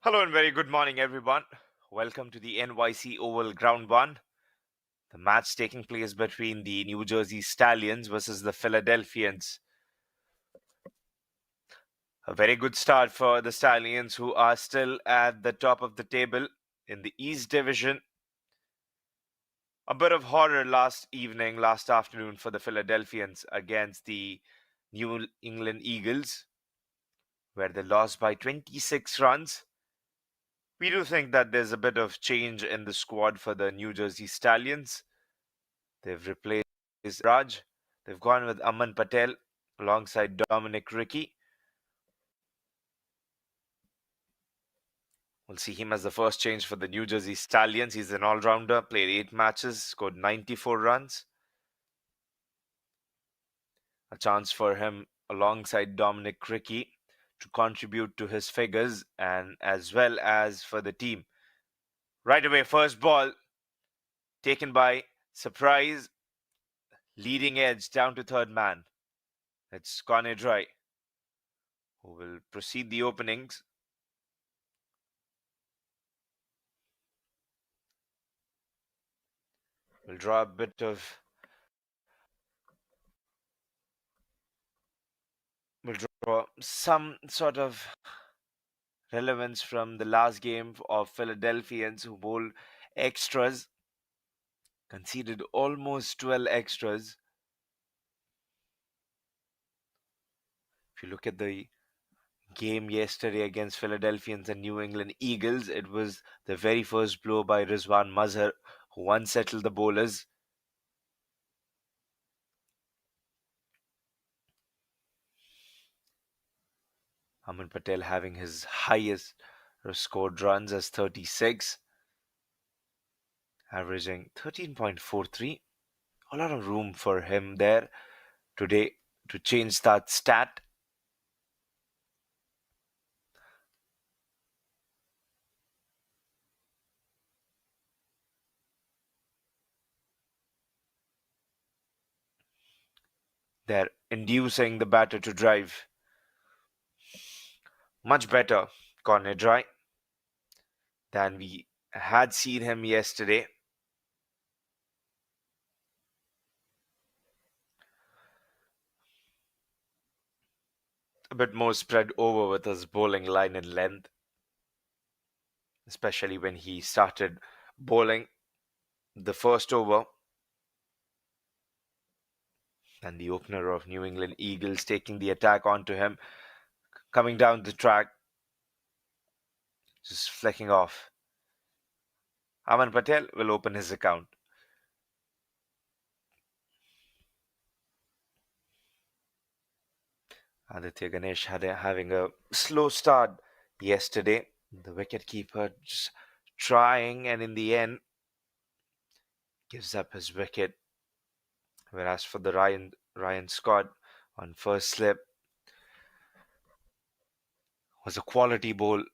Hello and very good morning, everyone. Welcome to the NYC Oval Ground 1. The match taking place between the New Jersey Stallions versus the Philadelphians. A very good start for the Stallions, who are still at the top of the table in the East Division. A bit of horror last afternoon for the Philadelphians against the New England Eagles, where they lost by 26 runs. We do think that there's a bit of change in the squad for the New Jersey Stallions. They've replaced Raj. They've gone with Aman Patel alongside Dominic Ricky. We'll see him as the first change for the New Jersey Stallions. He's an all-rounder, played 8 matches, scored 94 runs. A chance for him alongside Dominic Ricky to contribute to his figures and as well as for the team. Right away, first ball taken by surprise, leading edge down to third man. It's Reddi who will proceed the openings. We'll draw a bit of We'll draw some sort of relevance from the last game of Philadelphians, who bowled extras, conceded almost 12 extras. If you look at the game yesterday against Philadelphians and New England Eagles, it was the very first blow by Rizwan Mazhar who unsettled the bowlers. Aman Patel having his highest scored runs as 36, averaging 13.43. A lot of room for him there today to change that stat. They're inducing the batter to drive. Much better Reddi than we had seen him yesterday. A bit more spread over with his bowling line and length, especially when he started bowling the first over. And the opener of New England Eagles taking the attack onto him, coming down the track, just flicking off. Aman Patel will open his account. Aditya Ganesh having a slow start yesterday. The wicketkeeper just trying, and in the end gives up his wicket. Whereas for the Ryan Scott on first slip was a quality bowled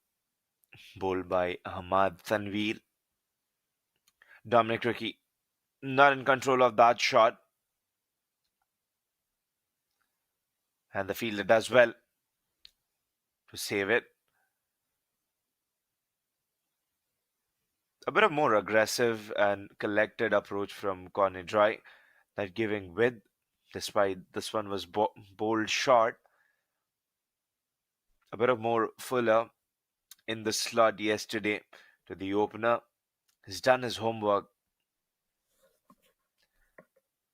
by Ahmad Tanveer. Dominic Ricky not in control of that shot, and the fielder does well to save it. A bit of more aggressive and collected approach from Reddi, not giving width, despite this one was bowled short. A bit of more Fuller in the slot yesterday to the opener. He's done his homework.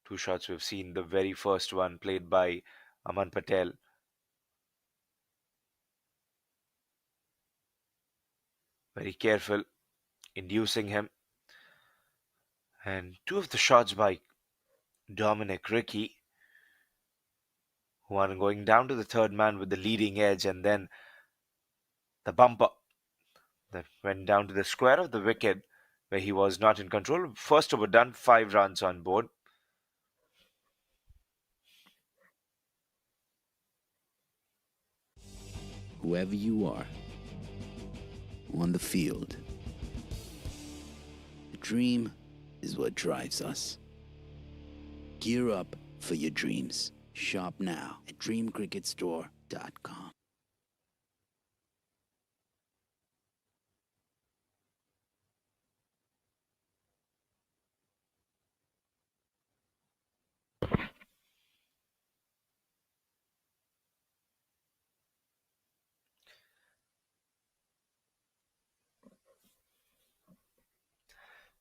2 shots we've seen. The very first one played by Aman Patel. Very careful, inducing him. And 2 of the shots by Dominic Ricky. One going down to the third man with the leading edge, and then the bumper that went down to the square of the wicket where he was not in control. First over done, 5 runs on board. Whoever you are, on the field, the dream is what drives us. Gear up for your dreams. Shop now at dreamcricketstore.com.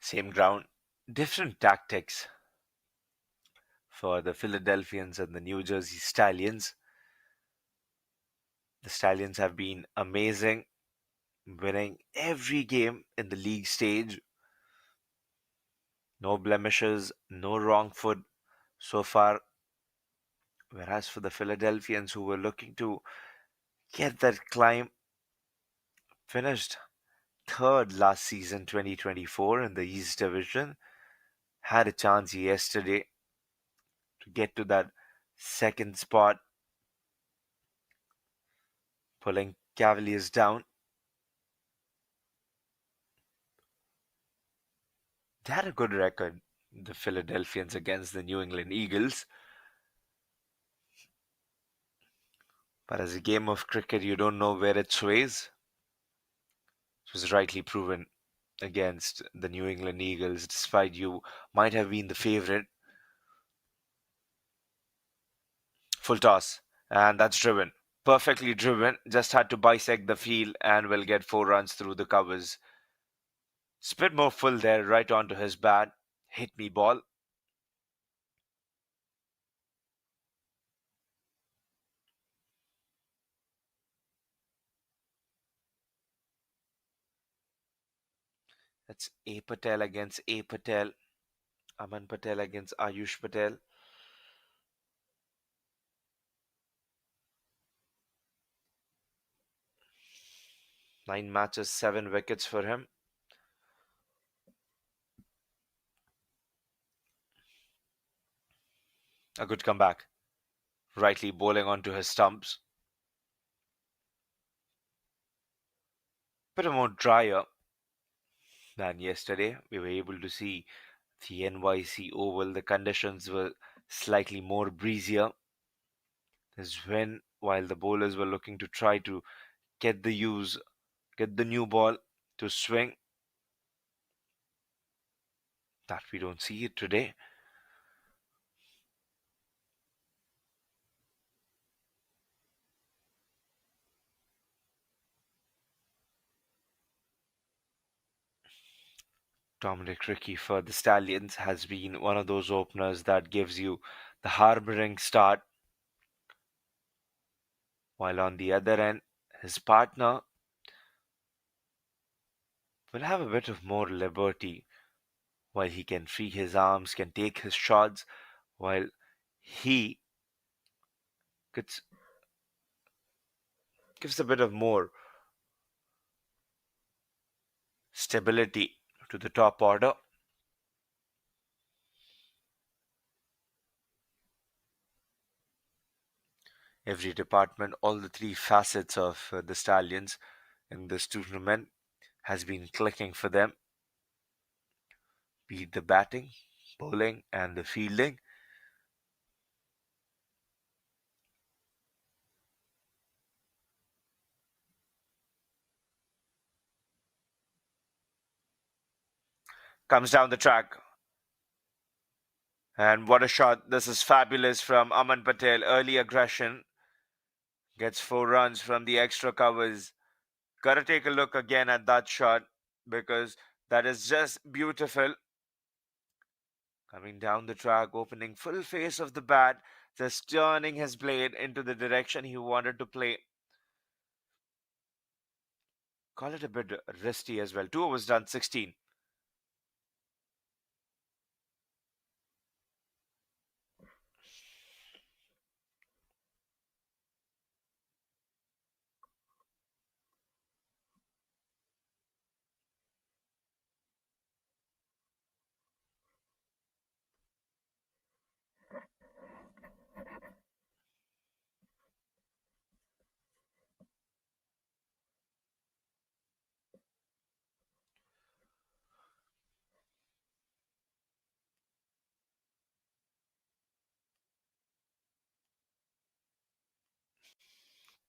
Same ground, different tactics for the Philadelphians and the New Jersey Stallions. The Stallions have been amazing, winning every game in the league stage. No blemishes, no wrong foot so far. Whereas for the Philadelphians, who were looking to get that climb, finished third last season, 2024, in the East Division, had a chance yesterday to get to that second spot, pulling Cavaliers down. They had a good record, the Philadelphians, against the New England Eagles. But as a game of cricket, you don't know where it sways. It was rightly proven against the New England Eagles, despite you might have been the favorite. Full toss, and that's driven. Perfectly driven, just had to bisect the field and will get 4 runs through the covers. Spit more full there, right onto his bat. Hit me ball. That's A Patel against A Patel. Aman Patel against Ayush Patel. Nine matches, 7 wickets for him. A good comeback. Rightly bowling onto his stumps. Bit more drier than yesterday. We were able to see the NYC Oval. The conditions were slightly more breezier. This when while the bowlers were looking to try to get get the new ball to swing. That we don't see it today. Dominic Ricky for the Stallions has been one of those openers that gives you the harboring start, while on the other end, his partner will have a bit of more liberty, while he can free his arms, can take his shots, while he gets, gives a bit of more stability to the top order. Every department, all the three facets of the Stallions in this tournament has been clicking for them, be it the batting, bowling, and the fielding. Comes down the track, and what a shot. This is fabulous from Aman Patel. Early aggression, gets 4 runs from the extra covers. Gotta take a look again at that shot because that is just beautiful. Coming down the track, opening full face of the bat, just turning his blade into the direction he wanted to play. Call it a bit risky as well. 2 overs done, 16.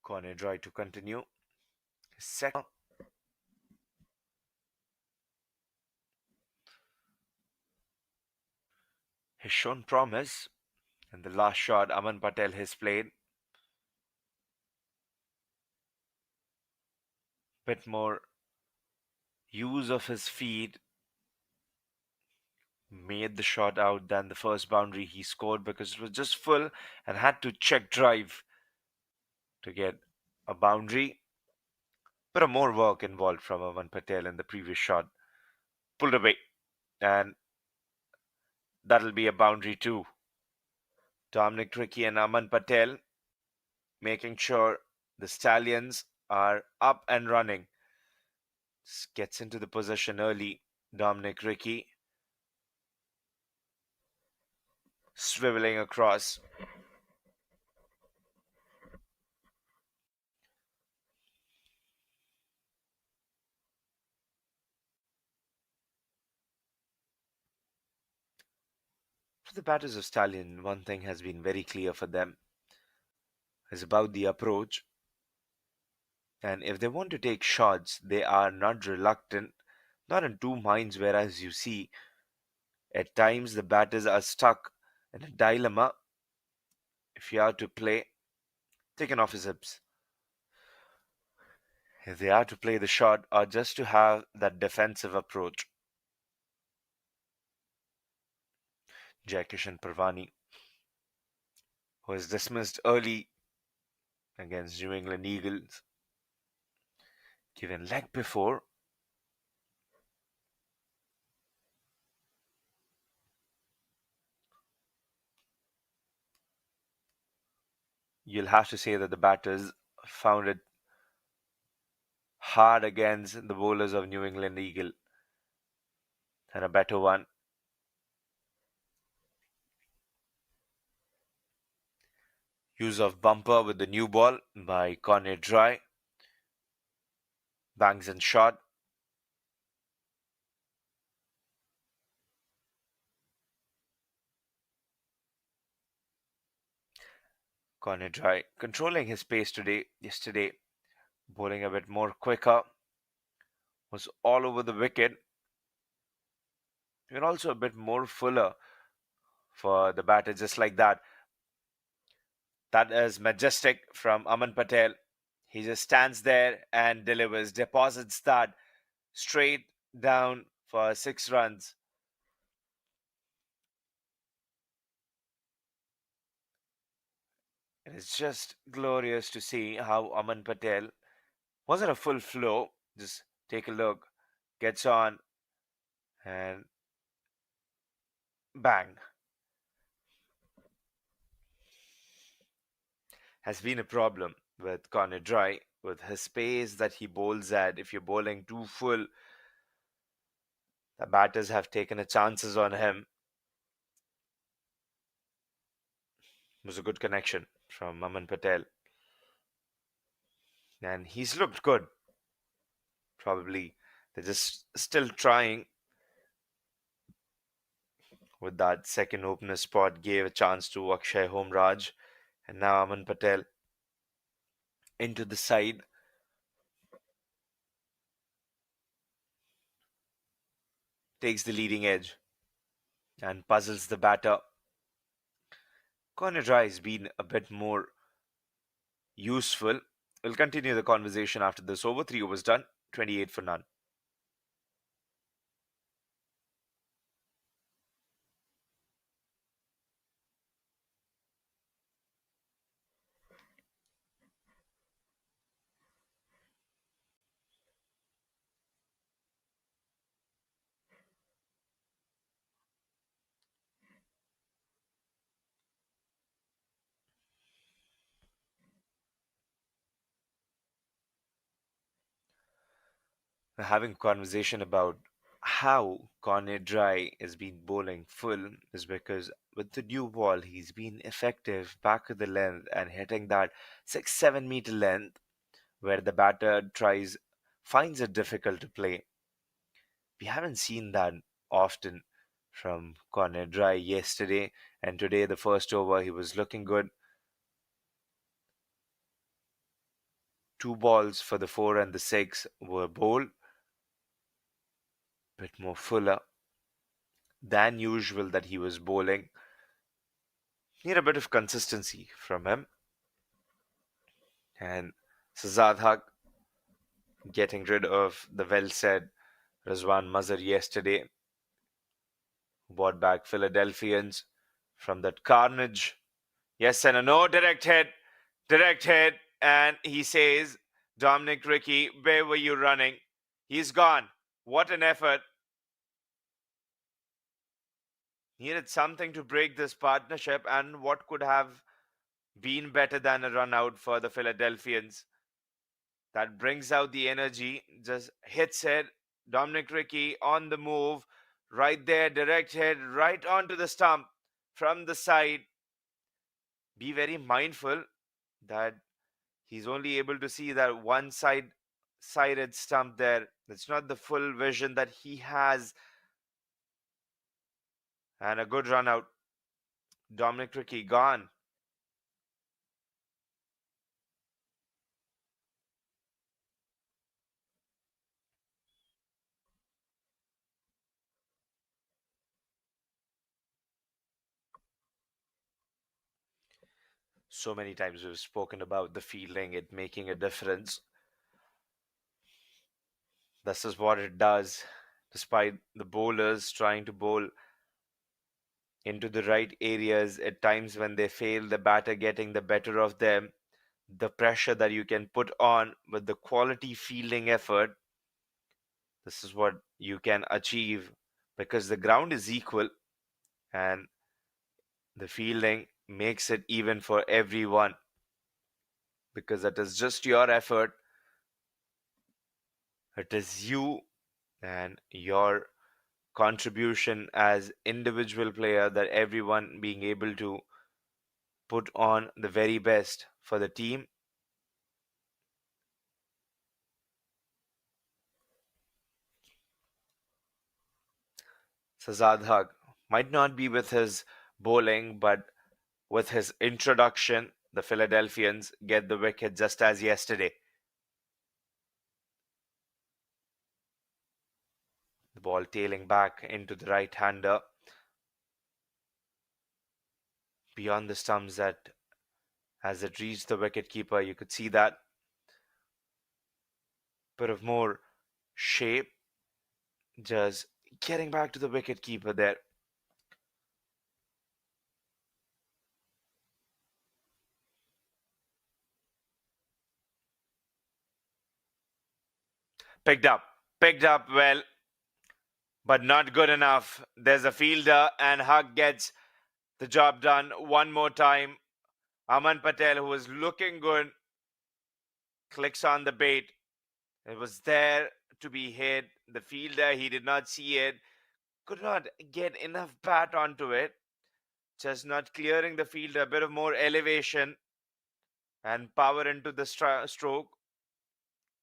Corner drive to continue. Second, has shown promise. And the last shot Aman Patel has played. Bit more use of his feet made the shot out than the first boundary he scored because it was just full and had to check drive to get a boundary. But a more work involved from Aman Patel in the previous shot. Pulled away, and that'll be a boundary too. Dominic Ricky and Aman Patel making sure the Stallions are up and running. Gets into the possession early. Dominic Ricky swiveling across. For the batters of Stallion, one thing has been very clear for them is about the approach. And if they want to take shots, they are not reluctant, not in two minds, whereas you see at times the batters are stuck in a dilemma if you are to play taken off his hips. If they are to play the shot or just to have that defensive approach. Jaikishan Parvani, who was dismissed early against New England Eagles, given leg before. You'll have to say that the batters found it hard against the bowlers of New England Eagle. And a better one. Use of bumper with the new ball by Conor Dry. Bangs and shot. Conor Dry controlling his pace yesterday, bowling a bit more quicker, was all over the wicket, and also a bit more fuller for the batter, just like that. That is majestic from Aman Patel. He just stands there and delivers, deposits that straight down for 6 runs. And it's just glorious to see how Aman Patel wasn't a full flow. Just take a look, gets on, and bang. Has been a problem with Conor Dry with his pace that he bowls at. If you're bowling too full, the batters have taken a chances on him. It was a good connection from Aman Patel. And he's looked good. Probably they're just still trying with that second opener spot, gave a chance to Akshay Homraj. And now Aman Patel into the side. Takes the leading edge and puzzles the batter. Conor Dry has been a bit more useful. We'll continue the conversation after this. Over 3 overs done, 28 for none. We're having a conversation about how Conor Dry has been bowling full is because with the new ball, he's been effective back of the length and hitting that 6-7 meter length where the batter finds it difficult to play. We haven't seen that often from Conor Dry yesterday, and today the first over he was looking good. 2 balls for the 4 and the 6 were bowled, bit more fuller than usual that he was bowling. Need a bit of consistency from him. And Shazad Haq getting rid of the well said Rizwan Mazhar yesterday, brought back Philadelphians from that carnage. Yes and a no, direct hit, and he says, Dominic Ricky, where were you running? He's gone. What an effort. Needed something to break this partnership, and what could have been better than a run out for the Philadelphians? That brings out the energy, just hits it. Dominic Ricky on the move, right there, direct hit, right onto the stump from the side. Be very mindful that he's only able to see that one sided stump there. It's not the full vision that he has. And a good run out. Dominic Ricky gone. So many times we've spoken about the fielding, it making a difference. This is what it does. Despite the bowlers trying to bowl into the right areas, at times when they fail, the batter getting the better of them, the pressure that you can put on with the quality fielding effort, this is what you can achieve because the ground is equal and the fielding makes it even for everyone because it is just your effort. It is you and your contribution as individual player that everyone being able to put on the very best for the team. Sazad Haq might not be with his bowling, but with his introduction, the Philadelphians get the wicket just as yesterday. The ball tailing back into the right-hander beyond the stumps that as it reached the wicket-keeper, you could see that bit of more shape just getting back to the wicket-keeper there. Picked up well, but not good enough. There's a fielder and Haq gets the job done one more time. Aman Patel, who was looking good, clicks on the bait. It was there to be hit. The fielder, he did not see it, could not get enough bat onto it. Just not clearing the fielder, a bit of more elevation and power into the stroke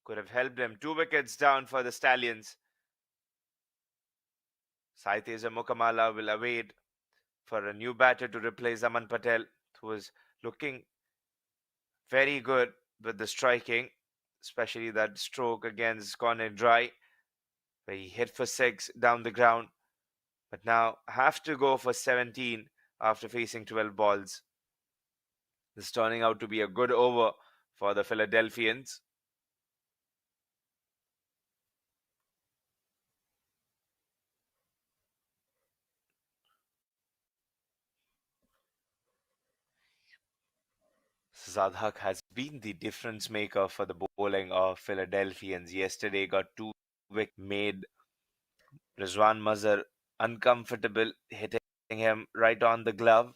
could have helped him. 2 wickets down for the Stallions. Saiteza Mukamala will await for a new batter to replace Aman Patel, who was looking very good with the striking, especially that stroke against Conor Dry, where he hit for 6 down the ground, but now have to go for 17 after facing 12 balls. This turning out to be a good over for the Philadelphians. Zadhak has been the difference maker for the bowling of Philadelphians. Yesterday got 2 wickets, made Rizwan Mazhar uncomfortable, hitting him right on the glove.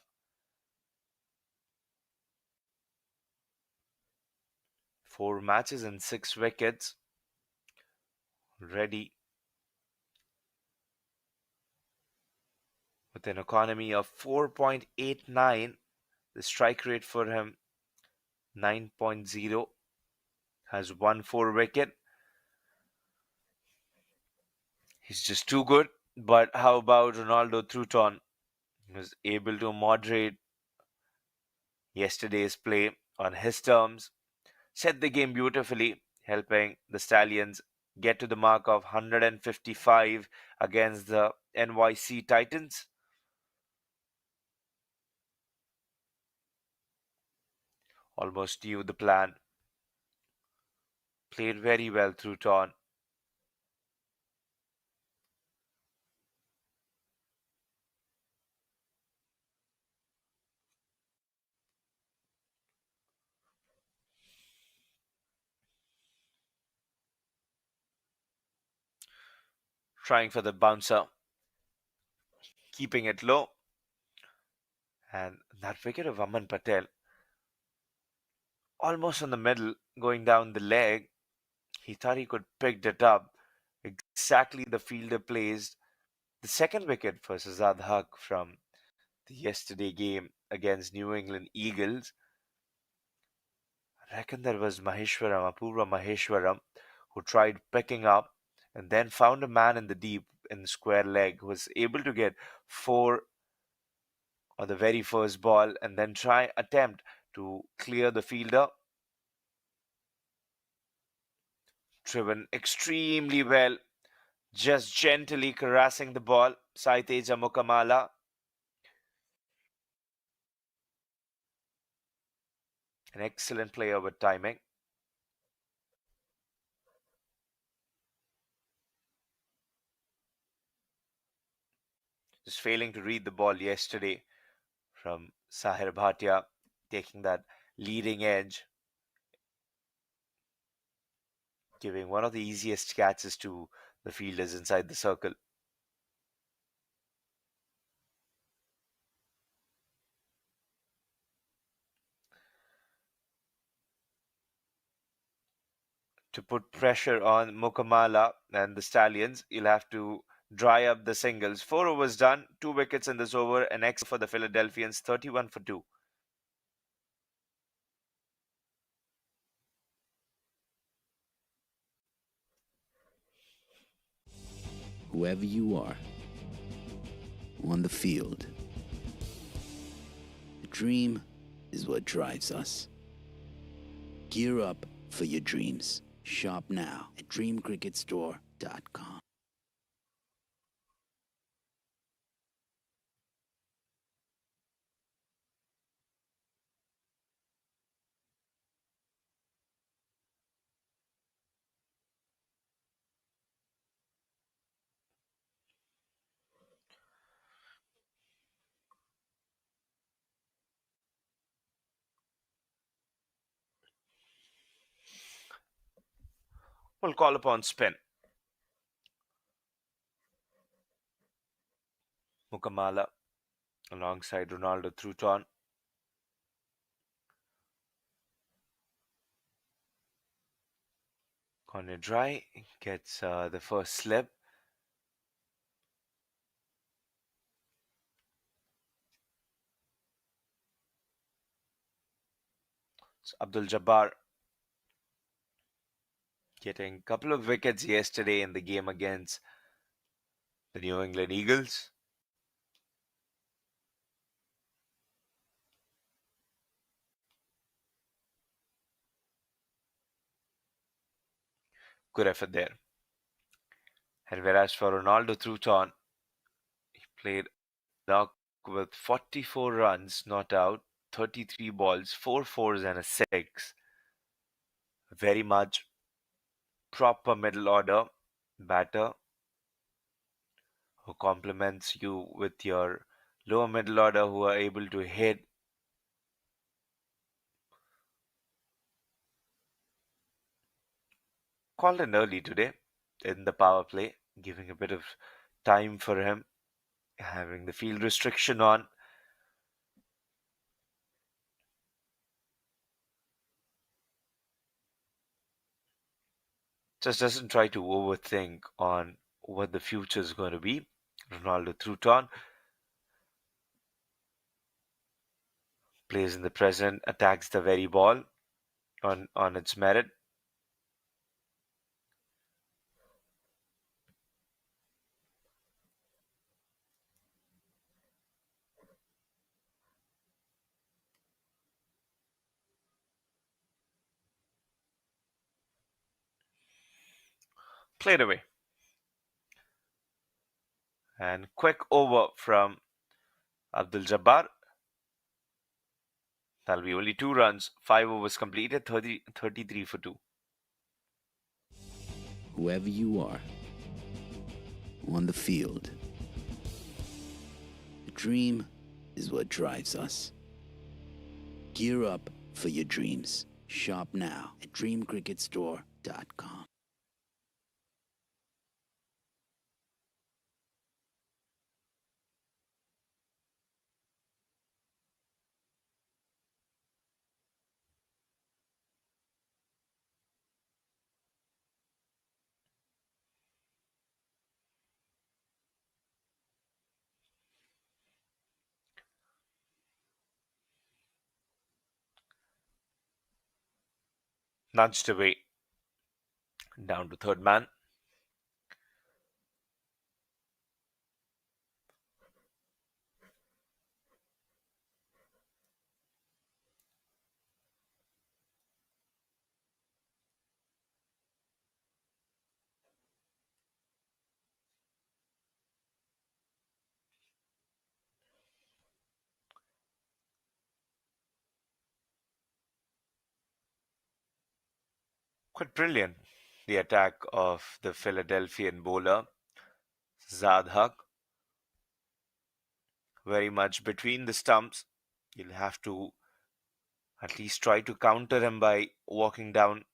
4 matches and 6 wickets. Reddi with an economy of 4.89. The strike rate for him 9.0. Has won 4 wickets. He's just too good. But how about Ronaldo Truton? He was able to moderate yesterday's play on his terms, set the game beautifully, helping the Stallions get to the mark of 155 against the NYC Titans. Almost knew the plan. Played very well through Ton. trying for the bouncer, keeping it low. And that wicket of Aman Patel, almost in the middle, going down the leg. He thought he could pick it up. Exactly the fielder placed. The second wicket for Shazad Haq from the yesterday game against New England Eagles. I reckon there was Maheshwaram, Apurva Maheshwaram, who tried picking up and then found a man in the deep in the square leg who was able to get four on the very first ball and then attempt to clear the fielder. Driven extremely well, just gently caressing the ball. Saiteja Mukamala. An excellent player with timing. Just failing to read the ball yesterday from Sahir Bhatia, taking that leading edge, giving one of the easiest catches to the fielders inside the circle. To put pressure on Mukamala and the Stallions, you'll have to dry up the singles. 4 overs done, 2 wickets in this over, an X for the Philadelphians, 31 for 2. Whoever you are, on the field, the dream is what drives us. Gear up for your dreams. Shop now at dreamcricketstore.com. We'll call upon spin. Mukamala alongside Ronaldo Truton. Corner dry, gets the first slip. It's Abdul Jabbar getting a couple of wickets yesterday in the game against the New England Eagles. Good effort there. And whereas for Ronaldo Truton, he played knock with 44 runs not out, 33 balls, 4 fours and a 6. Very much proper middle order batter who complements you with your lower middle order who are able to hit. Called in early today in the power play, giving a bit of time for him, having the field restriction on. Just doesn't try to overthink on what the future is going to be. Ronaldo Truton plays in the present, attacks the very ball on its merit. Played away. And quick over from Abdul Jabbar. That'll be only 2 runs, 5 overs completed, 33 for 2. Whoever you are, on the field, the dream is what drives us. Gear up for your dreams. Shop now at dreamcricketstore.com. nudged away down to third man. Quite brilliant, the attack of the Philadelphian bowler, Zadhak. Very much between the stumps. You'll have to at least try to counter him by walking down,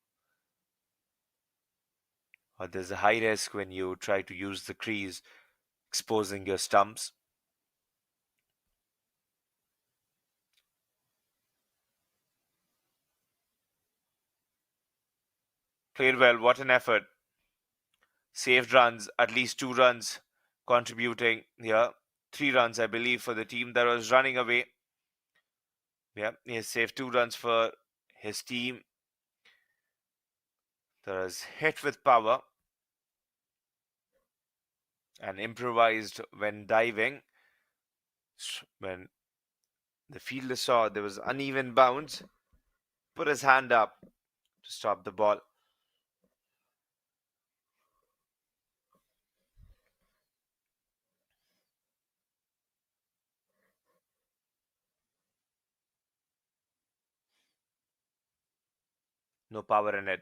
or there's a high risk when you try to use the crease, exposing your stumps. Played well, what an effort. Saved runs, at least 2 runs contributing here. 3 runs, I believe, for the team that was running away. Yeah, he has saved 2 runs for his team that was hit with power and improvised when diving. When the fielder saw there was uneven bounce, put his hand up to stop the ball. No power in it.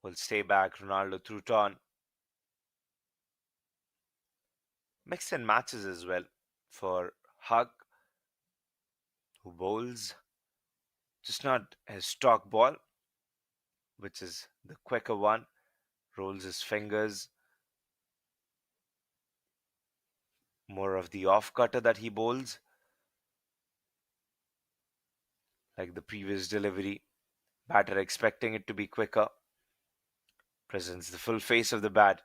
Will stay back. Ronaldo threw it on. Mix and matches as well for Huck, who bowls just not his stock ball, which is the quicker one. Rolls his fingers. More of the off cutter that he bowls, like the previous delivery. Batter expecting it to be quicker. Presents the full face of the bat.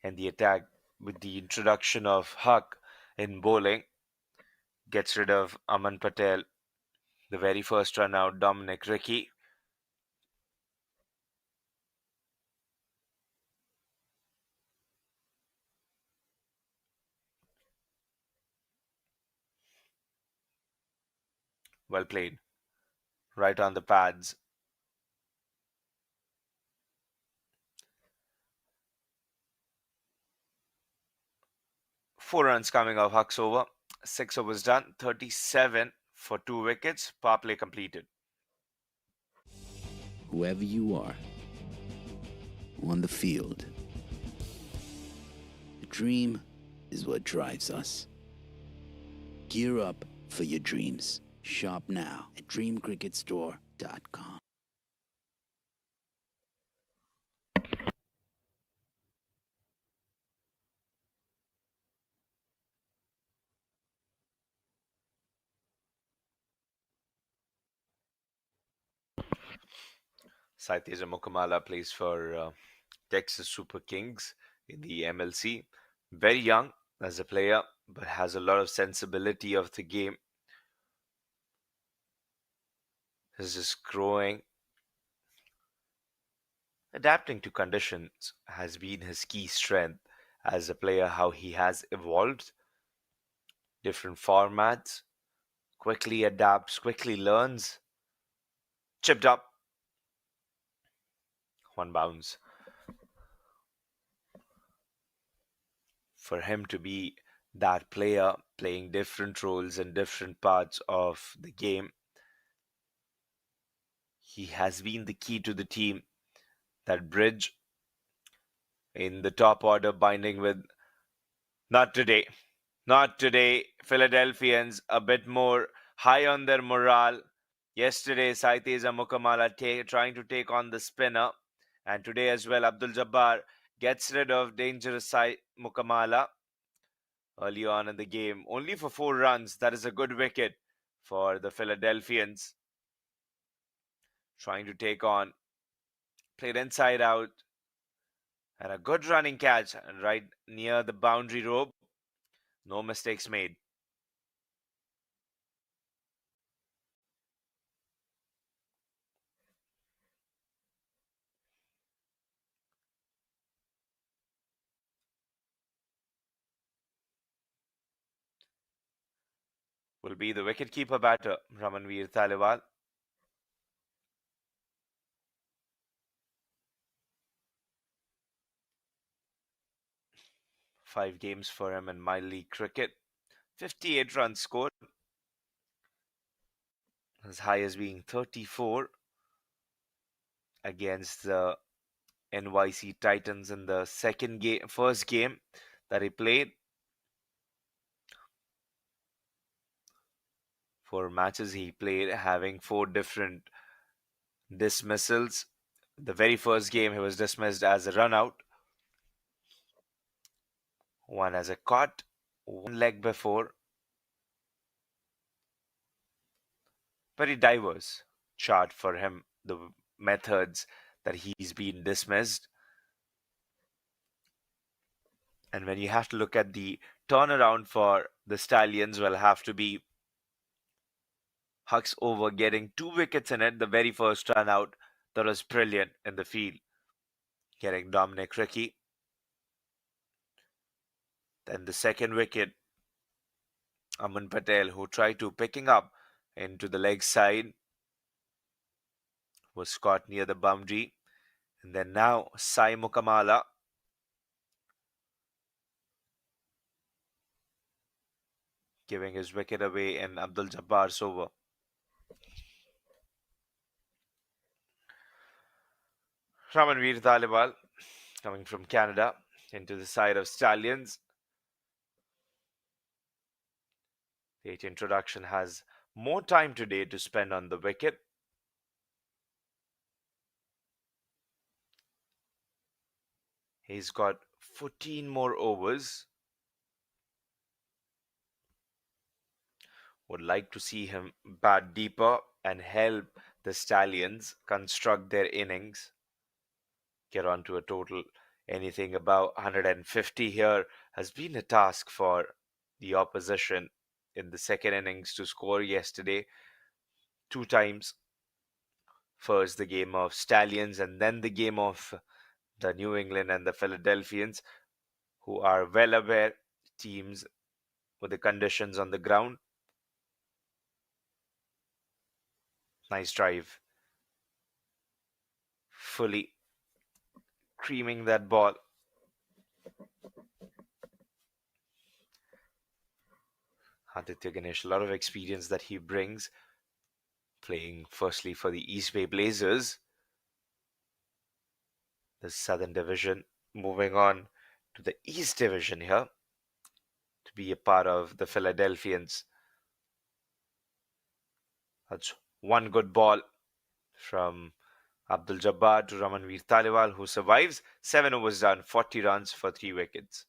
And the attack with the introduction of Huck in bowling gets rid of Aman Patel. The very first run out, Dominic Ricky. Well played. Right on the pads. 4 runs coming off Huck's over. 6 overs done. 37 for 2 wickets. Power play completed. Whoever you are, on the field, the dream is what drives us. Gear up for your dreams. Shop now at dreamcricketstore.com. Saiteja Mukamala plays for Texas Super Kings in the MLC. Very young as a player, but has a lot of sensibility of the game. He's just growing. Adapting to conditions has been his key strength as a player, how he has evolved. Different formats, quickly adapts, quickly learns. Chipped up. One bounce. For him to be that player playing different roles in different parts of the game, he has been the key to the team. That bridge in the top order binding with not today. Not today. Philadelphians a bit more high on their morale. Yesterday, Saiteza Mukamala trying to take on the spinner. And today as well, Abdul Jabbar gets rid of dangerous Mukamala early on in the game. Only for 4 runs. That is a good wicket for the Philadelphians. Trying to take on. Played inside out. And a good running catch right near the boundary rope. No mistakes made. Will be the wicketkeeper batter, Ramanveer Taliwal. 5 games for him in my league cricket. 58 runs scored, as high as being 34 against the NYC Titans in the first game that he played. 4 matches he played, having 4 different dismissals. The very first game, he was dismissed as a run out, one as a caught, one leg before. Very diverse chart for him, the methods that he's been dismissed. And when you have to look at the turnaround for the Stallions, will have to be Huck's over getting 2 wickets in it. The very first run out, that was brilliant in the field, getting Dominic Ricky. Then the second wicket, Aman Patel, who tried to picking up into the leg side, was caught near the boundary. And then now Sai Mukamala giving his wicket away in Abdul Jabbar's over. Ramanveer Taliwal coming from Canada into the side of Stallions. The introduction has more time today to spend on the wicket. He's got 14 more overs. Would like to see him bat deeper and help the Stallions construct their innings. Get on to a total. Anything above 150 here has been a task for the opposition in the second innings to score yesterday 2 times. First, the game of Stallions, and then the game of the New England and the Philadelphians, who are well aware teams with the conditions on the ground. Nice drive. Fully creaming that ball. Aditya Ganesh, a lot of experience that he brings, playing firstly for the East Bay Blazers, the Southern Division, moving on to the East Division here to be a part of the Philadelphians. That's one good ball from Abdul Jabbar to Ramanveer Taliwal, who survives. 7 overs done, 40 runs for 3 wickets.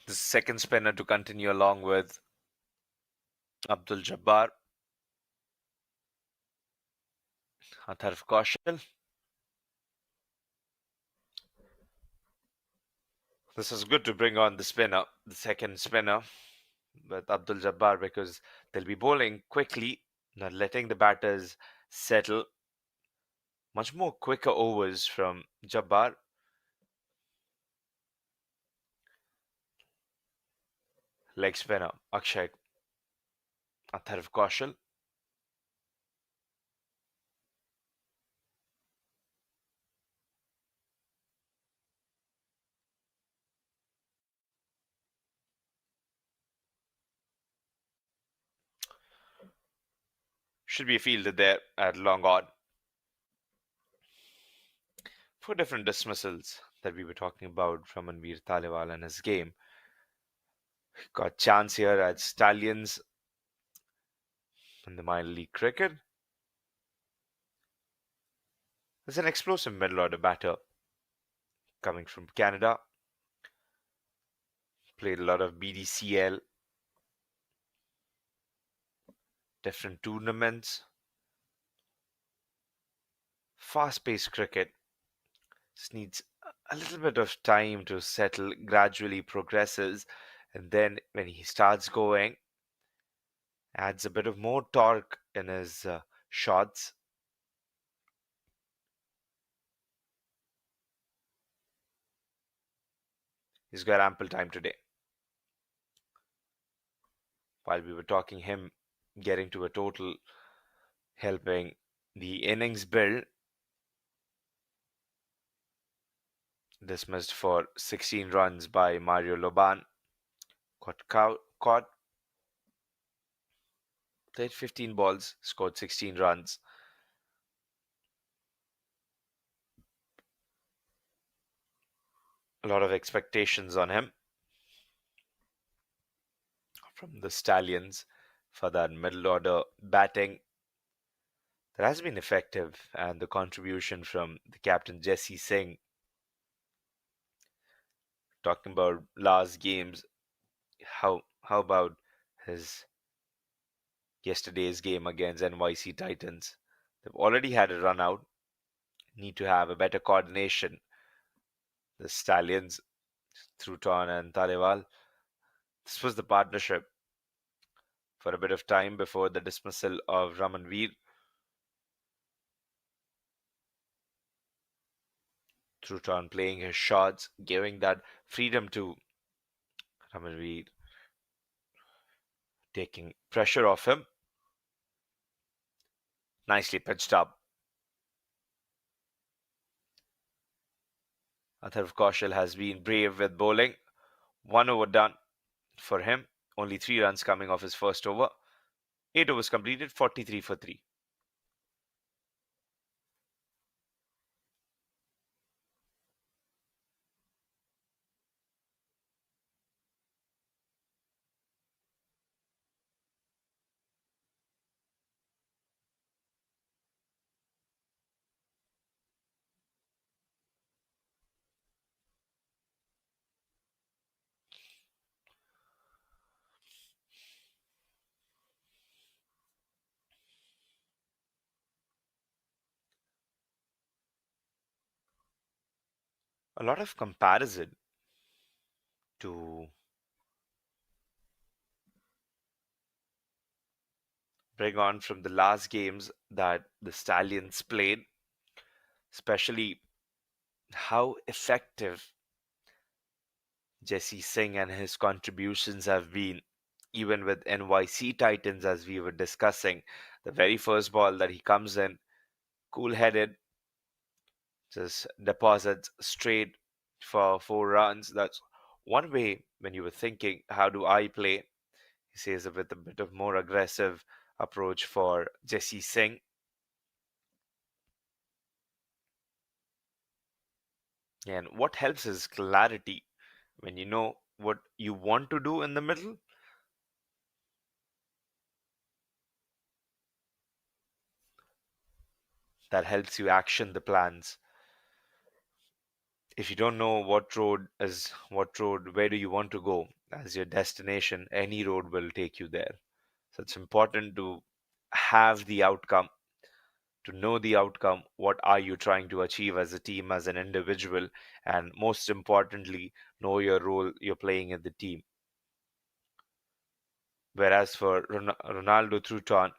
The second spinner to continue along with Abdul Jabbar. A tarf caution. This is good to bring on the spinner, the second spinner with Abdul Jabbar, because they'll be bowling quickly, not letting the batters settle. Much more quicker overs from Jabbar. Leg spinner, Akshay. Atharv Kaushal. Should be a fielder there at long on. Four different dismissals that we were talking about from Manveer Taliwal and his game. Got chance here at Stallions in the minor league cricket. There's an explosive middle order batter coming from Canada. Played a lot of BDCL, different tournaments. Fast-paced cricket just needs a little bit of time to settle, gradually progresses, and then when he starts going, adds a bit of more torque in his shots. He's got ample time today. While we were talking, him getting to a total, helping the innings build. Dismissed for 16 runs by Mario Loban. Caught, played 15 balls, scored 16 runs. A lot of expectations on him from the Stallions for that middle order batting that has been effective, and the contribution from the captain Jesse Singh. Talking about last games, how about his yesterday's game against NYC Titans? They've already had a run out, need to have a better coordination. The Stallions, Truton and Talewal. This was the partnership for a bit of time before the dismissal of Ramanveer. Truton playing his shots, giving that freedom to Ramanveer, taking pressure off him. Nicely pitched up. Atharv Kaushal has been brave with bowling. 1 over done for him. Only 3 runs coming off his first over. 8 overs completed, 43 for 3. A lot of comparison to bring on from the last games that the Stallions played, especially how effective Jesse Singh and his contributions have been, even with NYC Titans, as we were discussing. The very first ball that he comes in, cool headed, just deposits straight for 4 runs. That's one way when you were thinking, how do I play? He says with a bit of more aggressive approach for Jesse Singh. And what helps is clarity. When you know what you want to do in the middle, that helps you action the plans. If you don't know what road, where do you want to go as your destination, any road will take you there. So it's important to have the outcome, to know the outcome. What are you trying to achieve as a team, as an individual, and most importantly, know your role you're playing in the team. Whereas for Ronaldo Truton,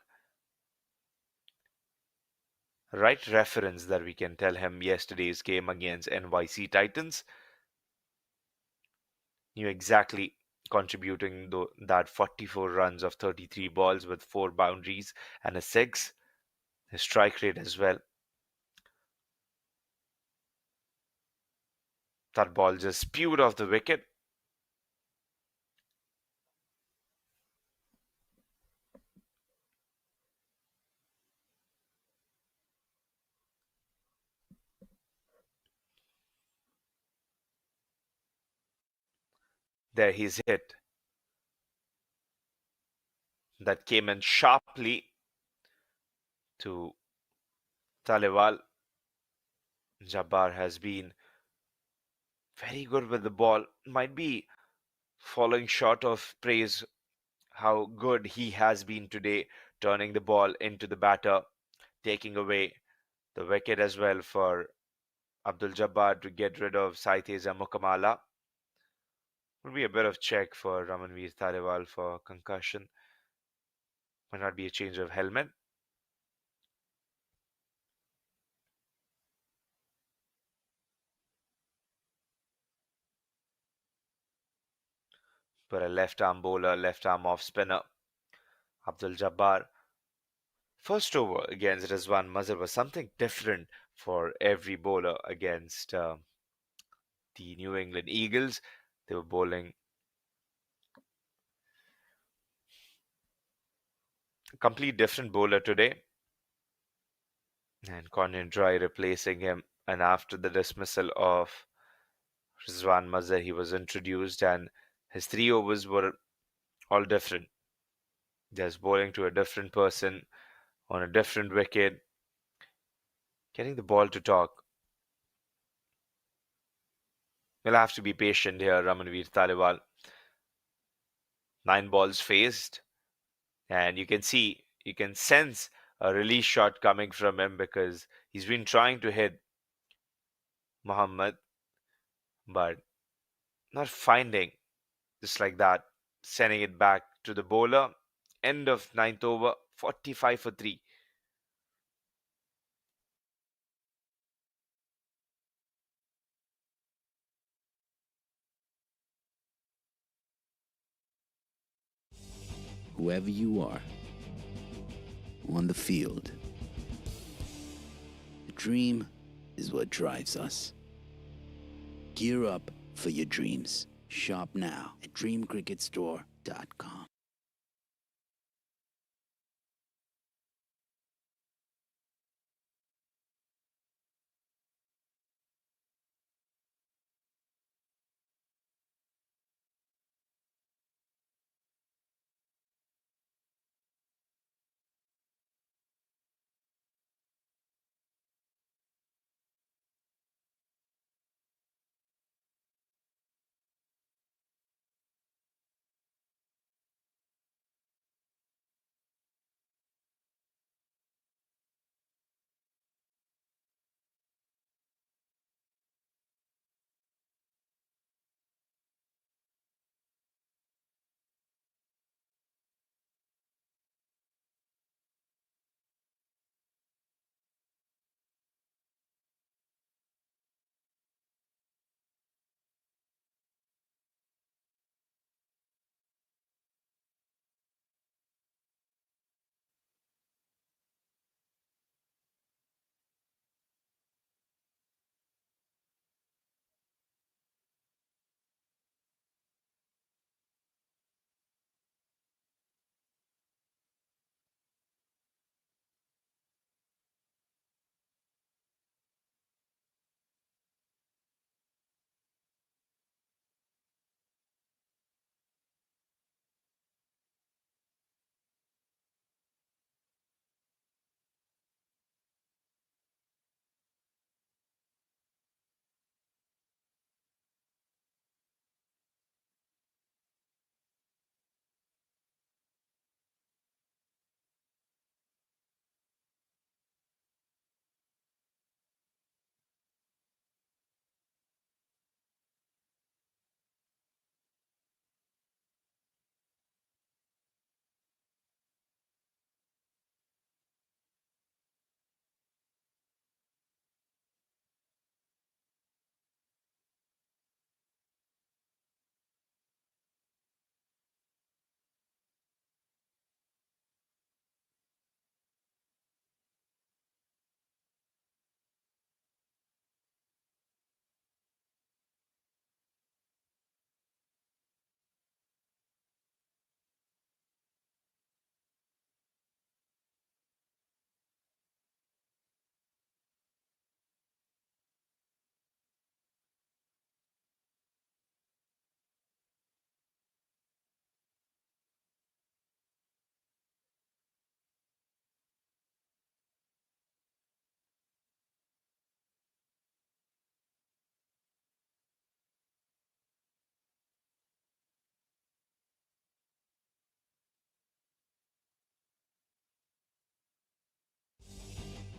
right reference that we can tell him yesterday's game against NYC Titans, knew exactly contributing that 44 runs of 33 balls with 4 boundaries and a 6. His strike rate as well. That ball just spewed off the wicket. There he's hit. That came in sharply to Talewal. Jabbar has been very good with the ball. Might be falling short of praise how good he has been today, turning the ball into the batter, taking away the wicket as well for Abdul Jabbar to get rid of Saiteza Mukamala. Would be a bit of check for Ramanveer Talewal for concussion. Might not be a change of helmet. But a left arm bowler, left arm off spinner, Abdul Jabbar. First over against Rizwan Mazhar was something different for every bowler against the New England Eagles. They were bowling a complete different bowler today. And Conan Dry replacing him. And after the dismissal of Rizwan Mazhar, he was introduced, and his 3 overs were all different. Just bowling to a different person on a different wicket, getting the ball to talk. We'll have to be patient here, Ramanveer Talewal. 9 balls faced, and you can sense a release shot coming from him because he's been trying to hit Muhammad, but not finding, just like that, sending it back to the bowler. End of ninth over, 45 for 3. Whoever you are, on the field, the dream is what drives us. Gear up for your dreams. Shop now at dreamcricketstore.com.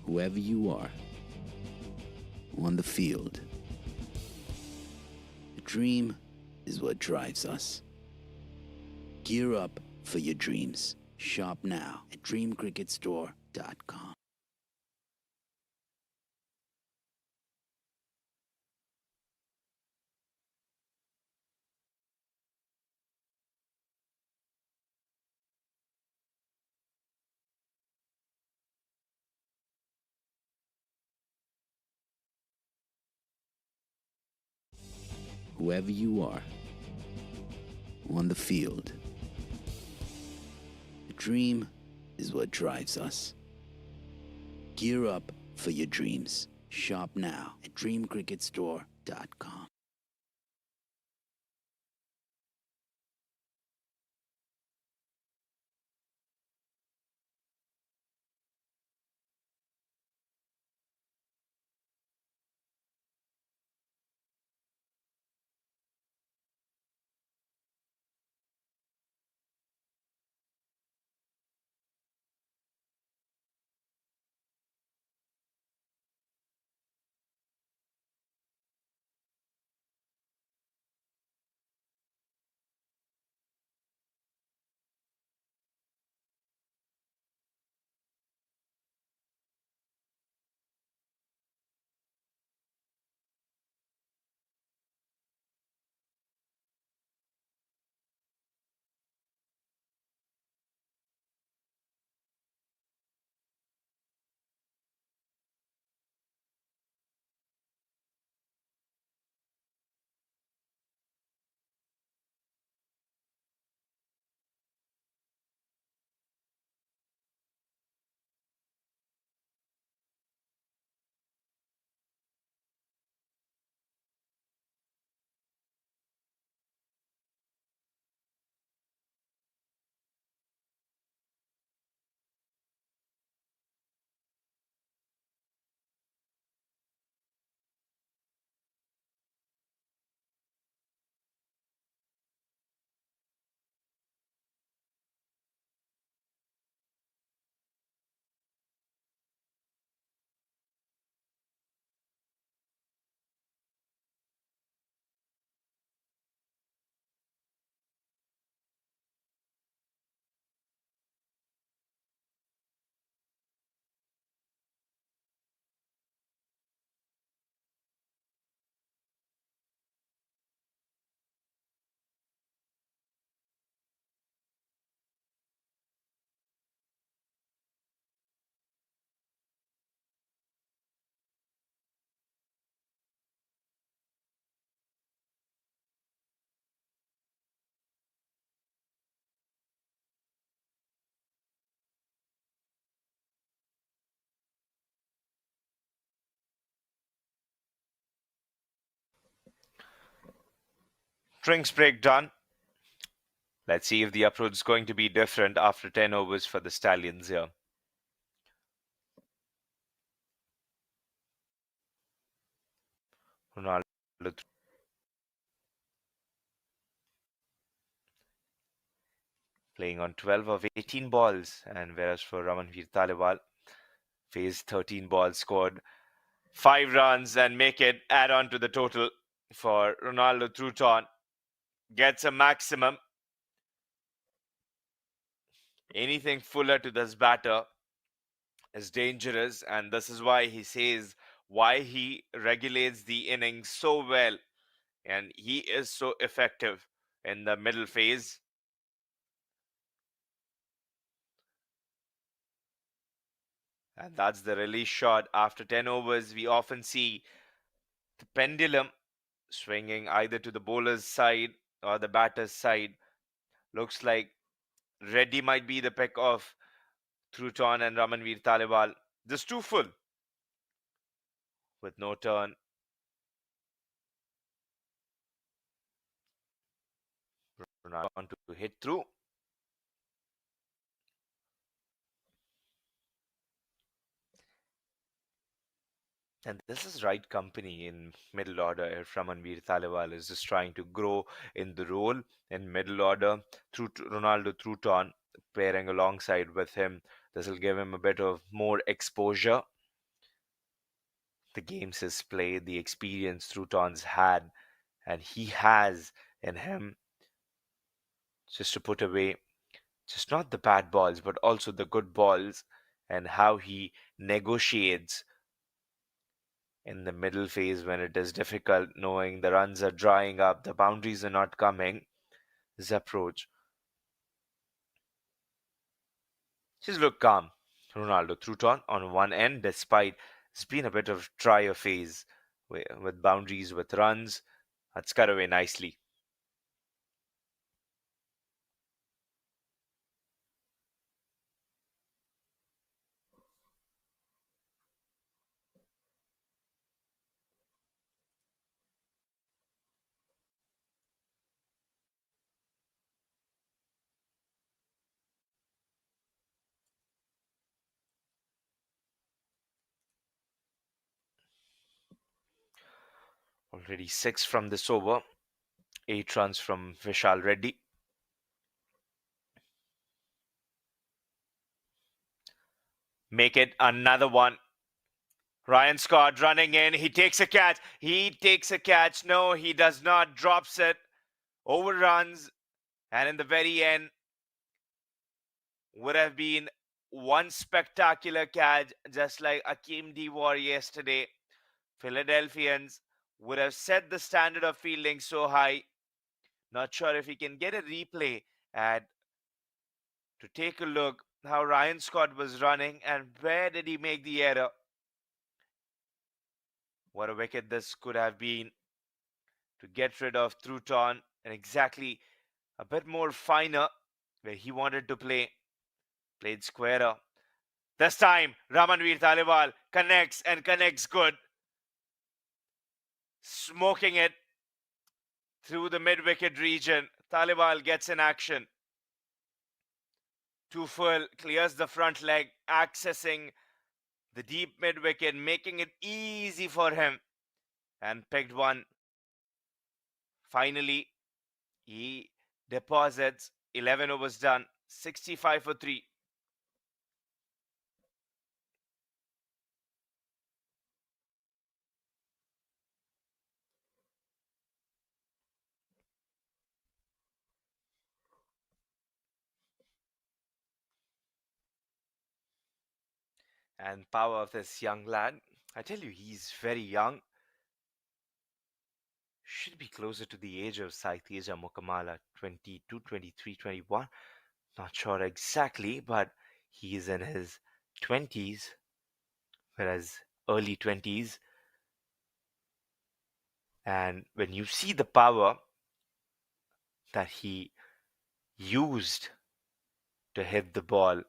whoever you are, on the field. The dream is what drives us. Gear up for your dreams. Shop now at dreamcricketstore.com. Whoever you are, on the field. The dream is what drives us. Gear up for your dreams. Shop now at dreamcricketstore.com. Drinks break done. Let's see if the approach is going to be different after 10 overs for the Stallions here. Ronaldo playing on 12 of 18 balls, and whereas for Ramanveer Talewal, faced 13 balls, scored 5 runs and make it add on to the total for Ronaldo Truton. Gets a maximum. Anything fuller to this batter is dangerous, and this is why he says why he regulates the innings so well, and he is so effective in the middle phase. And that's the release shot. After 10 overs, we often see the pendulum swinging either to the bowler's side or the batter's side. Looks like Reddi might be the pick of Truton and Ramanveer Talewal. Just too full with no turn. Ronaldo on to hit through. And this is right company in middle order if Ramanveer Talewal is just trying to grow in the role in middle order through Ronaldo Truton pairing alongside with him. This will give him a bit of more exposure. the games he's played, the experience Truton's had, and he has in him, just to put away just not the bad balls, but also the good balls, and how he negotiates in the middle phase when it is difficult, knowing the runs are drying up, the boundaries are not coming. His approach just look calm. Ronaldo Truton on one end, despite it's been a bit of drier phase with boundaries, with runs. That's cut away nicely. Already six from this over, 8 runs from Vishal Reddi. Make it another one. Ryan Scott running in. He takes a catch. He takes a catch. No, he does not. Drops it. Overruns. And in the very end, would have been one spectacular catch, just like Akeem Dewar yesterday. Philadelphians would have set the standard of fielding so high. Not sure if he can get a replay at to take a look how Ryan Scott was running and where did he make the error. What a wicket this could have been to get rid of Truton and exactly a bit more finer where he wanted to play. Played squarer. This time, Ramanveer Taliwal connects and connects good. Smoking it through the mid-wicket region. Taliwal gets in action. Two full, clears the front leg, accessing the deep mid-wicket, making it easy for him. And picked one. Finally, he deposits 11 overs done, 65 for 3. And power of this young lad. I tell you, he's very young. Should be closer to the age of Saitija Mukamala, 22, 23, 21. Not sure exactly, but he is in his 20s, whereas early 20s. And when you see the power that he used to hit the ball,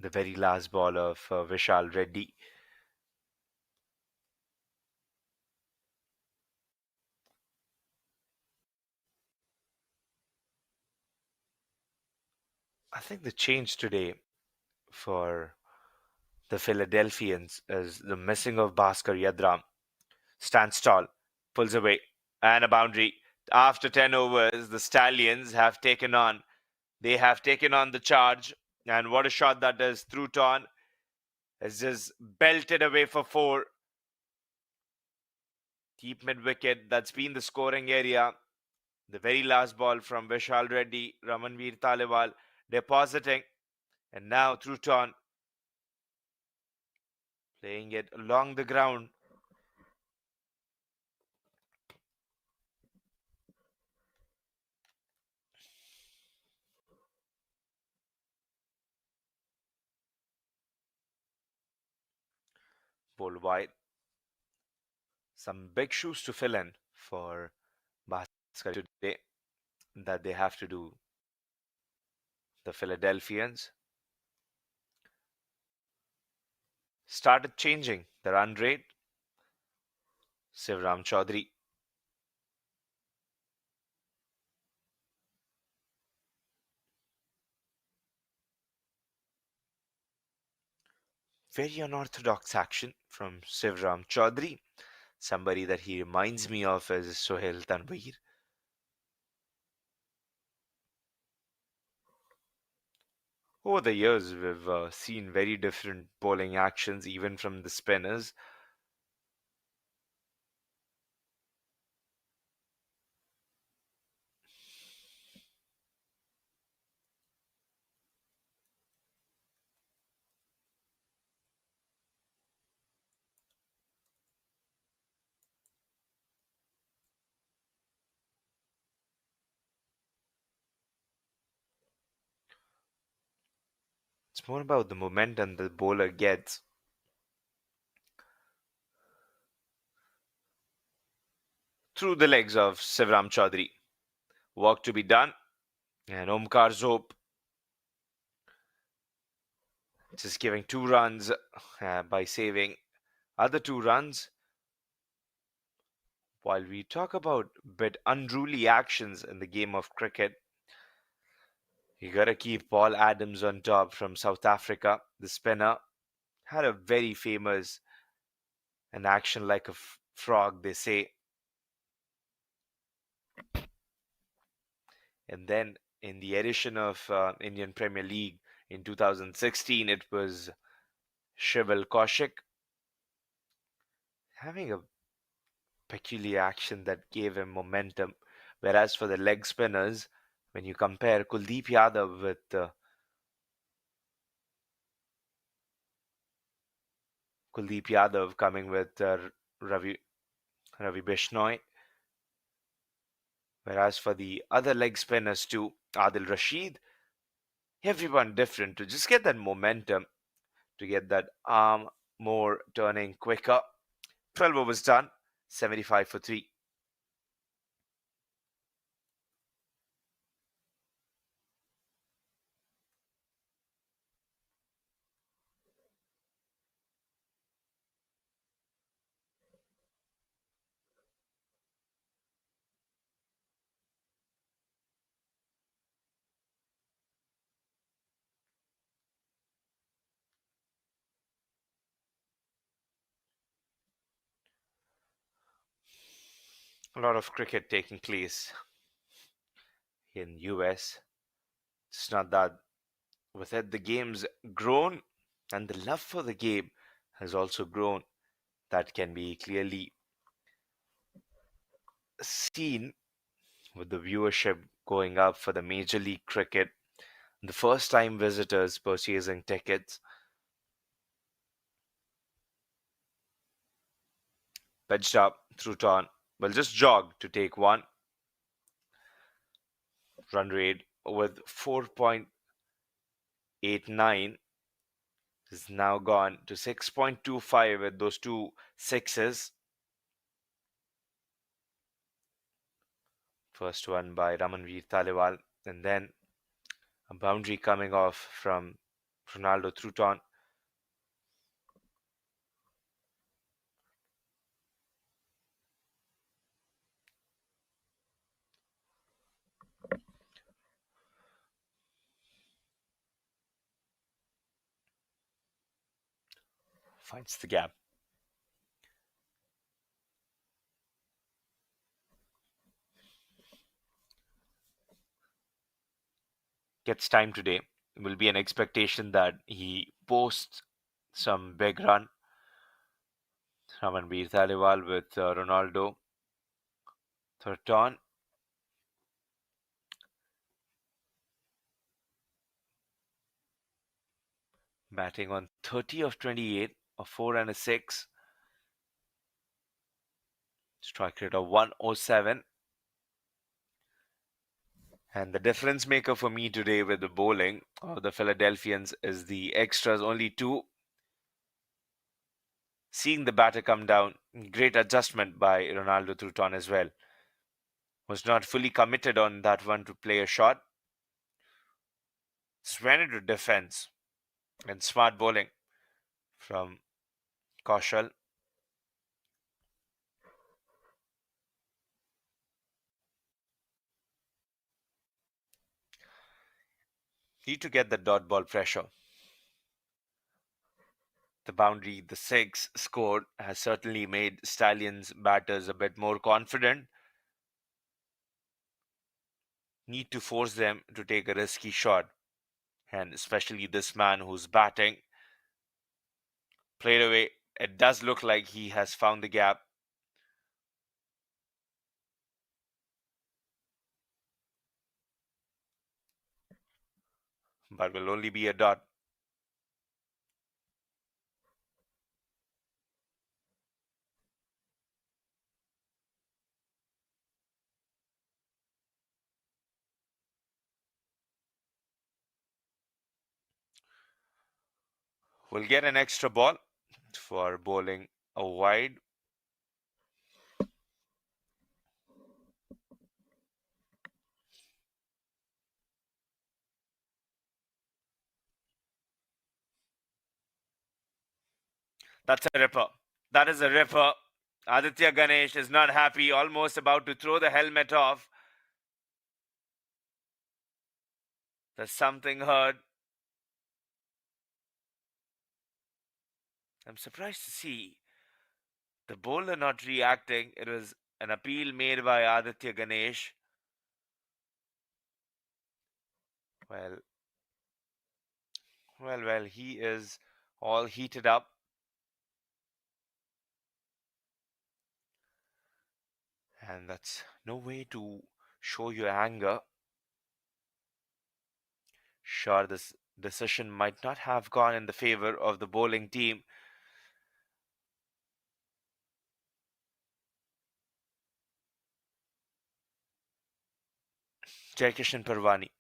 the very last ball of Vishal Reddi, I think the change today for the Philadelphians is the missing of Bhaskar Yadram. Stands tall, pulls away, and a boundary. After 10 overs, the Stallions have taken on. They have taken on the charge, and what a shot that is. Truton has just belted away for 4. Deep mid wicket, that's been the scoring area. The very last ball from Vishal Reddi, Ramanveer Taliwal depositing, and now Truton playing it along the ground. Pulled wide. Some big shoes to fill in for Bhaskar today that they have to do. The Philadelphians started changing the run rate. Sivram Chaudhary very unorthodox action from Sivram Chaudhary. Somebody that he reminds me of is Sohail Tanveer. Over the years, we've seen very different bowling actions, even from the spinners. more about the momentum the bowler gets. Through the legs of Sivram Chaudhary. Work to be done. And Omkar Zope just giving 2 runs by saving other 2 runs. While we talk about a bit unruly actions in the game of cricket, you gotta keep Paul Adams on top from South Africa. The spinner had a very famous an action like a frog, they say. And then in the edition of Indian Premier League in 2016, it was Shival Kaushik having a peculiar action that gave him momentum. Whereas for the leg spinners, when you compare Kuldeep Yadav with Kuldeep Yadav coming with Ravi Bishnoi, whereas for the other leg spinners too, Adil Rashid, everyone different to just get that momentum, to get that arm more turning quicker. 12 overs done, 75 for 3. A lot of cricket taking place in US. It's not that with it the game's grown and the love for the game has also grown. That can be clearly seen with the viewership going up for the Major League Cricket. The first time visitors purchasing tickets. Pitched up through turn. Will just jog to take one. Run rate with 4.89 is now gone to 6.25 with those 2 6s. First one by Ramanveer Taliwal, and then a boundary coming off from Ronaldo Truton. Finds the gap. Gets time today. It will be an expectation that he posts some big run. Ramanveer Taliwal with Ronaldo Truton. Batting on 30 of 28, a 4 and a 6. Strike rate of 107. And the difference maker for me today with the bowling of the Philadelphians is the extras, only 2. Seeing the batter come down, great adjustment by Ronaldo Truton as well. Was not fully committed on that one to play a shot. Just went into defense and smart bowling from Kaushal. Need to get the dot ball pressure. The boundary, the 6 scored, has certainly made Stallions batters a bit more confident. Need to force them to take a risky shot. And especially this man who's batting. Played away. It does look like he has found the gap. But will only be a dot. will get an extra ball for bowling a wide. That's a ripper. That is a ripper. Aditya Ganesh is not happy, almost about to throw the helmet off. There's something heard. I'm surprised to see the bowler not reacting. It was an appeal made by Aditya Ganesh. Well, well, he is all heated up. And that's no way to show your anger. Sure, this decision might not have gone in the favor of the bowling team. Jaikishan Parvani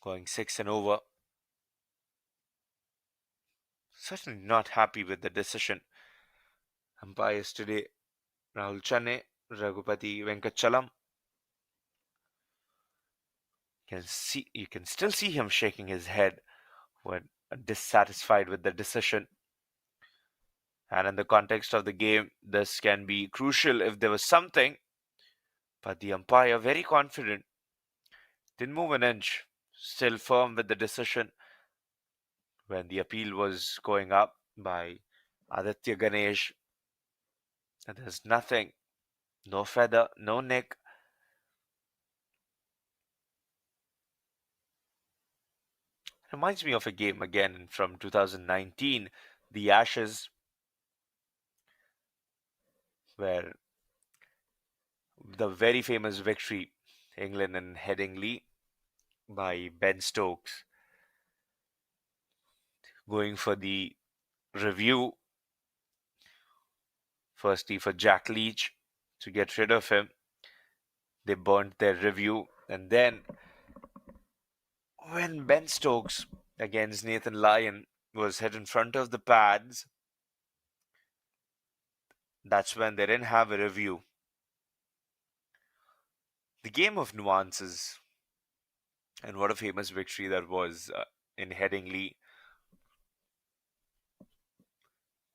going 6 and over. Certainly not happy with the decision. Umpires today Rahul Channe, Raghupati Venkachalam. You can still see him shaking his head when dissatisfied with the decision. And in the context of the game, this can be crucial if there was something. But the umpire, very confident, didn't move an inch, still firm with the decision when the appeal was going up by Aditya Ganesh. And there's nothing, no feather, no nick. Reminds me of a game again from 2019, the Ashes, where the very famous victory, England and Headingley, by Ben Stokes, going for the review, firstly for Jack Leach to get rid of him. They burnt their review, and then when Ben Stokes against Nathan Lyon was hit in front of the pads, that's when they didn't have a review. The game of nuances, and what a famous victory that was in Headingley,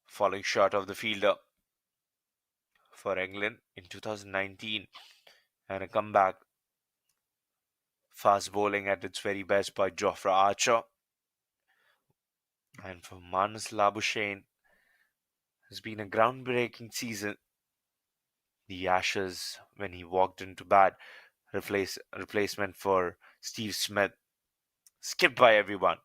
falling short of the fielder for England in 2019, and a comeback. Fast bowling at its very best by Jofra Archer. And for Marnus Labuschagne, has been a groundbreaking season. The Ashes, when he walked into bat, replacement for Steve Smith, skipped by everyone.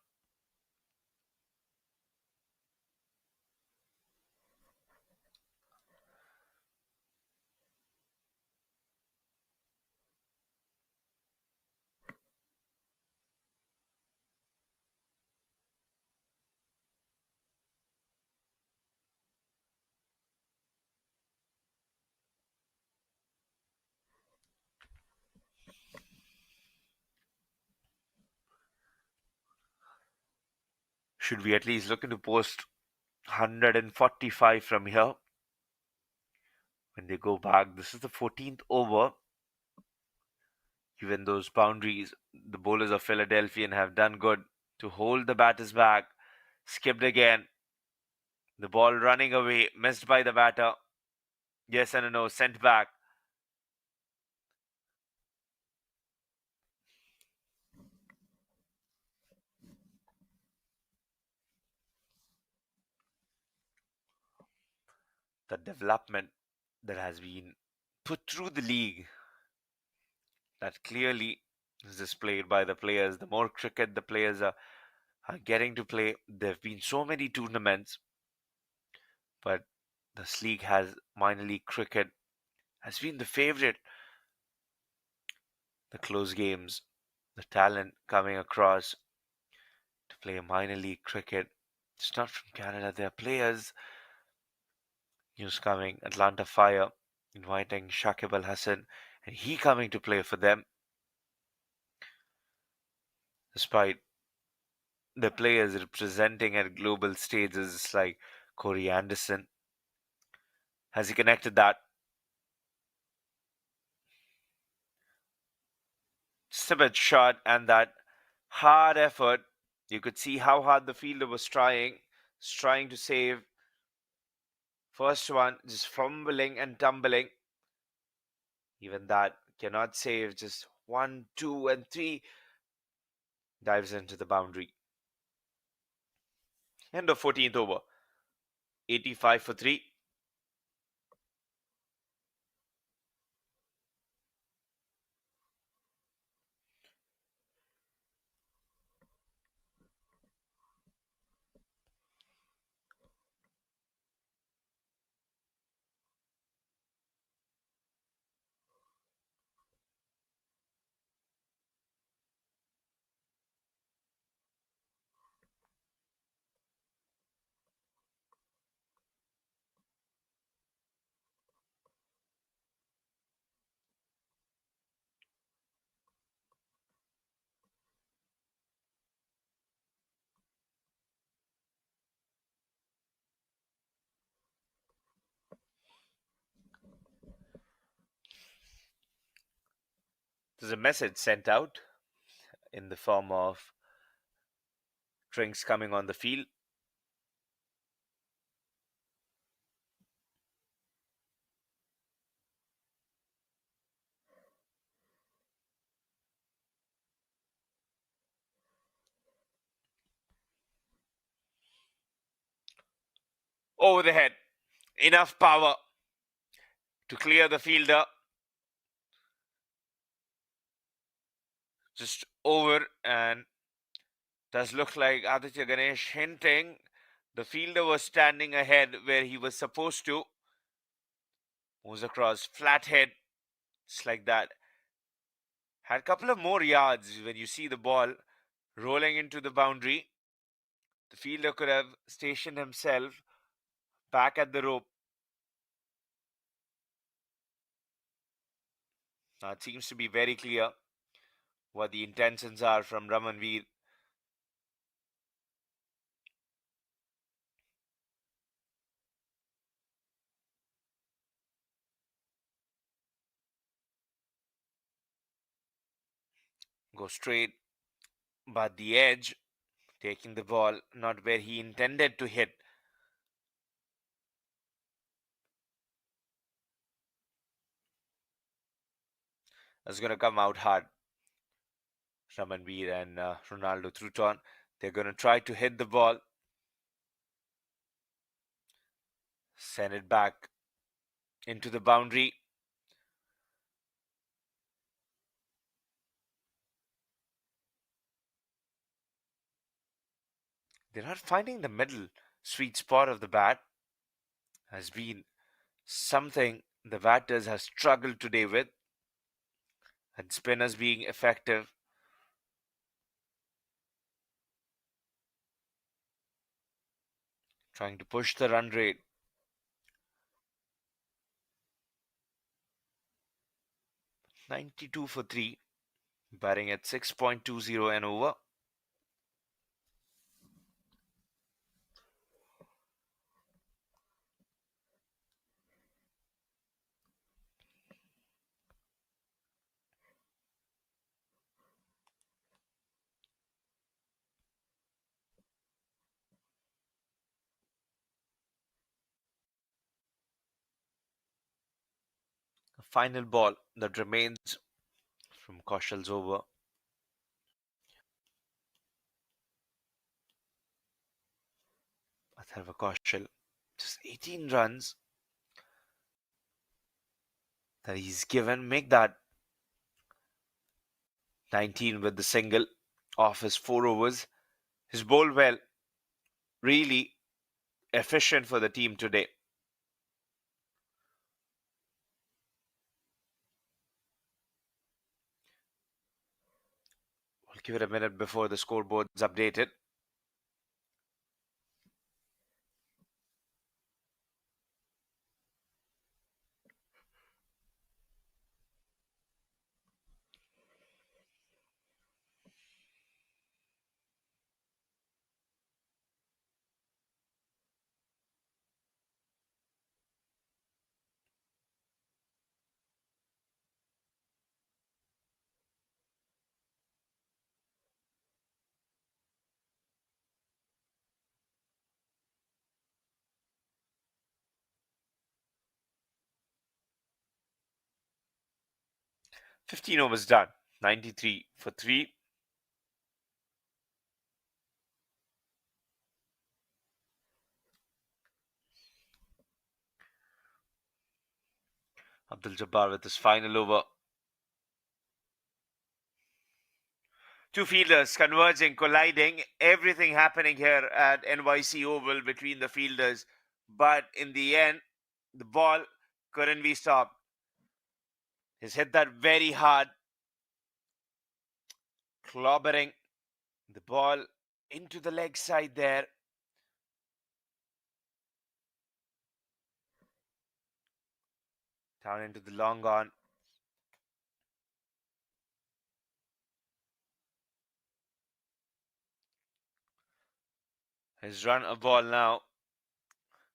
Should we at least look into post 145 from here? When they go back, this is the 14th over. Even those boundaries, the bowlers of Philadelphia have done good to hold the batters back. Skipped again. The ball running away, missed by the batter. Yes and a no, sent back. The development that has been put through the league, that clearly is displayed by the players. The more cricket the players are getting to play, there have been so many tournaments, but this league has minor league cricket has been the favorite. The close games, the talent coming across to play minor league cricket. It's not from Canada. There are players. News coming. Atlanta Fire inviting Shakib Al Hassan and he coming to play for them, despite the players representing at global stages like Corey Anderson. Has he connected that? Just a bit short, and that hard effort. You could see how hard the fielder was trying to save. First one, just fumbling and tumbling. Even that cannot save. Just 1, 2, and 3 dives into the boundary. End of 14th over. 85 for 3. There's a message sent out in the form of drinks coming on the field. Over the head. Enough power to clear the fielder. Just over, and does look like Aditya Ganesh hinting the fielder was standing ahead where he was supposed to. Moves across, flat head, just like that. Had a couple of more yards when you see the ball rolling into the boundary. The fielder could have stationed himself back at the rope. Now it seems to be very clear what the intentions are from Ramanveer. Go straight, but the edge, taking the ball not where he intended to hit. That's going to come out hard. Ramanveer and Ronaldo Truton, they're going to try to hit the ball. Send it back into the boundary. They're not finding the middle sweet spot of the bat. Has been something the batters have struggled today with. And spinners being effective. Trying to push the run rate. 92 for 3. Batting at 6.20 and over. A final ball that remains from Kaushal's over. Atharva Kaushal. Just 18 runs that he's given. Make that 19 with the single off his 4 overs. He's bowled well. Really efficient for the team today. We'll give it a minute before the scoreboard is updated. 15 overs done. 93 for 3. Abdul Jabbar with his final over. Two fielders converging, colliding, everything happening here at NYC Oval between the fielders. But in the end, the ball couldn't be stopped. He's hit that very hard, clobbering the ball into the leg side there. Down into the long on. His run a ball now.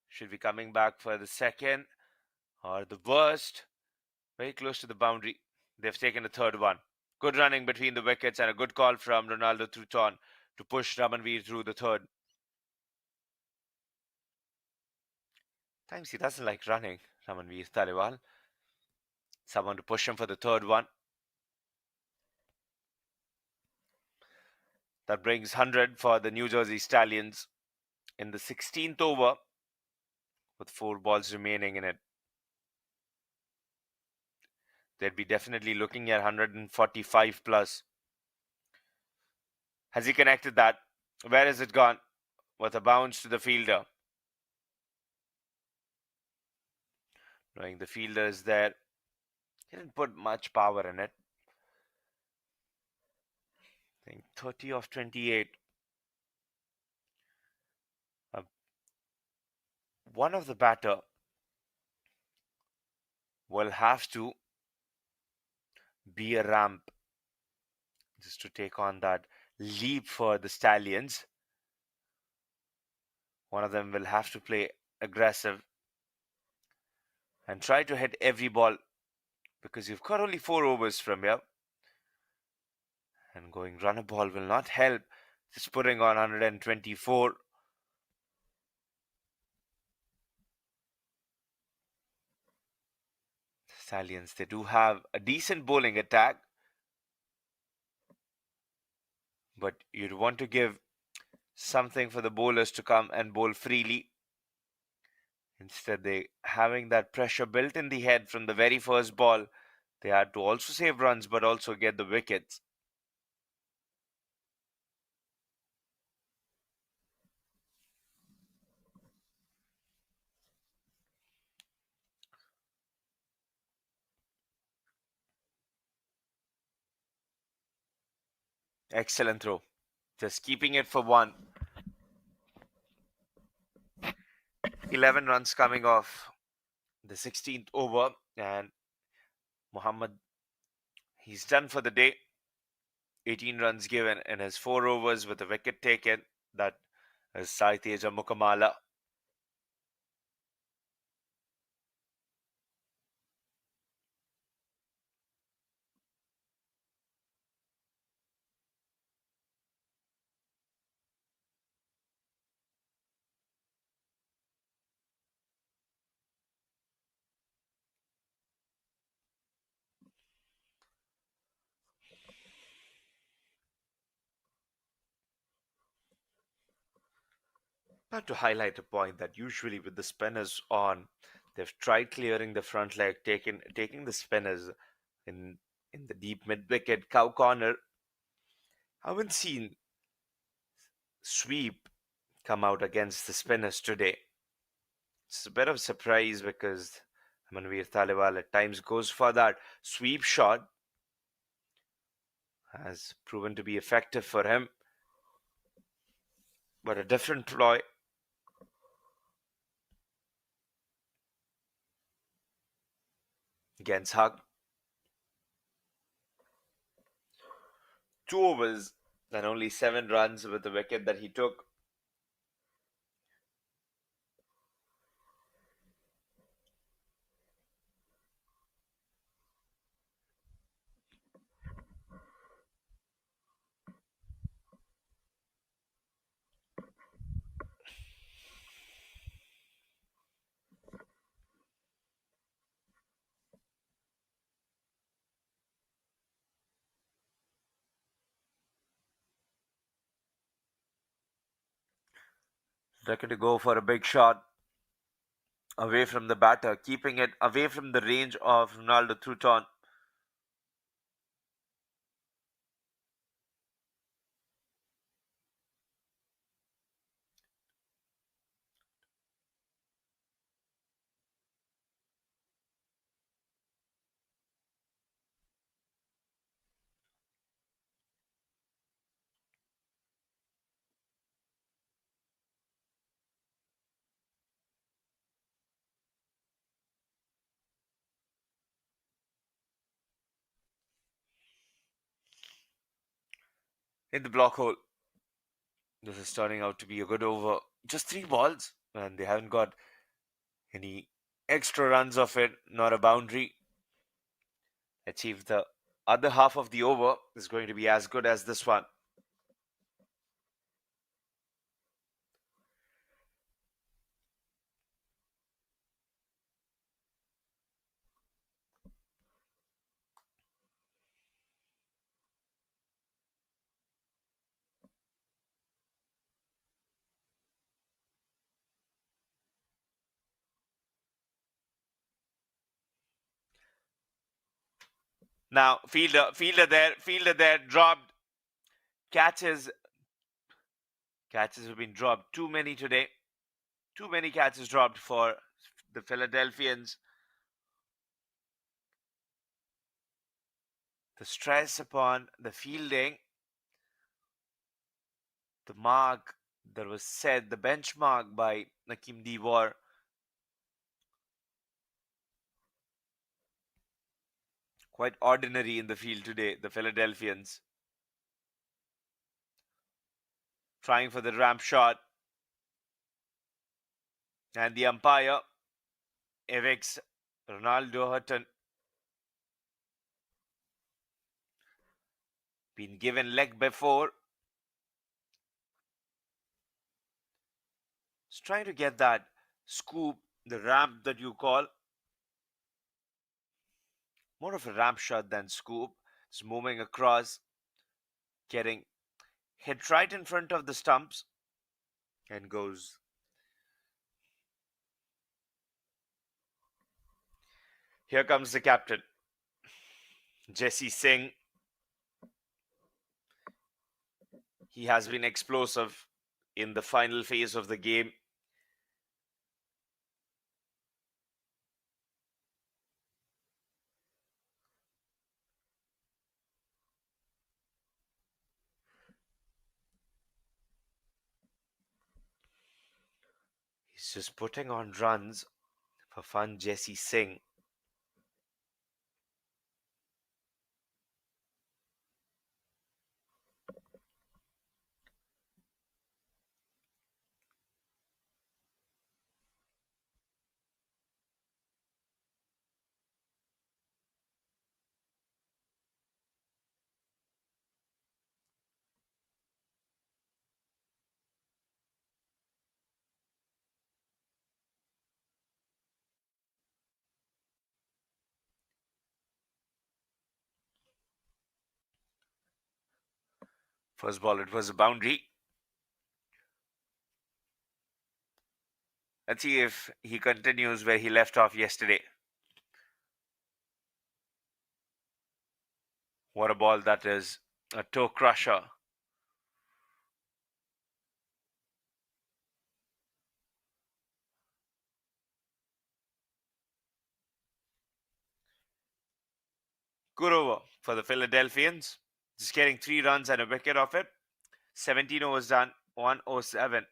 Should be coming back for the second or the worst. Very close to the boundary. They've taken the third one. Good running between the wickets and a good call from Ronaldo Truton to push Ramanveer through the third. Times he doesn't like running, Ramanveer Taliwal. Someone to push him for the third one. That brings 100 for the New Jersey Stallions in the 16th over with 4 balls remaining in it. They'd be definitely looking at 145 plus. Has he connected that? Where has it gone? With a bounce to the fielder. Knowing the fielder is there, he didn't put much power in it. I think 30 of 28. One of the batter will have to be a ramp just to take on that leap for the Stallions. One of them will have to play aggressive and try to hit every ball because you've got only 4 overs from here. And going run a ball will not help. Just putting on 124. Stallions, they do have a decent bowling attack, but you'd want to give something for the bowlers to come and bowl freely. Instead, they having that pressure built in the head from the very first ball. They had to also save runs, but also get the wickets. Excellent throw. Just keeping it for 1. 11 runs coming off the 16th over, and Muhammad, he's done for the day. 18 runs given in his 4 overs with a wicket taken. That is Sai Teja Mukamala. But to highlight a point that usually with the spinners on, they've tried clearing the front leg, taking the spinners in the deep mid wicket cow corner. I haven't seen sweep come out against the spinners today. It's a bit of a surprise because Manveer Taliwal at times goes for that sweep shot. Has proven to be effective for him. But a different ploy. Against Hug. 2 overs and only 7 runs with the wicket that he took. Looking to go for a big shot away from the batter, keeping it away from the range of Ronaldo Truton. In the block hole. This is turning out to be a good over. Just 3 balls, and they haven't got any extra runs of it, not a boundary. Let's see if the other half of the over is going to be as good as this one. Now, fielder there, dropped. Catches, catches have been dropped. Too many today. Too many catches dropped for the Philadelphians. The stress upon the fielding, the mark that was set, the benchmark by Nakim Devor. Quite ordinary in the field today, the Philadelphians. Trying for the ramp shot. And the umpire evicts Ronaldo Hutton. Been given leg before. Just trying to get that scoop, the ramp that you call. More of a ramp shot than scoop. It's moving across, getting hit right in front of the stumps, and goes. Here comes the captain, Jesse Singh. He has been explosive in the final phase of the game. He's just putting on runs for fun, Jesse Singh. First ball, it was a boundary. Let's see if he continues where he left off yesterday. What a ball that is. A toe crusher. Good over for the Philadelphians. Just getting 3 runs and a wicket off it. 17 overs done, 107.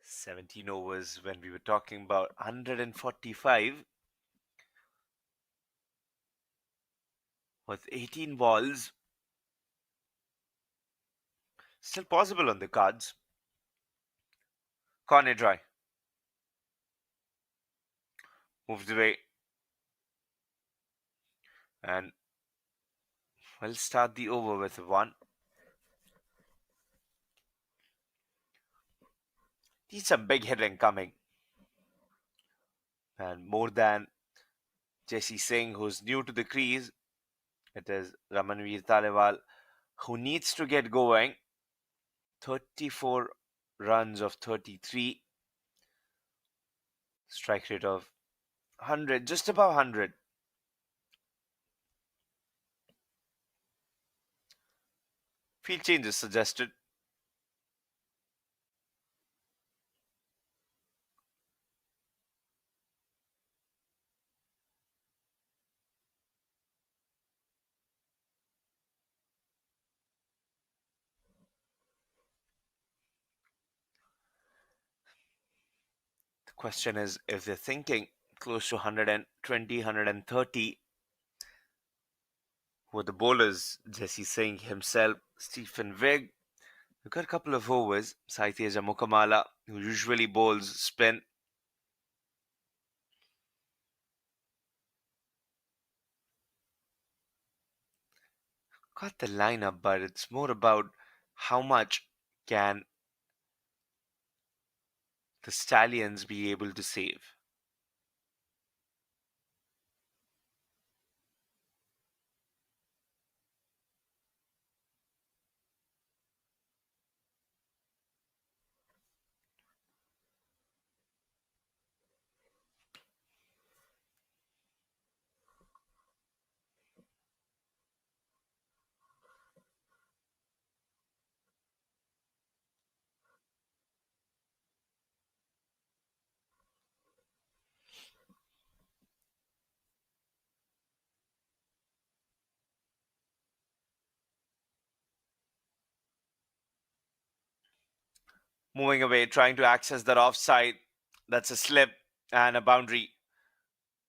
17 overs when we were talking about 145 with 18 balls. Still possible on the cards. Corner dry. Moved away. And we'll start the over with a 1. Needs some big hitting coming. And more than Jesse Singh, who's new to the crease, it is Ramanveer Talewal who needs to get going. 34 runs of 33. Strike rate of 100, just above 100. Field changes suggested. The question is if they're thinking close to 120, 130, who are the bowlers, Jesse Singh himself, Stephen Wigg. We've got a couple of overs. Saiteja Mukamala, who usually bowls spin. Got the lineup, but it's more about how much can the Stallions be able to save. Moving away, trying to access that offside. That's a slip and a boundary.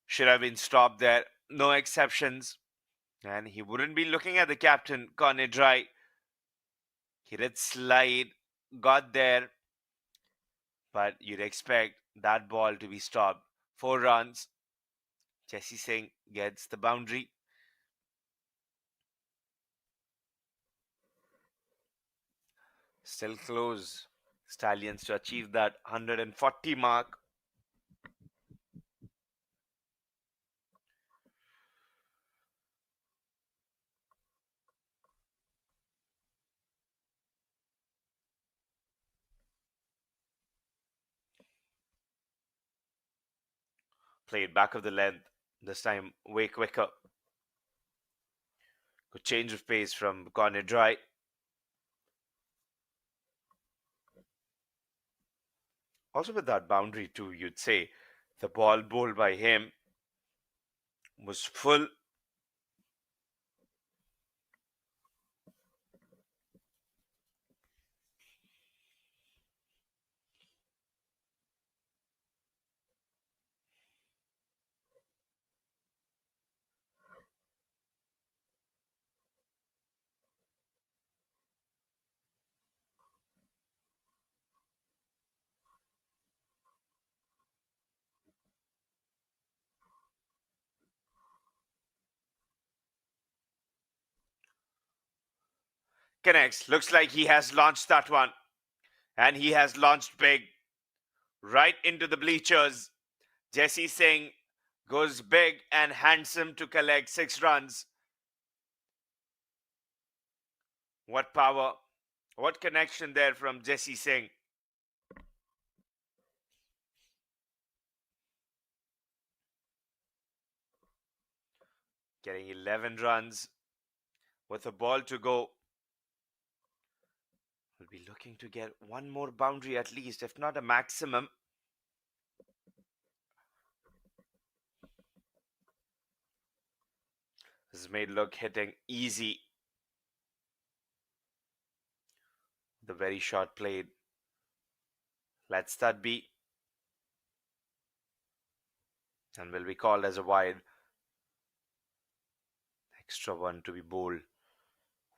Should have been stopped there. No exceptions. And he wouldn't be looking at the captain, Conor Dry. He did slide, got there, but you'd expect that ball to be stopped. 4 runs. Jesse Singh gets the boundary. Still close. Stallions to achieve that 140 mark. Played back of the length. This time way quicker. Good change of pace from Conor Dry. Also with that boundary too, you'd say the ball bowled by him was full. Connects. Looks like he has launched that one. And he has launched big. Right into the bleachers. Jesse Singh goes big and handsome to collect 6 runs. What power. What connection there from Jesse Singh. Getting 11 runs with a ball to go. Will be looking to get one more boundary at least, if not a maximum. This is made look hitting easy. The very shot played. Let's that be, and will be called as a wide. Extra one to be bowled,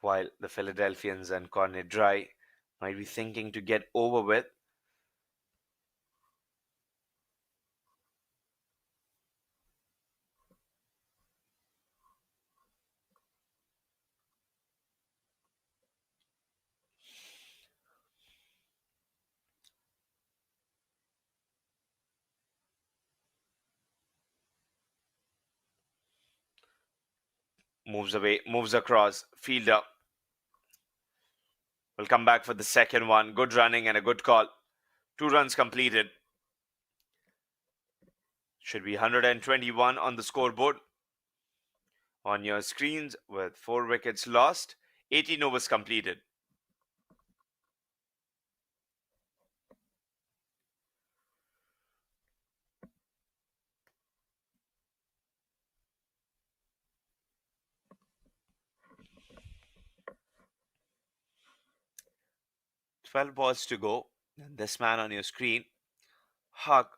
while the Philadelphians and Reddi might be thinking to get over with. Moves away, moves across, fielder will come back for the second one. Good running and a good call. 2 runs completed. Should be 121 on the scoreboard. On your screens, with 4 wickets lost, 18 overs completed. Twelve balls to go. And this man on your screen, Huck,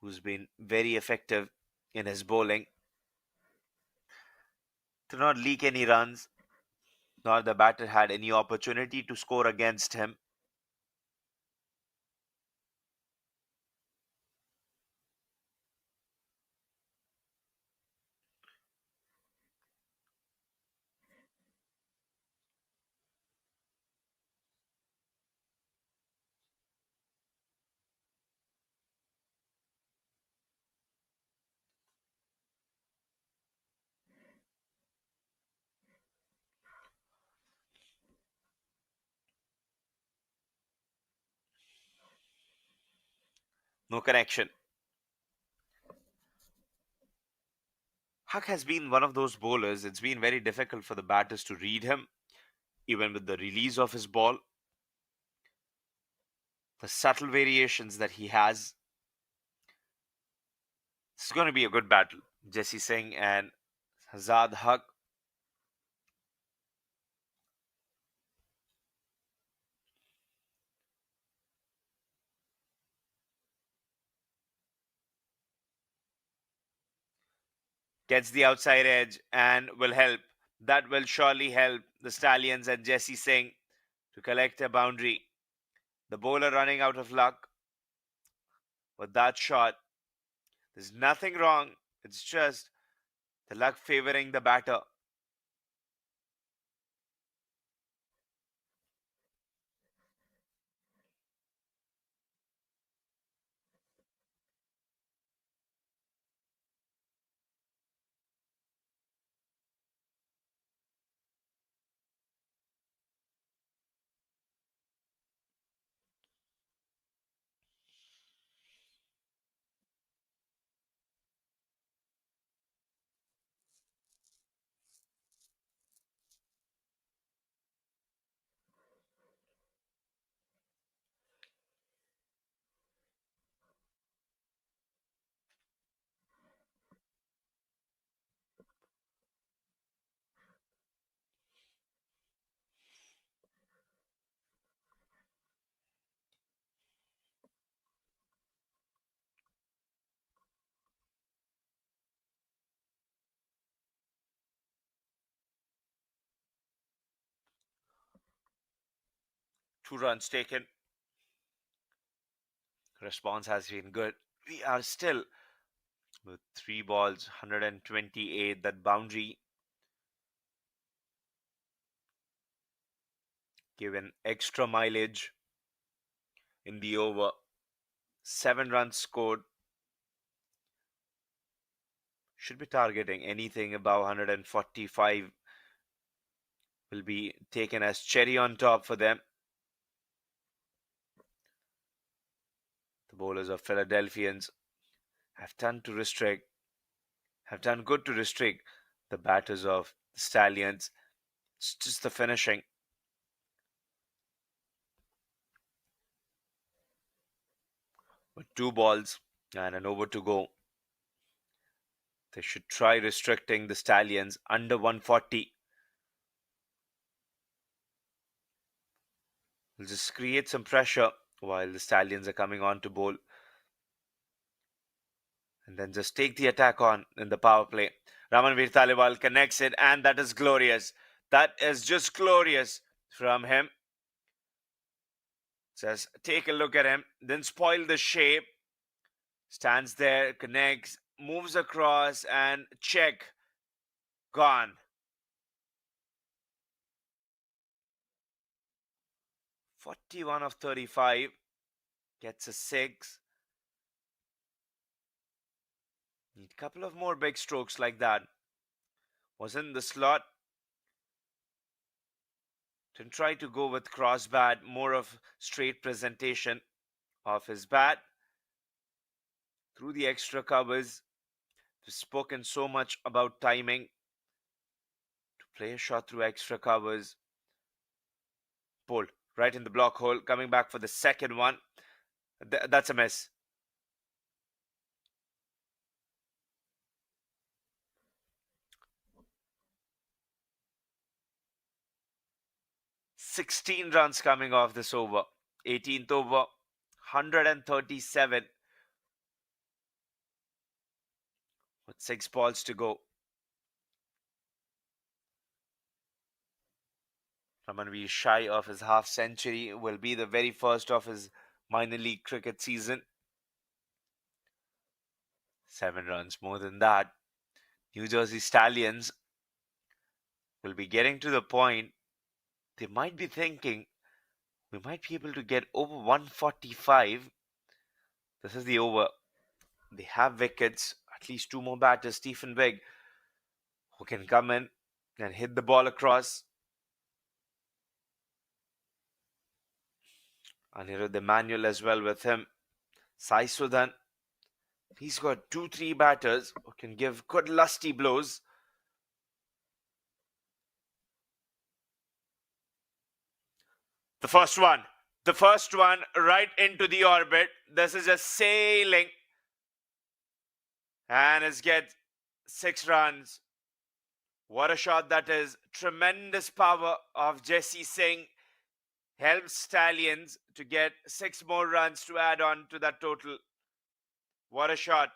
who's been very effective in his bowling, did not leak any runs, nor the batter had any opportunity to score against him. No connection. Huck has been one of those bowlers, it's been very difficult for the batters to read him, even with the release of his ball. The subtle variations that he has. It's going to be a good battle. Jesse Singh and Azad Huck. Gets the outside edge and will help. That will surely help the Stallions and Jesse Singh to collect a boundary. The bowler running out of luck with that shot. There's nothing wrong. It's just the luck favoring the batter. Two runs taken. Response has been good. We are still with 3 balls, 128. That boundary given extra mileage in the over. 7 runs scored. Should be targeting anything above 145 will be taken as cherry on top for them. The bowlers of Philadelphians have done good to restrict the batters of the Stallions. It's just the finishing. With 2 balls and an over to go, they should try restricting the Stallions under 140. Will just create some pressure while the Stallions are coming on to bowl. And then just take the attack on in the power play. Ramanveer Taliwal connects it, and that is glorious. That is just glorious from him. Just take a look at him, then spoil the shape. Stands there, connects, moves across, and check. Gone. 41 of 35. Gets a 6. Need a couple of more big strokes like that. Was in the slot. Didn't try to go with cross bat, more of straight presentation of his bat. Through the extra covers. We've spoken so much about timing. To play a shot through extra covers. Pulled right in the block hole. Coming back for the second one. That's a miss. "16 runs coming off this over. 18th over, 137 with 6 balls to go. Ramanveer shy of his half century, will be the very first of his minor league cricket season. 7 runs more than that. New Jersey Stallions will be getting to the point they might be thinking we might be able to get over 145. This is the over. They have wickets, at least 2 more batters, Stephen Wigg, who can come in and hit the ball across. Anirudh Emmanuel as well with him. Sai Sudan. He's got 2-3 batters who can give good lusty blows. The first one right into the orbit. This is just sailing. And it's get 6 runs. What a shot that is. Tremendous power of Jesse Singh helps Stallions to get 6 more runs to add on to that total. What a shot.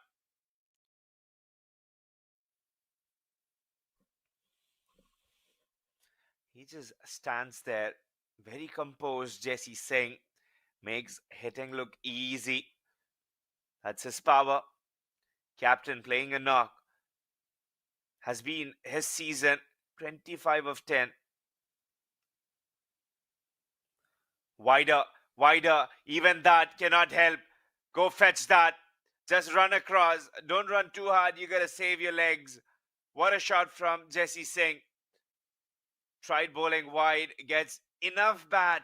He just stands there, very composed. Jesse Singh makes hitting look easy. That's his power. Captain playing a knock. Has been his season, 25 of 10. Wider, even that cannot help. Go fetch that. Just run across. Don't run too hard. You gotta save your legs. What a shot from Jesse Singh. Tried bowling wide, gets enough bat.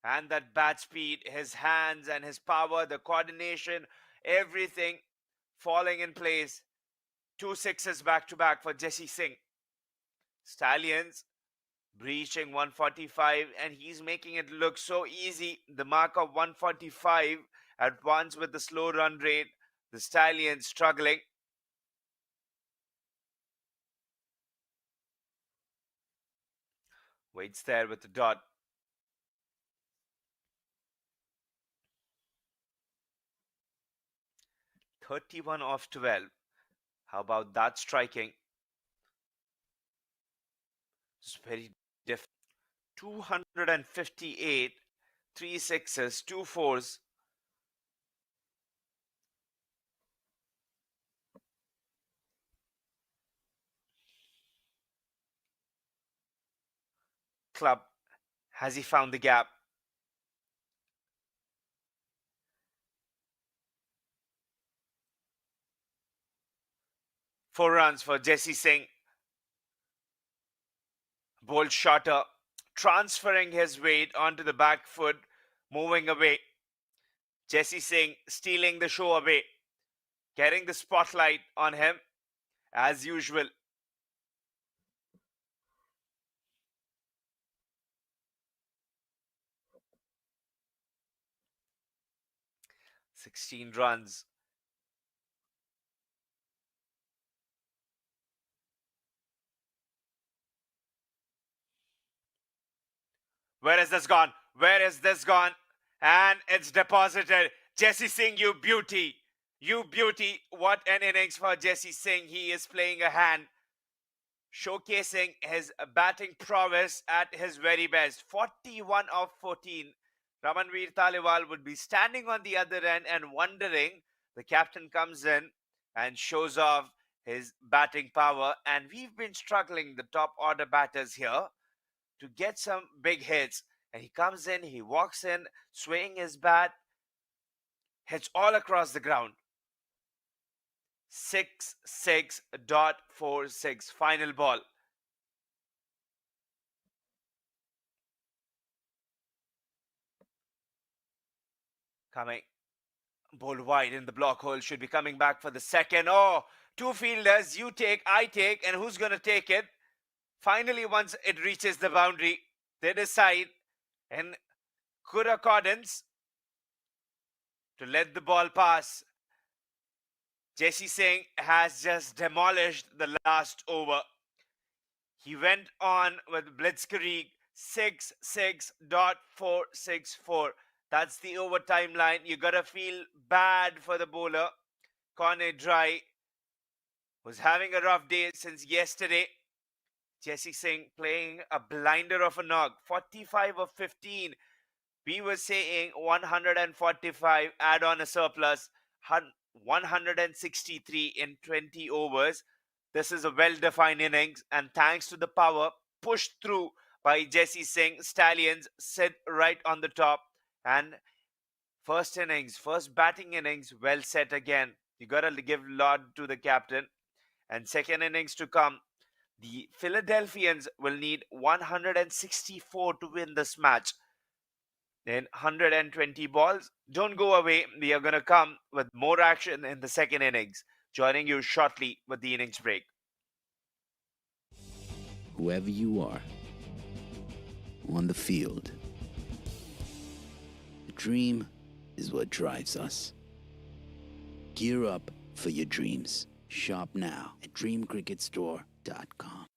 And that bat speed, his hands and his power, the coordination, everything falling in place. 2 sixes back to back for Jesse Singh. Stallions breaching 145, and he's making it look so easy. The mark of 145 at once with the slow run rate. The Stallions struggling. Waits there with the dot. "31 off 12. How about that striking? It's very different. 258, 3 sixes, 2 fours. Club, has he found the gap? Four runs for Jesse Singh. Bold shorter, transferring his weight onto the back foot, moving away. Jesse Singh stealing the show away, getting the spotlight on him as usual. "16 runs. Where is this gone? Where is this gone? And it's deposited. Jesse Singh, you beauty. You beauty. What an innings for Jesse Singh. He is playing a hand, showcasing his batting prowess at his very best. 41 of 14. Ramanveer Taliwal would be standing on the other end and wondering. The captain comes in and shows off his batting power. And we've been struggling, the top order batters here, to get some big hits. And he comes in, he walks in, swinging his bat, hits all across the ground. 66.46 final ball. Coming, ball wide in the block hole, should be coming back for the second. Oh, two fielders, you take, I take, and who's going to take it? Finally, once it reaches the boundary, they decide in good accordance to let the ball pass. Jesse Singh has just demolished the last over. He went on with blitzkrieg 66.464. That's the overtime line. You gotta feel bad for the bowler. Corner Dry was having a rough day since yesterday. Jesse Singh playing a blinder of a knock. 45 of 15. We were saying 145, add on a surplus, 163 in 20 overs. This is a well-defined innings, and thanks to the power pushed through by Jesse Singh, Stallions sit right on the top. And first innings, first batting innings, well set again. You gotta give laud to the captain. And second innings to come. The Philadelphians will need 164 to win this match. In 120 balls. Don't go away. We are going to come with more action in the second innings. Joining you shortly with the innings break. Whoever you are, on the field, the dream is what drives us. Gear up for your dreams. Shop now at dreamcricketstore.com.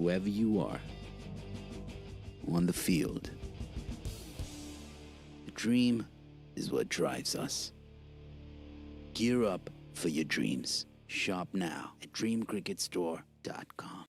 whoever you are, on the field. The dream is what drives us. Gear up for your dreams. Shop now at dreamcricketstore.com.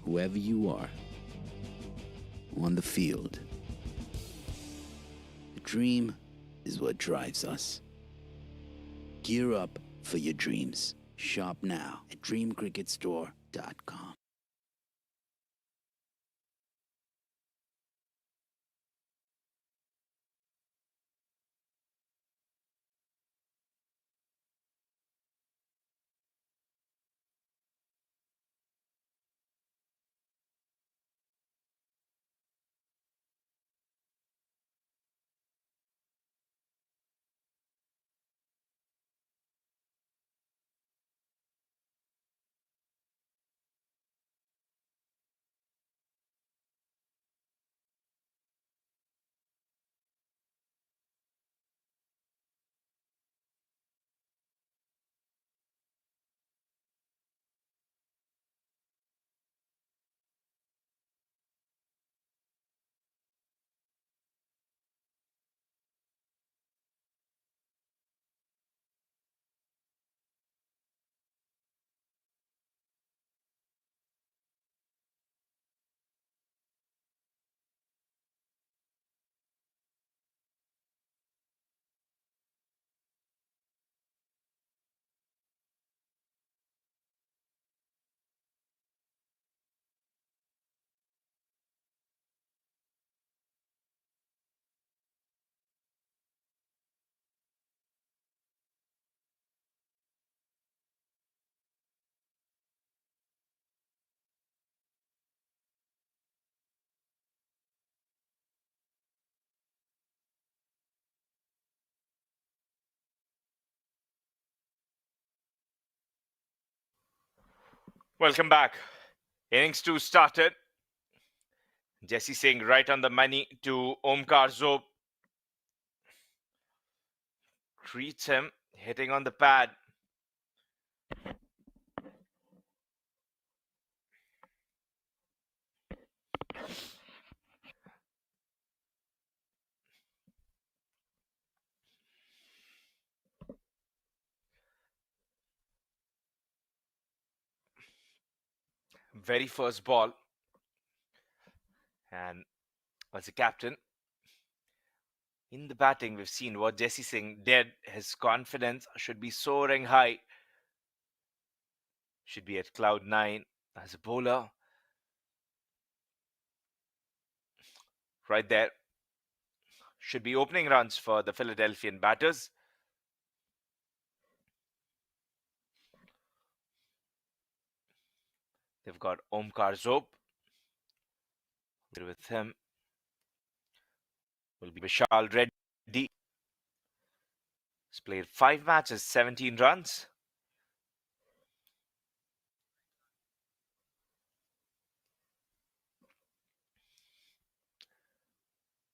Whoever you are, on the field. The dream is what drives us. Gear up for your dreams. Shop now at dreamcricketstore.com. Welcome back. Innings 2 started. Jesse Singh right on the money to Omkar Zob. Treats him, hitting on the pad. Very first ball. And as a captain, in the batting, we've seen what Jesse Singh did. His confidence should be soaring high. Should be at cloud 9 as a bowler. Right there. Should be opening runs for the Philadelphian batters. They've got Omkar Zob. With him will be Vishal Reddi. He's played 5 matches, 17 runs.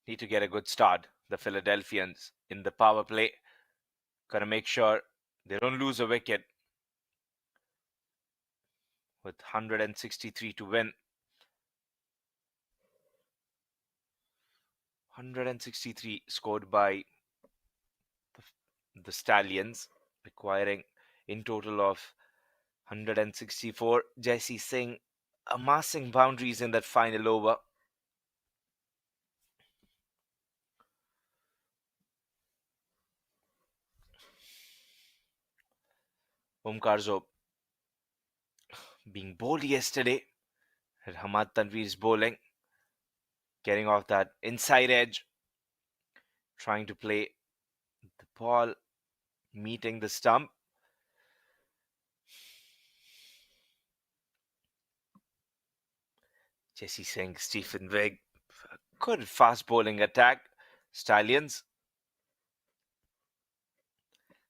Need to get a good start. The Philadelphians in the power play. Gotta make sure they don't lose a wicket. With 163 to win. 163 scored by the Stallions, requiring in total of 164. Jesse Singh amassing boundaries in that final over. Omkar Zob being bowled yesterday. And Hamad Tanvir's bowling. Getting off that inside edge. Trying to play the ball meeting the stump. Jesse Singh, Stephen Wigg. Good fast bowling attack. Stallions.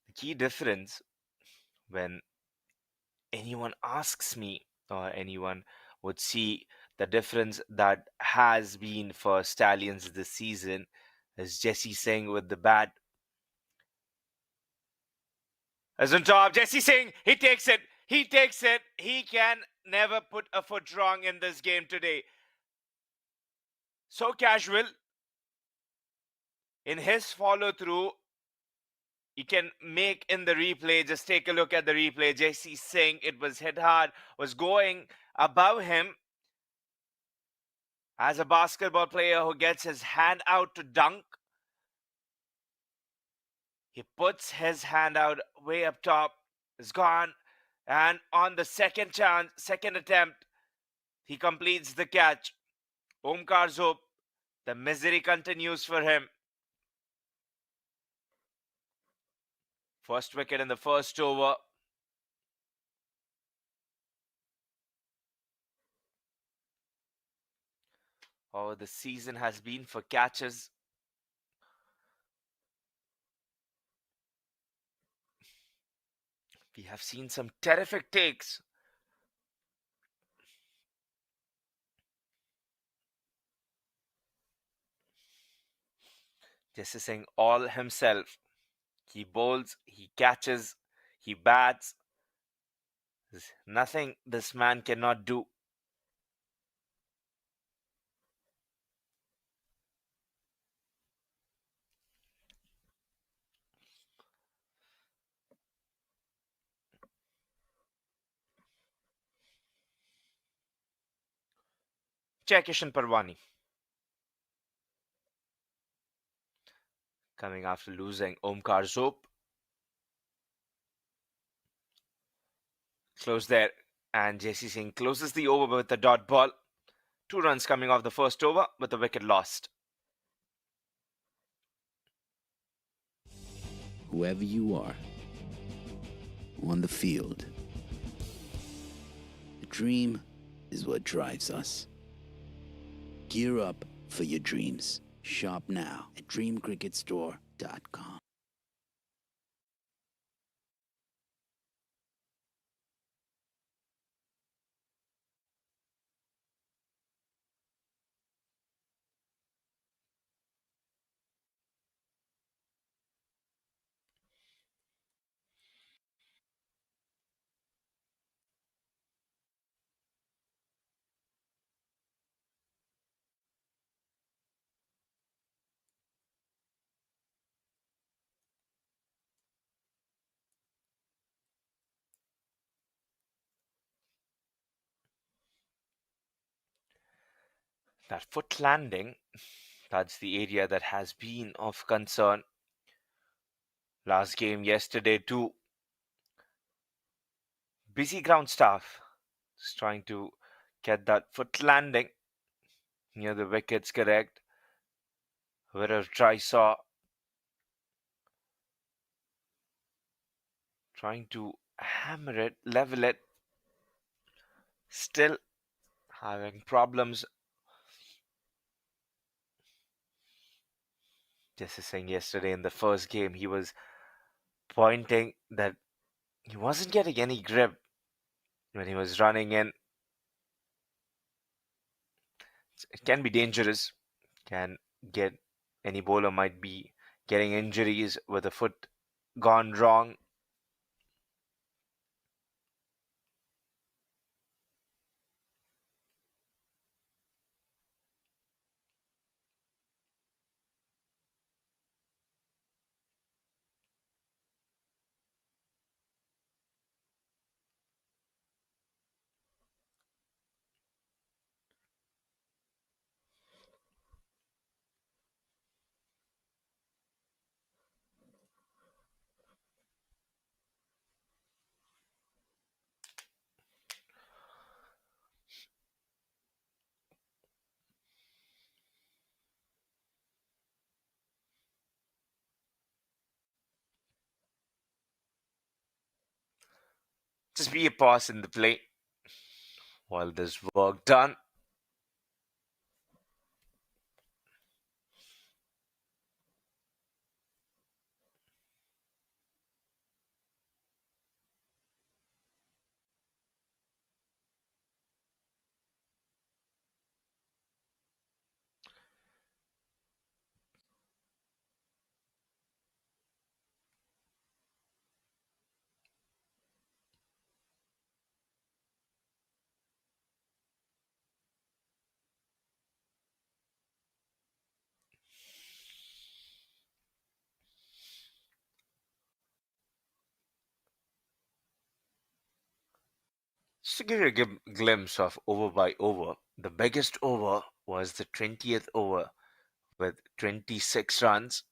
The key difference when anyone asks me or anyone would see the difference that has been for Stallions this season is Jesse Singh with the bat. As on top, Jesse Singh, he takes it. He takes it. He can never put a foot wrong in this game today. So casual. In his follow through, you can make in the replay. Just take a look at the replay. Jesse Singh, it was hit hard, was going above him. As a basketball player who gets his hand out to dunk, he puts his hand out way up top, is gone, and on the second chance, second attempt, he completes the catch. Omkar Zob, the misery continues for him. First wicket in the first over. Oh, the season has been for catches. We have seen some terrific takes. Jesse Singh all himself. He bowls, he catches, he bats. There's nothing this man cannot do. Check Ishan Parwani coming after losing Omkar Zob. Close there. And JC Singh closes the over with a dot ball. 2 runs coming off the first over with a wicket lost. Whoever you are, on the field, the dream is what drives us. Gear up for your dreams. Shop now at dreamcricketstore.com. That foot landing, that's the area that has been of concern. Last game yesterday too. Busy ground staff just trying to get that foot landing near the wickets correct. Whereas Drysaw trying to hammer it, level it, still having problems. Just as saying yesterday in the first game, he was pointing that he wasn't getting any grip when he was running in. It can be dangerous, can get any bowler might be getting injuries with a foot gone wrong. Just be a pause in the play while this work done. Just to give you a glimpse of over by over, the biggest over was the 20th over with 26 runs,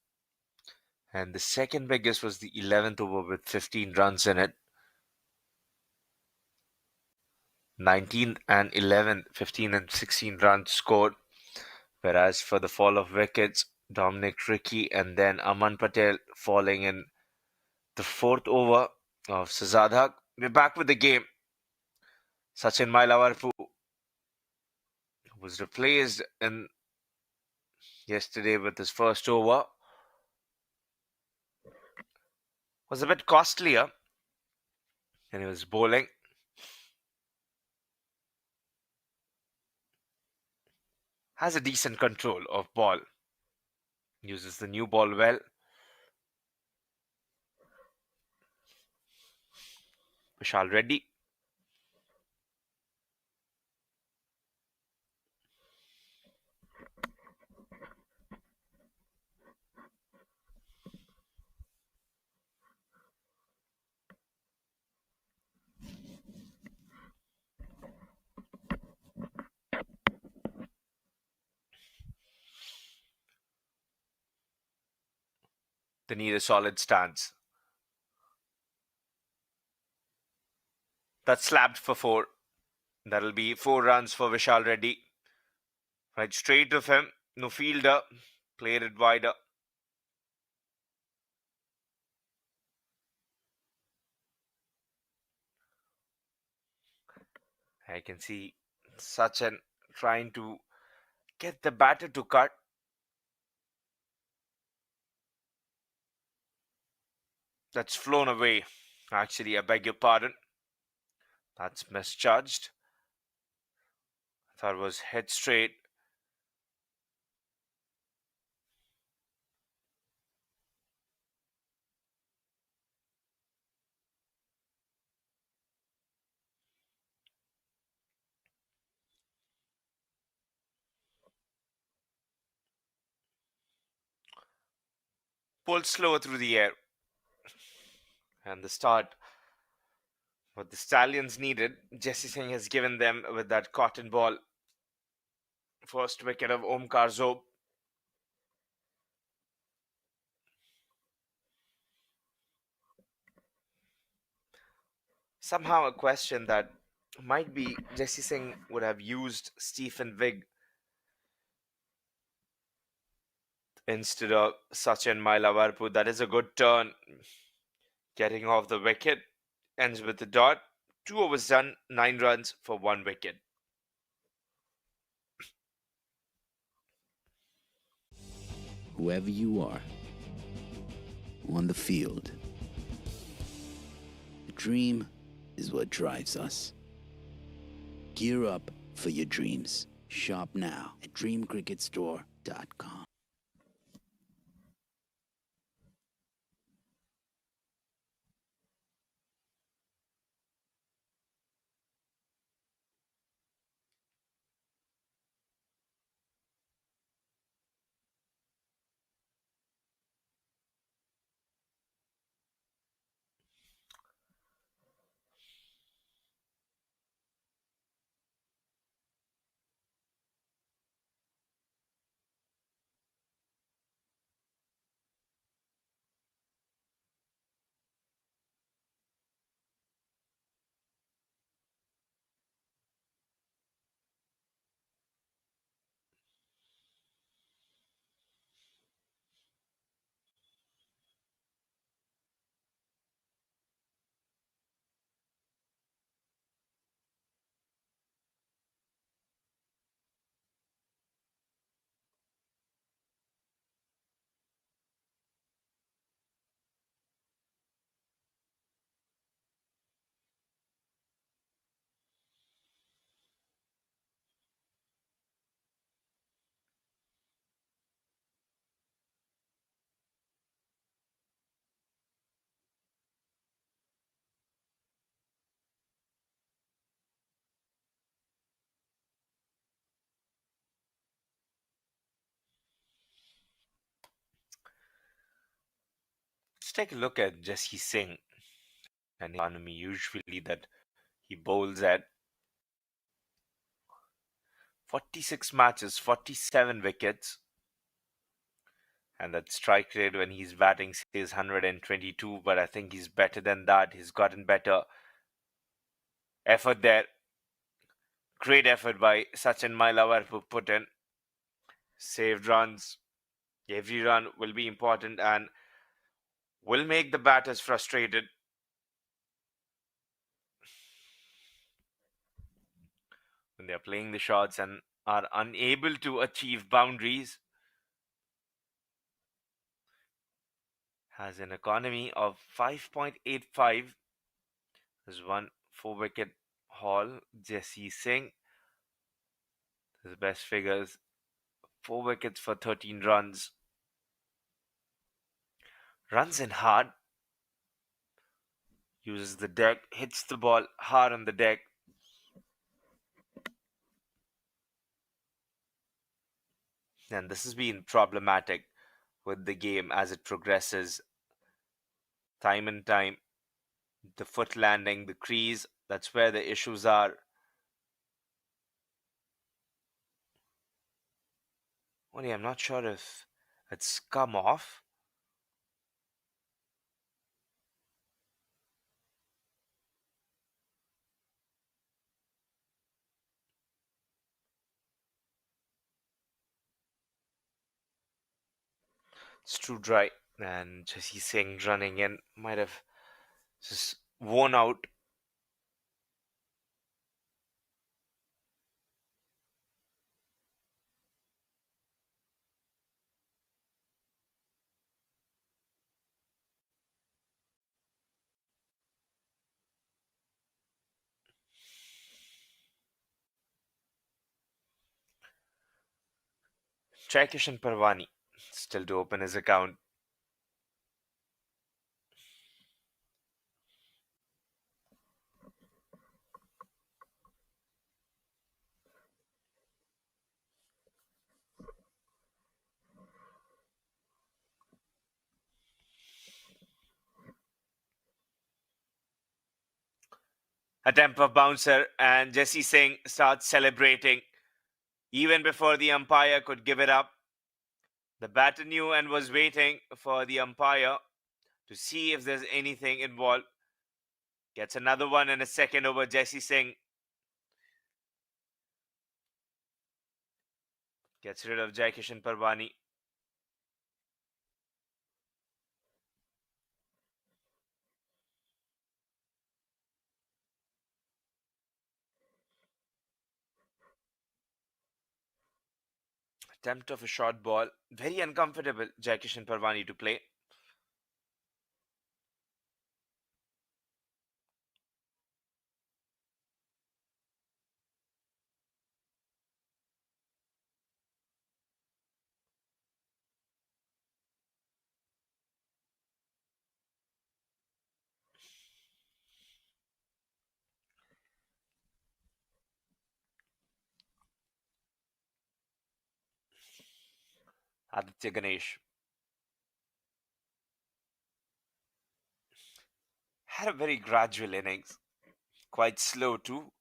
and the second biggest was the 11th over with 15 runs in it. 19th and 11th, 15 and 16 runs scored, whereas for the fall of wickets, Dominic Ricky and then Aman Patel falling in the fourth over of Sazadhak. We're back with the game. Sachin Mailavarpu was replaced in yesterday with his first over. Was a bit costlier, and he was bowling. Has a decent control of ball. Uses the new ball well. Vishal Reddi. They need a solid stance. That's slapped for 4. That'll be 4 runs for Vishal Reddi. Right straight of him. No fielder. Played it wider. I can see Sachin trying to get the batter to cut. That's flown away. Actually, I beg your pardon. That's misjudged. I thought it was hit straight. Pulled slower through the air. And the start what the Stallions needed, Jesse Singh has given them with that cotton ball. First wicket of Omkar Zob. Somehow a question that might be Jesse Singh would have used Stephen Wigg instead of Sachin Mailavarpu. That is a good turn. Getting off the wicket. Ends with the dot. 2 overs done, 9 runs for 1 wicket. Whoever you are, on the field, the dream is what drives us. Gear up for your dreams. Shop now at dreamcricketstore.com. Let's take a look at Jesse Singh and economy usually that he bowls at 46 matches, 47 wickets. And that strike rate when he's batting says 122, but I think he's better than that. He's gotten better. Effort there. Great effort by Sachin Mailavar who put in. Saved runs. Every run will be important and will make the batters frustrated. When they're playing the shots and are unable to achieve boundaries. Has an economy of 5.85. Has won 4-wicket haul. Jesse Singh. His best figures 4 wickets for 13 runs. Runs in hard. Uses the deck. Hits the ball hard on the deck. And this has been problematic with the game as it progresses. Time and time. The foot landing, the crease. That's where the issues are. Only I'm not sure if it's come off. It's too dry. And Jesse Singh running in might have just worn out. Kishan Parwani still to open his account. A temper bouncer and Jesse Singh starts celebrating even before the umpire could give it up. The batter knew and was waiting for the umpire to see if there's anything involved. Gets another one in a second over Jesse Singh. Gets rid of Kishan Parwani. Attempt of a short ball. Very uncomfortable, Kishan Parwani to play. Aditya Ganesh. Had a very gradual innings. Quite slow too.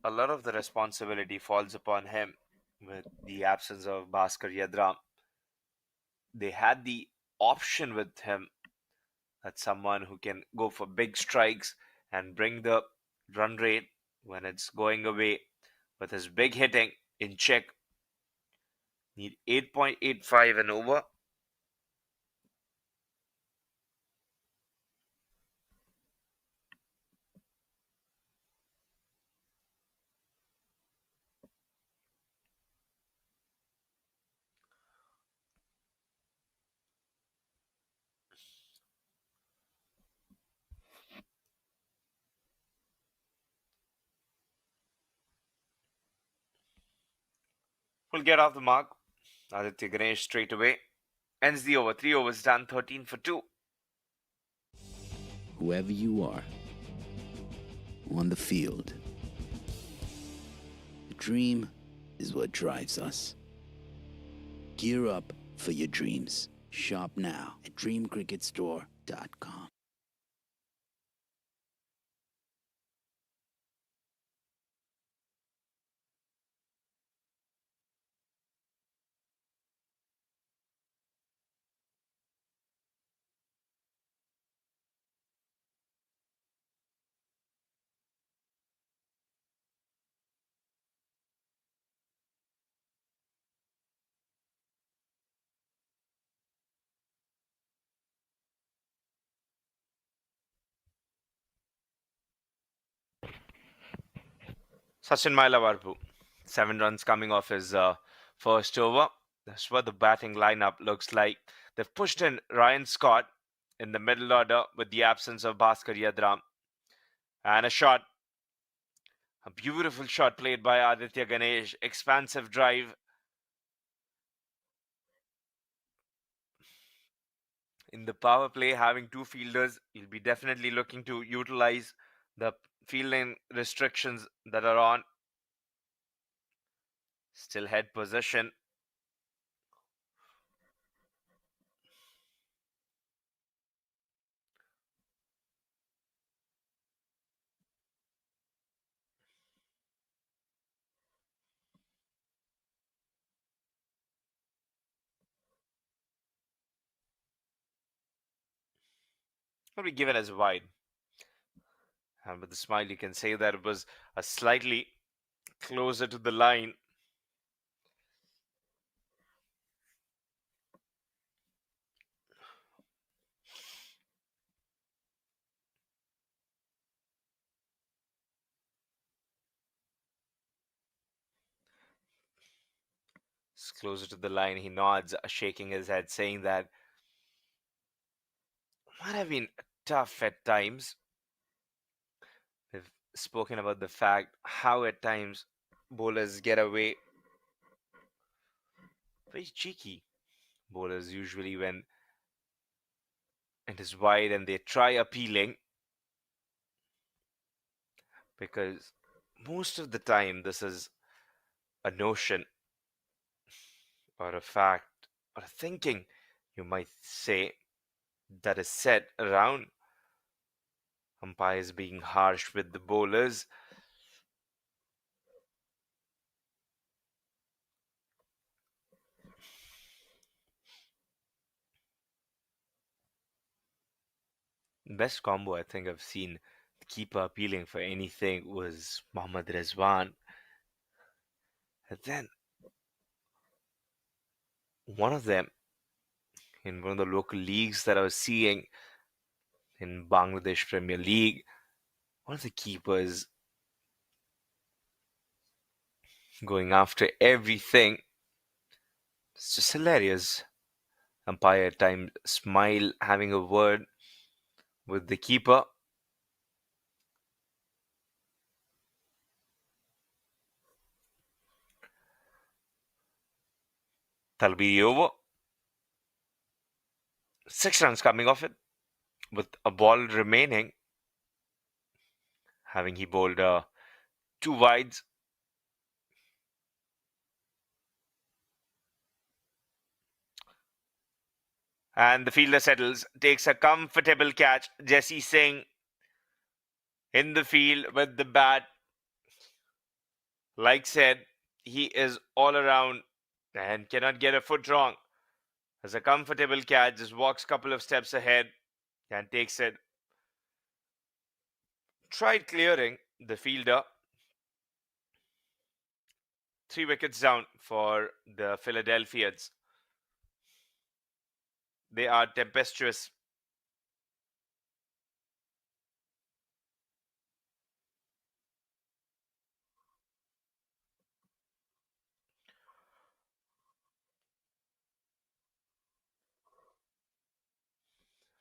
A lot of the responsibility falls upon him with the absence of Bhaskar Yadram. They had the option with him as someone who can go for big strikes and bring the run rate when it's going away with his big hitting in check. Need 8.85 and over. Will get off the mark. Aditya Ganesh straight away. Ends the over. 3 overs done. 13 for 2. Whoever you are, on the field, the dream is what drives us. Gear up for your dreams. Shop now at dreamcricketstore.com. Sachin Mailavarpu, 7 runs coming off his first over. That's what the batting lineup looks like. They've pushed in Ryan Scott in the middle order with the absence of Bhaskar Yadram. And a shot, a beautiful shot played by Aditya Ganesh. Expansive drive in the power play. Having two fielders, you'll be definitely looking to utilize the fielding restrictions that are on. Still head position. Will be given as wide. And with a smile, you can say that it was a slightly closer to the line. It's closer to the line. He nods, shaking his head, saying that might have been tough at times. We've spoken about the fact how at times bowlers get away. Very cheeky bowlers usually when it is wide and they try appealing, because most of the time this is a notion or a fact or a thinking, you might say, that is set around umpires being harsh with the bowlers. Best combo I think I've seen the keeper appealing for anything was Mohammad Rizwan. And then one of them in one of the local leagues that I was seeing in Bangladesh Premier League, one of the keepers going after everything. It's just hilarious. Umpire time smile, having a word with the keeper. That'll be over. 6 runs coming off it with a ball remaining. Having he bowled two wides. And the fielder settles, takes a comfortable catch. Jesse Singh in the field with the bat. Like said, he is all around and cannot get a foot wrong. Has a comfortable catch, just walks a couple of steps ahead and takes it. Tried clearing the fielder. 3 wickets down for the Philadelphians. They are tempestuous.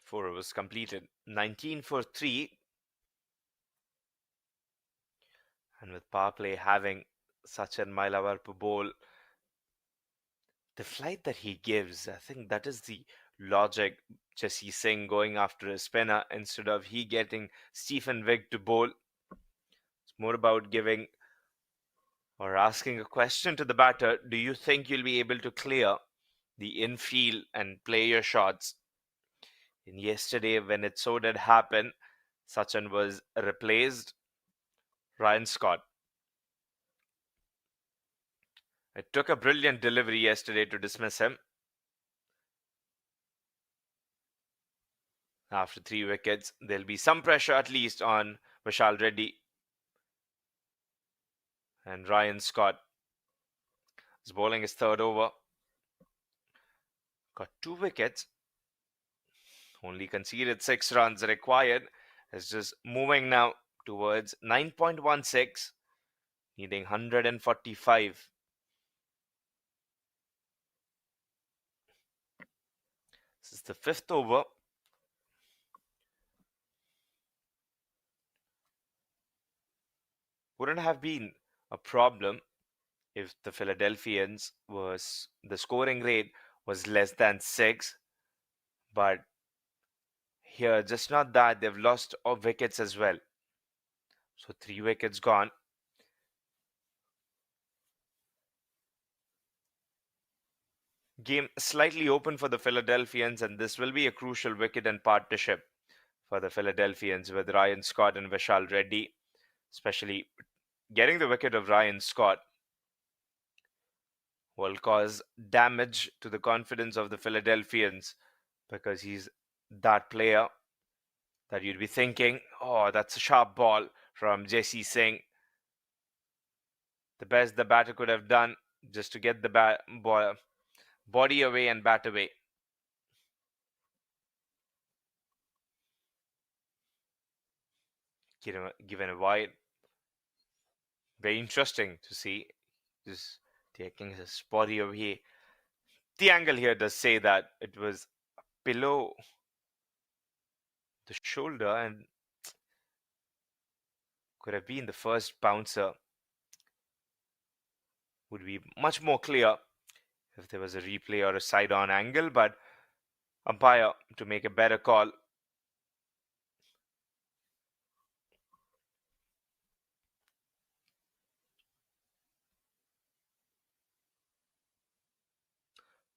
Four overs completed. 19 for 3. And with power play having such an Mailavarpu bowl, the flight that he gives, I think that is the logic. Jesse Singh going after a spinner instead of he getting Stephen Vick to bowl. It's more about giving or asking a question to the batter. Do you think you'll be able to clear the infield and play your shots? And yesterday, when it so did happen, Sachin was replaced. Ryan Scott. It took a brilliant delivery yesterday to dismiss him. After 3 wickets, there'll be some pressure at least on Vishal Reddi. And Ryan Scott is bowling his third over. Got 2 wickets. Only conceded 6 runs required. Is just moving now towards 9.16. needing 145. This is the fifth over. Wouldn't have been a problem if the Philadelphians was the scoring rate was less than 6, but here just not that, they've lost wickets as well. So 3 wickets gone. Game slightly open for the Philadelphians, and this will be a crucial wicket and partnership for the Philadelphians with Ryan Scott and Vishal Reddi, especially getting the wicket of Ryan Scott will cause damage to the confidence of the Philadelphians because he's that player that you'd be thinking, oh, that's a sharp ball from Jesse Singh. The best the batter could have done just to get the body away and bat away. Given a wide. Very interesting to see. Just taking his body away. The angle here does say that it was below the shoulder and could have been the first bouncer. Would be much more clear if there was a replay or a side-on angle, but umpire to make a better call.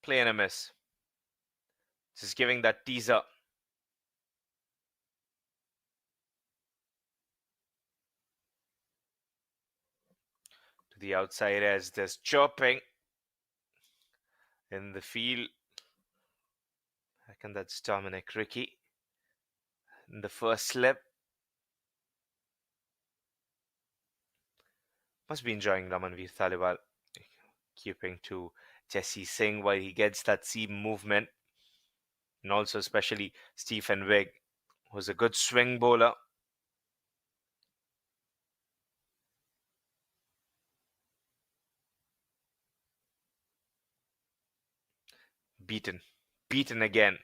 Play and a miss. Just giving that teaser. To the outside as there's chirping in the field. I reckon that's Dominic Ricky in the first slip. Must be enjoying Ramanveer Thaliwal keeping to Jesse Singh while he gets that seam movement. And also especially Stephen Wigg, who's a good swing bowler. Beaten again.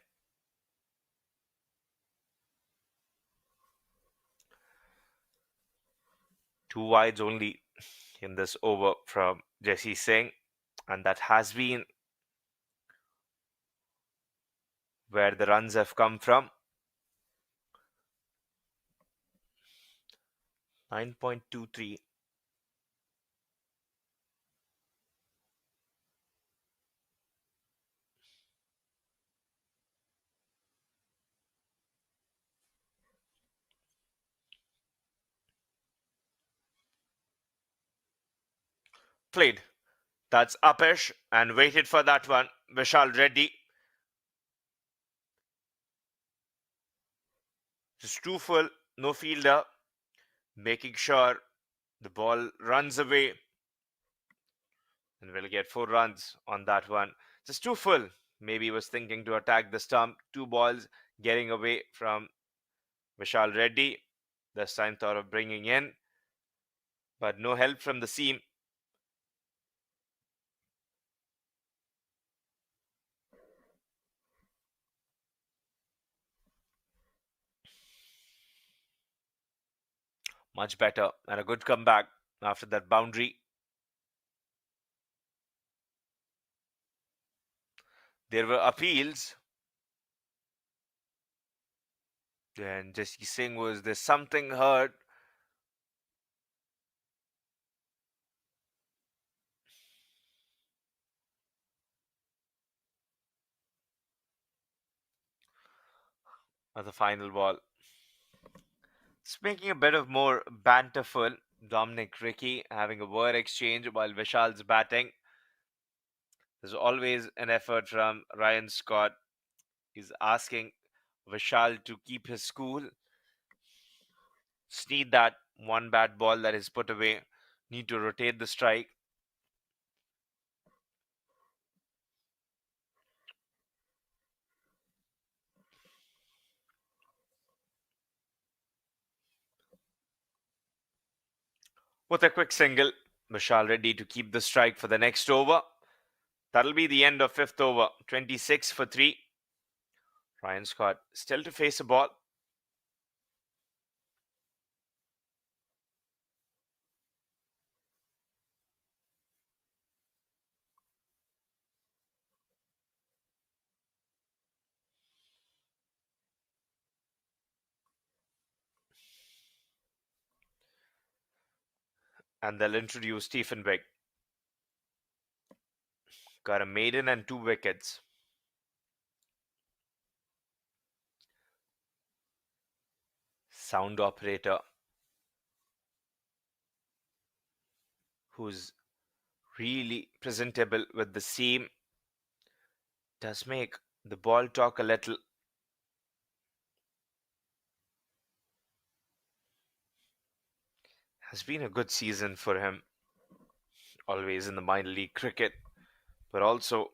Two wides only in this over from Jesse Singh, and that has been where the runs have come from. 9.23. Played. That's uppish and waited for that one. Vishal Reddi. Just too full, no fielder. Making sure the ball runs away. And we'll get 4 runs on that one. Just too full. Maybe he was thinking to attack the stump. 2 balls getting away from Vishal Reddi. This time thought of bringing in. But no help from the seam. Much better and a good comeback after that boundary. There were appeals. And Jesse Singh was there's something hurt. At the final ball. It's making a bit of more banterful. Dominic Ricky having a word exchange while Vishal's batting. There's always an effort from Ryan Scott. He's asking Vishal to keep his cool. Just need that one bad ball that is put away. Need to rotate the strike. With a quick single. Vishal Reddi to keep the strike for the next over. That'll be the end of fifth over. 26 for 3. Ryan Scott still to face a ball. And they'll introduce Stephen Wigg. Got a maiden and 2 wickets. Sound operator who's really presentable with the seam. Does make the ball talk a little. Has been a good season for him. Always in the minor league cricket, but also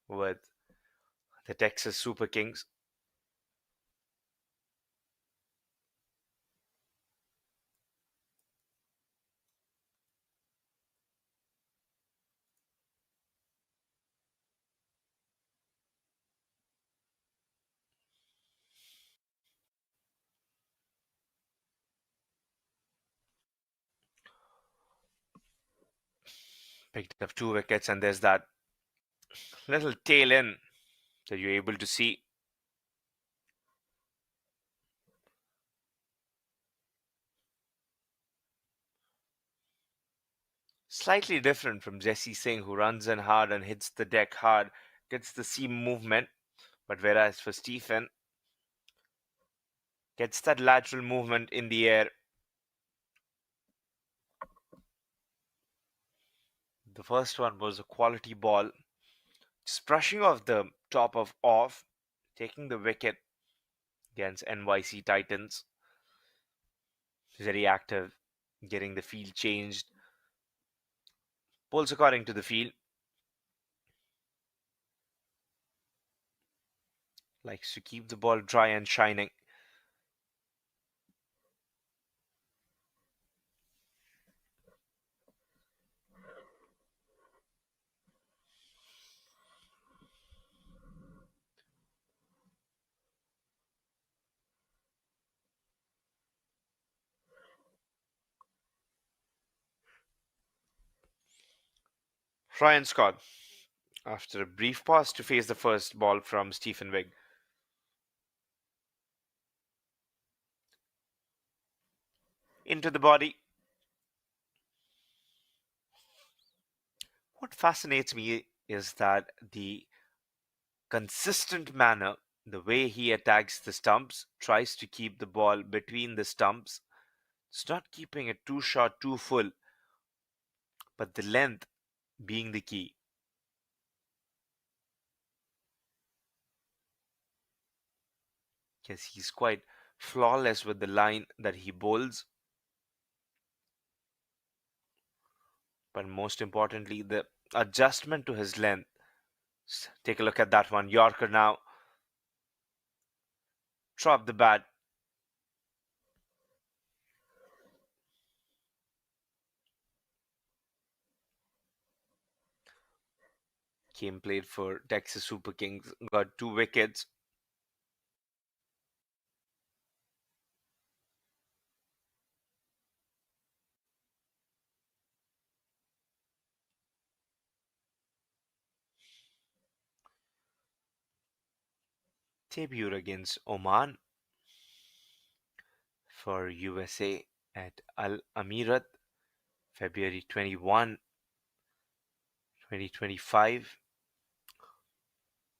with the Texas Super Kings. Picked up 2 wickets, and there's that little tail in that you're able to see. Slightly different from Jesse Singh, who runs in hard and hits the deck hard, gets the seam movement. But whereas for Stephen, gets that lateral movement in the air. The first one was a quality ball, just brushing off the top of off, taking the wicket against NYC Titans. Very active, getting the field changed. Pulls according to the field. Likes to keep the ball dry and shining. Ryan Scott, after a brief pause to face the first ball from Stephen Wigg. Into the body. What fascinates me is that the consistent manner, the way he attacks the stumps, tries to keep the ball between the stumps. It's not keeping it too short, too full, but the length being the key. Yes, he's quite flawless with the line that he bowls. But most importantly, the adjustment to his length. Take a look at that one. Yorker now. Drop the bat. Came played for Texas Super Kings. Got 2 wickets. Debuted against Oman for USA at Al Amirat, February 21, 2025.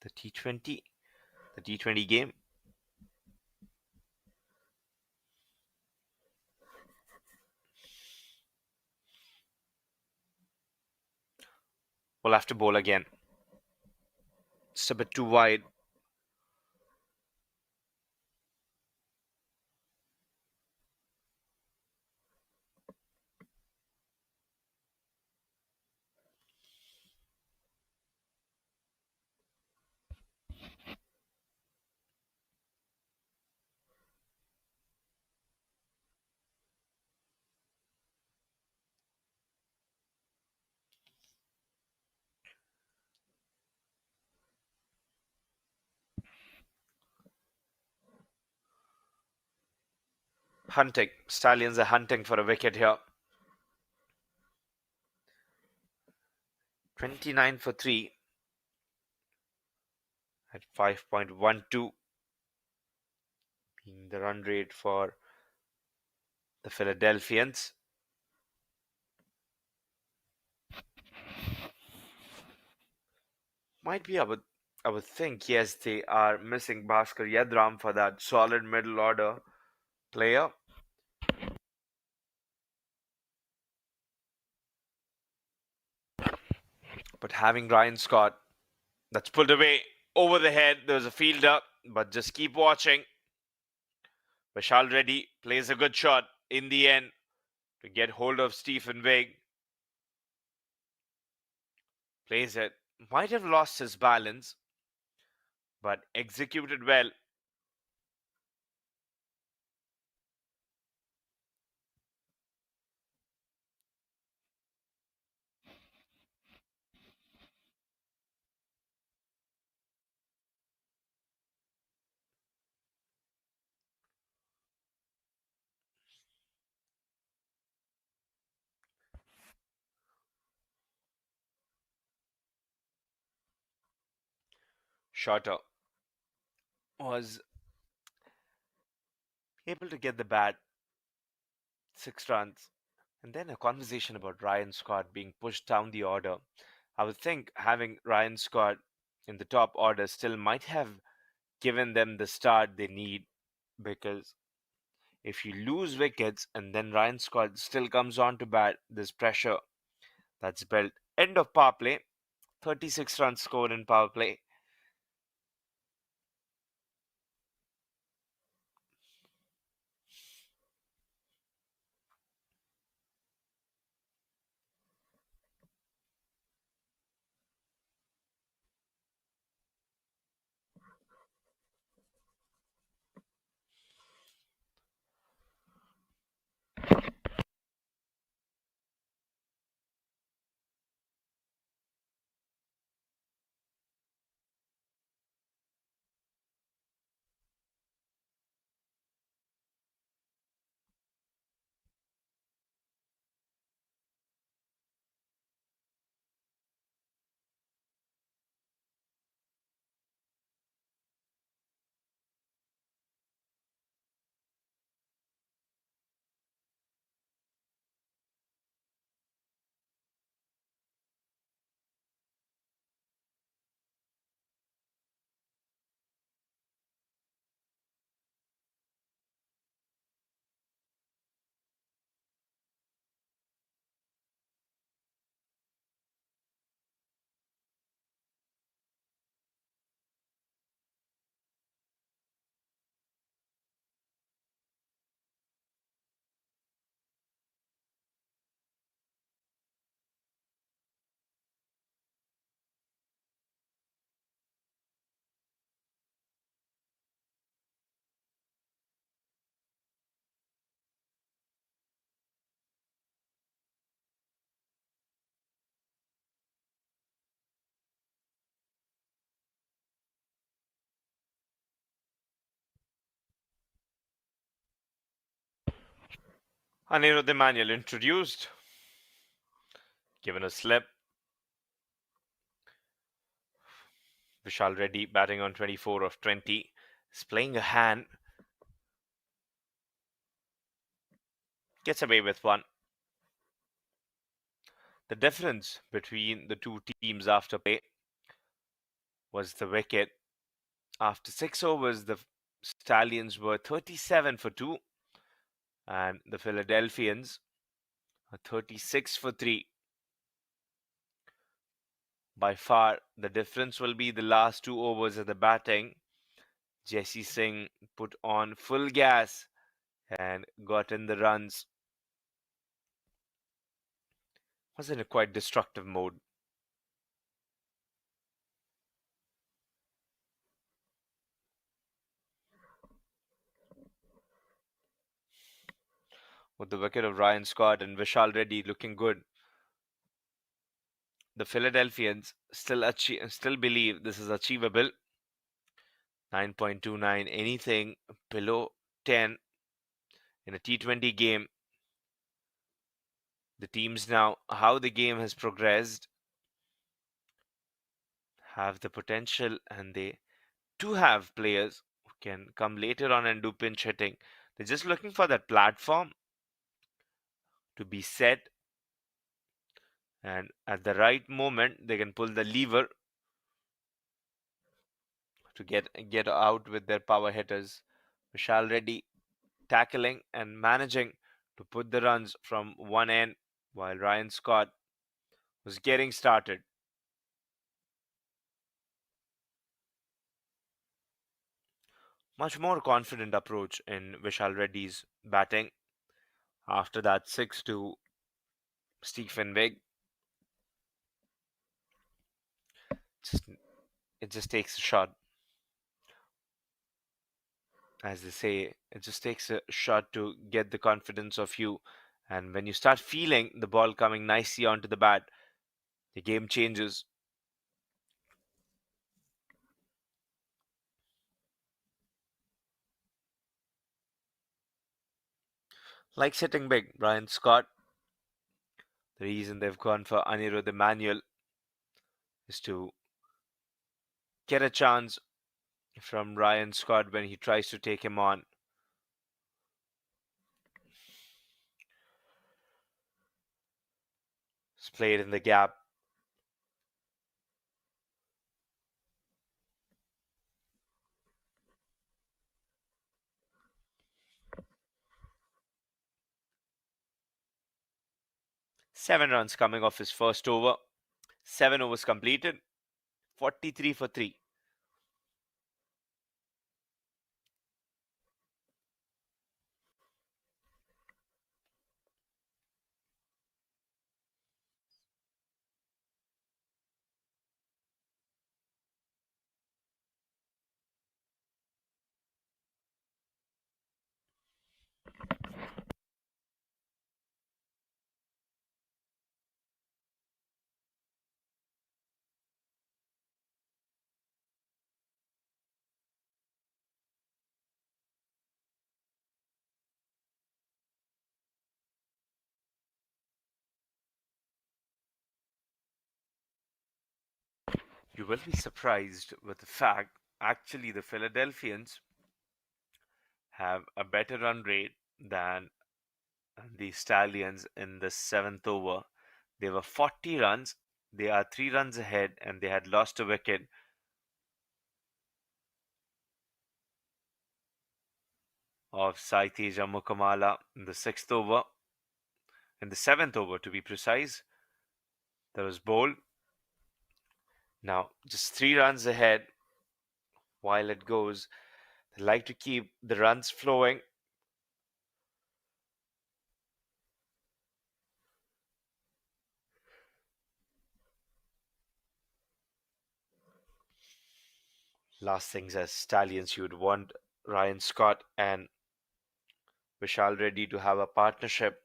The T20 game. We'll have to bowl again. It's a bit too wide. Hunting. Stallions are hunting for a wicket here. 29 for 3 at 5.12 being the run rate for the Philadelphians. Might be, I would think, yes, they are missing Bhaskar Yadram for that solid middle order player. But having Ryan Scott, that's pulled away over the head. There's a fielder, but just keep watching. Vishal Reddi plays a good shot in the end to get hold of Stephen Wig. Plays it. Might have lost his balance, but executed well. Shorter was able to get the bat, 6 runs. And then a conversation about Ryan Scott being pushed down the order. I would think having Ryan Scott in the top order still might have given them the start they need, because if you lose wickets and then Ryan Scott still comes on to bat, there's pressure that's built. End of power play. 36 runs scored in power play. Anirudh Emmanuel introduced, given a slip. Vishal Reddy batting on 24 of 20. Is playing a hand. Gets away with one. The difference between the two teams after play was the wicket. After 6 overs, the Stallions were 37 for 2, and the Philadelphians are 36 for 3. By far, the difference will be the last 2 overs of the batting. Jesse Singh put on full gas and got in the runs. Was in a quite destructive mode. With the wicket of Ryan Scott and Vishal Reddy looking good, the Philadelphians still believe this is achievable. 9.29, anything below 10 in a T20 game. The teams now, how the game has progressed, have the potential, and they do have players who can come later on and do pinch hitting. They're just looking for that platform to be set, and at the right moment, they can pull the lever to get out with their power hitters. Vishal Reddi tackling and managing to put the runs from one end while Ryan Scott was getting started. Much more confident approach in Vishal Reddy's batting after that 6 to Stephen Big. Just, it just takes a shot. As they say, it just takes a shot to get the confidence of you. And when you start feeling the ball coming nicely onto the bat, the game changes. Like sitting big, Brian Scott. The reason they've gone for Anirudh Emmanuel is to get a chance from Ryan Scott when he tries to take him on. It's played in the gap. Seven runs coming off his first over. 7 overs completed. 43 for 3. You will be surprised with the fact actually the Philadelphians have a better run rate than the Stallions in the 7th over. They were 40 runs. They are 3 runs ahead and they had lost a wicket of Saiteja Mukamala in the 6th over. In the 7th over, to be precise, that was bowled. Now, just 3 runs ahead while it goes. They like to keep the runs flowing. Last things as Stallions, you would want Ryan Scott and Vishal Reddy to have a partnership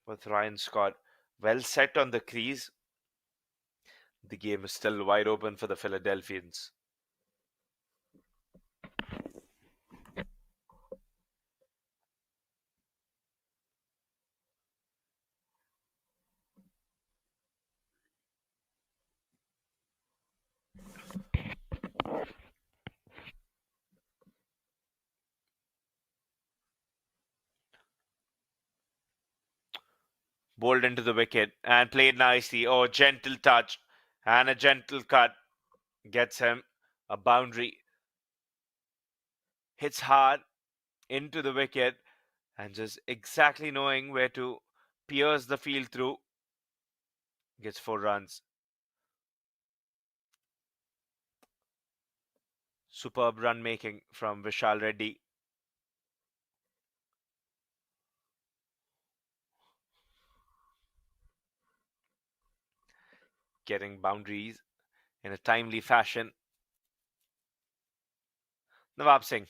with Ryan Scott well set on the crease. The game is still wide open for the Philadelphians. Bowled into the wicket and played nicely. Oh, gentle touch and a gentle cut gets him a boundary. Hits hard into the wicket and just exactly knowing where to pierce the field through. Gets 4 runs. Superb run making from Vishal Reddy. Getting boundaries in a timely fashion. Nawab Singh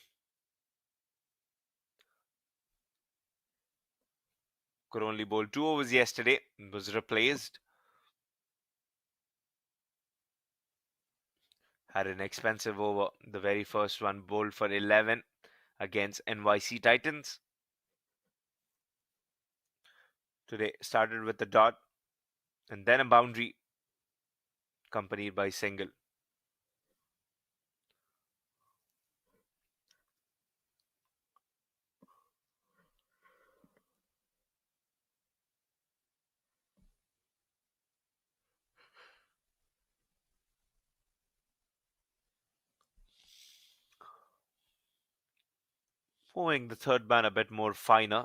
could only bowl 2 overs yesterday. Was replaced. Had an expensive over. The very first one bowled for 11 against NYC Titans. today started with a dot and then a boundary accompanied by single. Moving the third man a bit more finer.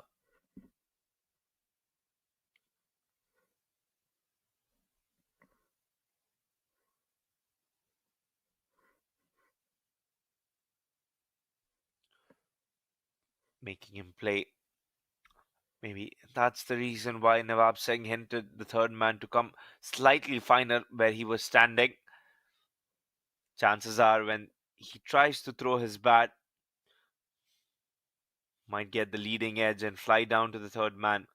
Making him play. Maybe that's the reason why Nawab Singh hinted the third man to come slightly finer where he was standing. Chances are when he tries to throw his bat, might get the leading edge and fly down to the third man.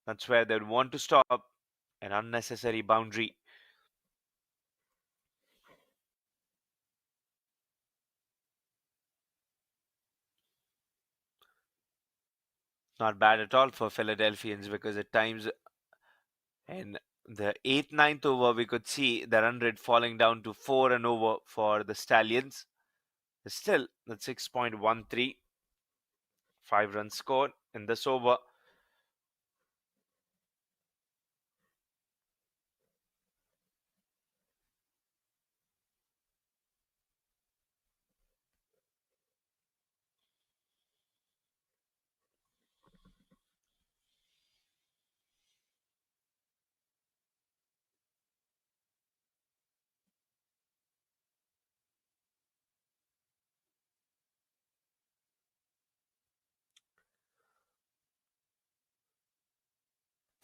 That's where they'd want to stop an unnecessary boundary. Not bad at all for Philadelphians because at times in the eighth, ninth over, we could see the run rate falling down to 4 and over for the Stallions. Still, that's 6.13, 5 runs scored in this over.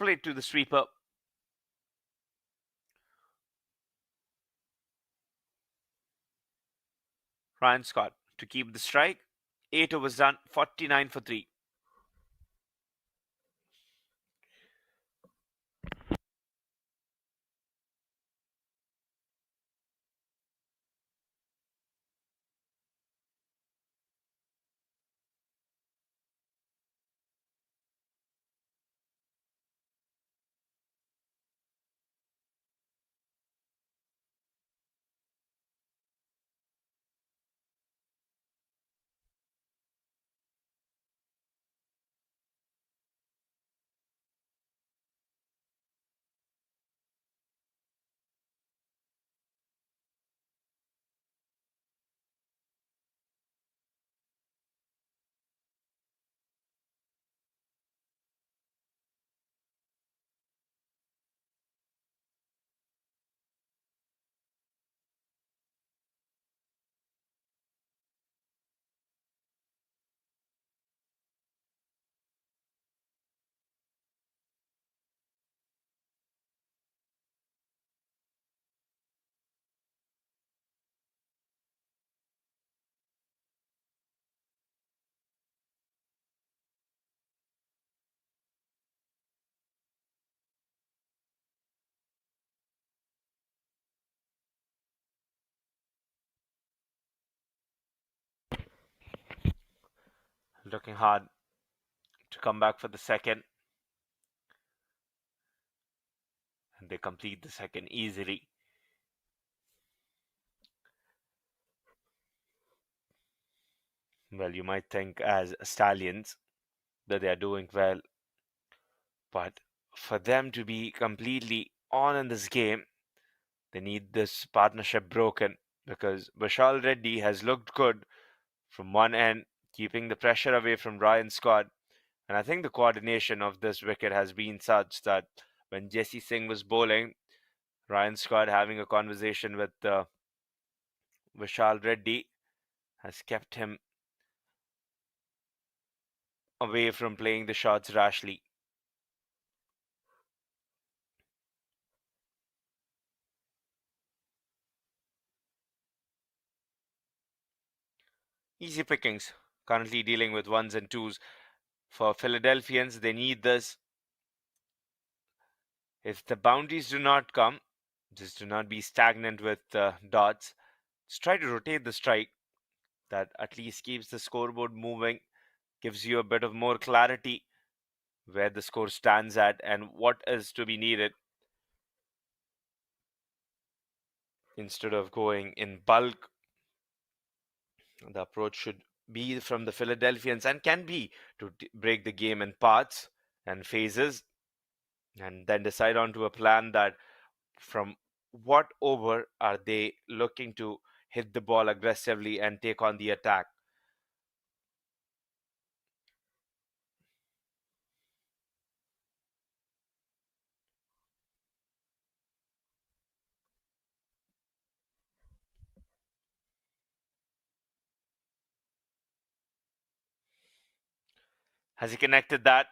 Played to the sweeper. Ryan Scott to keep the strike. 8 overs done, 49 for 3. Looking hard to come back for the second. And they complete the second easily. Well, you might think as Stallions that they are doing well, but for them to be completely on in this game, they need this partnership broken because Vishal Reddi has looked good from one end, keeping the pressure away from Ryan Scott. And I think the coordination of this wicket has been such that when Jesse Singh was bowling, Ryan Scott having a conversation with Vishal Reddi has kept him away from playing the shots rashly. Easy pickings, currently dealing with ones and twos. For Philadelphians, they need this. If the boundaries do not come, just do not be stagnant with dots. Just try to rotate the strike. That at least keeps the scoreboard moving, gives you a bit of more clarity where the score stands at and what is to be needed instead of going in bulk. The approach should be from the Philadelphians and can be to break the game in parts and phases and then decide onto a plan that from what over are they looking to hit the ball aggressively and take on the attack. Has he connected that?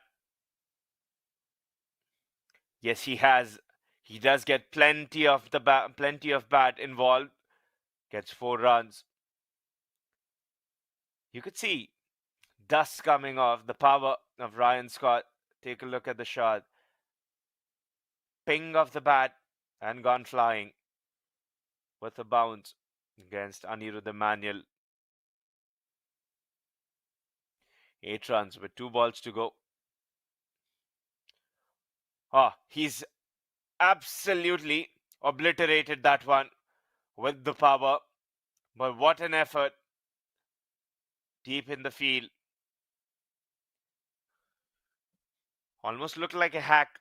Yes, he has. He does get plenty of bat involved. Gets 4 runs. You could see dust coming off the power of Ryan Scott. Take a look at the shot. Ping of the bat and gone flying with a bounce against Anirudh Emanuel. 8 runs with 2 balls to go. He's absolutely obliterated that one with the power. But what an effort deep in the field. Almost looked like a hack.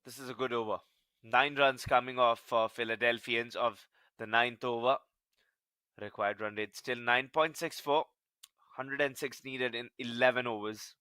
This is a good over. 9 runs coming off for Philadelphians of the ninth over. Required run rate still 9.64. 106 needed in 11 overs.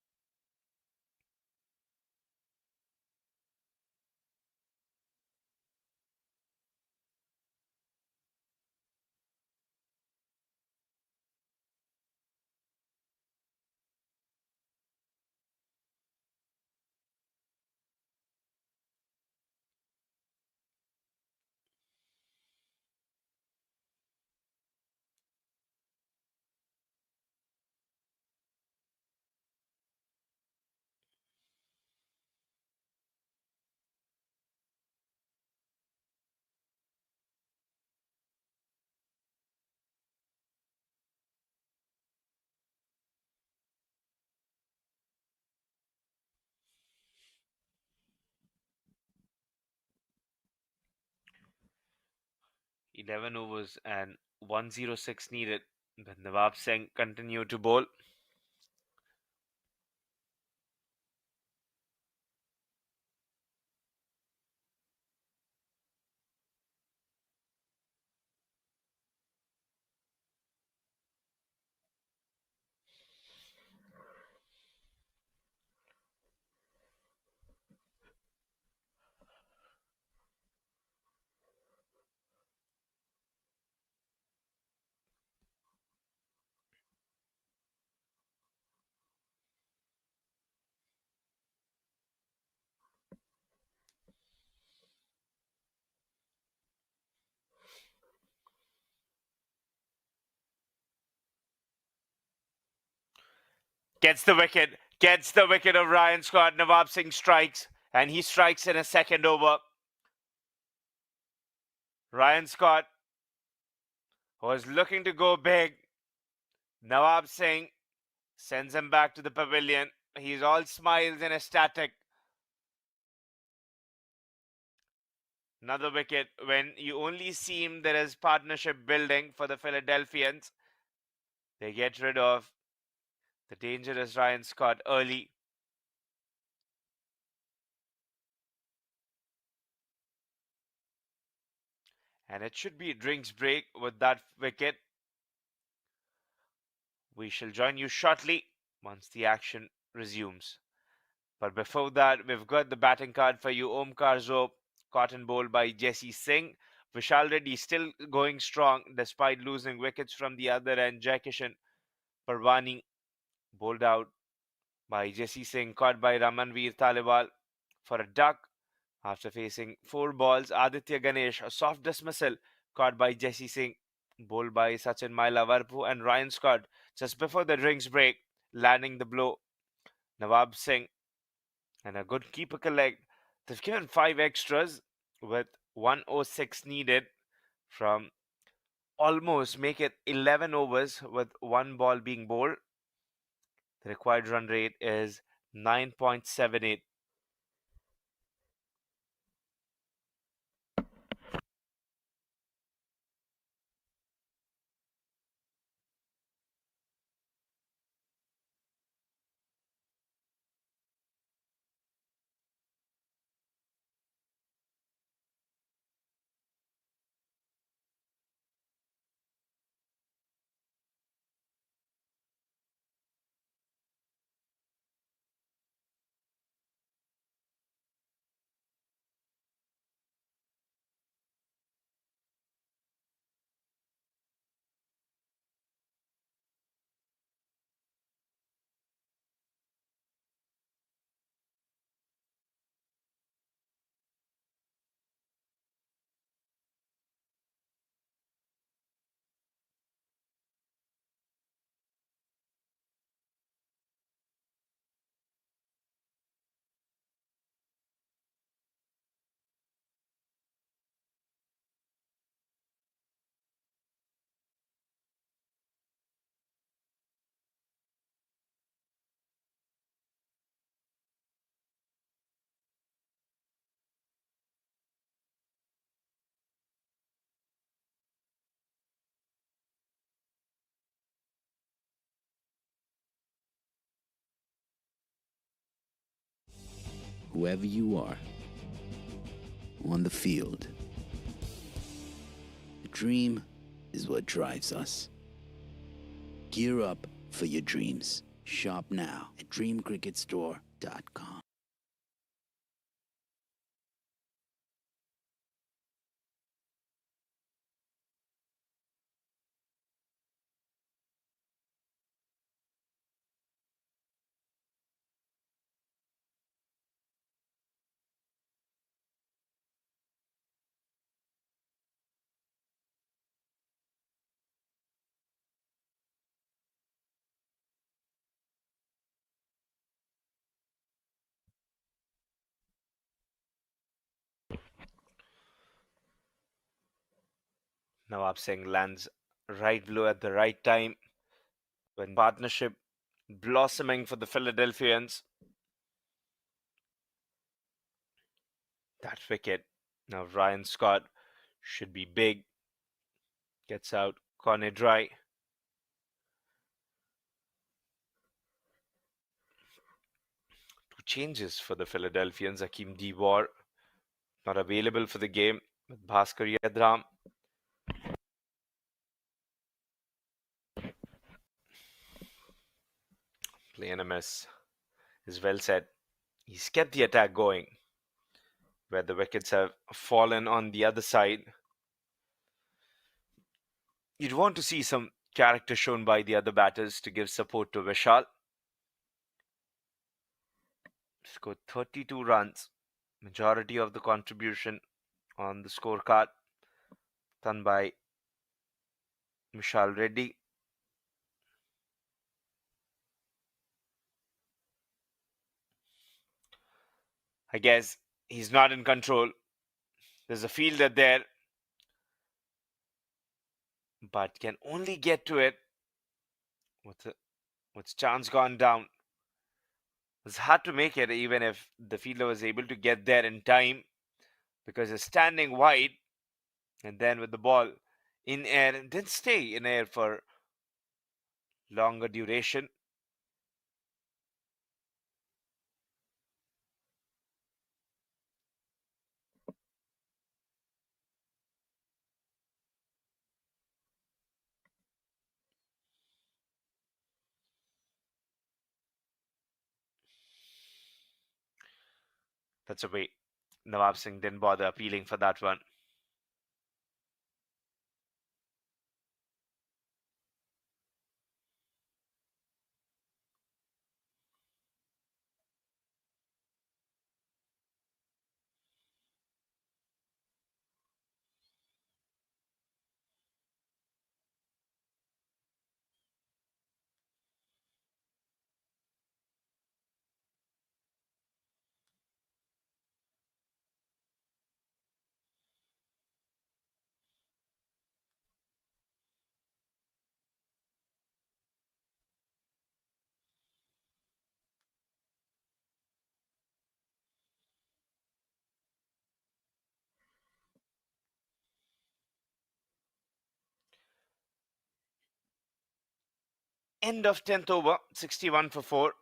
Eleven overs and 106 needed. But Nawab Singh continued to bowl. Gets the wicket of Ryan Scott. Nawab Singh strikes, and he strikes in a second over. Ryan Scott was looking to go big. Nawab Singh sends him back to the pavilion. He's all smiles and ecstatic. Another wicket when you only seem there is partnership building for the Philadelphians. They get rid of the dangerous Ryan Scott early. And it should be a drinks break with that wicket. We shall join you shortly once the action resumes. But before that, we've got the batting card for you. Omkar Zope, cotton bowled by Jesse Singh. Vishal Reddi still going strong despite losing wickets from the other end. Jaikishan Parwani bowled out by Jesse Singh, caught by Ramanveer Taliwal for a duck. After facing 4 balls, Aditya Ganesh, a soft dismissal caught by Jesse Singh, bowled by Sachin Mailavarpu and Ryan Scott just before the drinks break, landing the blow. Nawab Singh and a good keeper collect. They've given 5 extras with 106 needed from almost make it 11 overs with 1 ball being bowled. The required run rate is 9.78. Whoever you are, on the field, the dream is what drives us. Gear up for your dreams. Shop now at dreamcricketstore.com. Nawab Singh lands right blow at the right time when partnership blossoming for the Philadelphians. That wicket. Now Ryan Scott should be big. Gets out corner dry. Two changes for the Philadelphians. Akeem Dewar not available for the game with Bhaskar Yadram. Play and a miss is well said. He's kept the attack going where the wickets have fallen on the other side. You'd want to see some character shown by the other batters to give support to Vishal. Scored 32 runs, majority of the contribution on the scorecard done by Vishal Reddi. I guess he's not in control. There's a fielder there, but can only get to it with chance gone down. It's hard to make it even if the fielder was able to get there in time because he's standing wide and then with the ball in air and then stay in air for longer duration. That's a way. Nawab Singh didn't bother appealing for that one. End of 10th over, 61 for 4.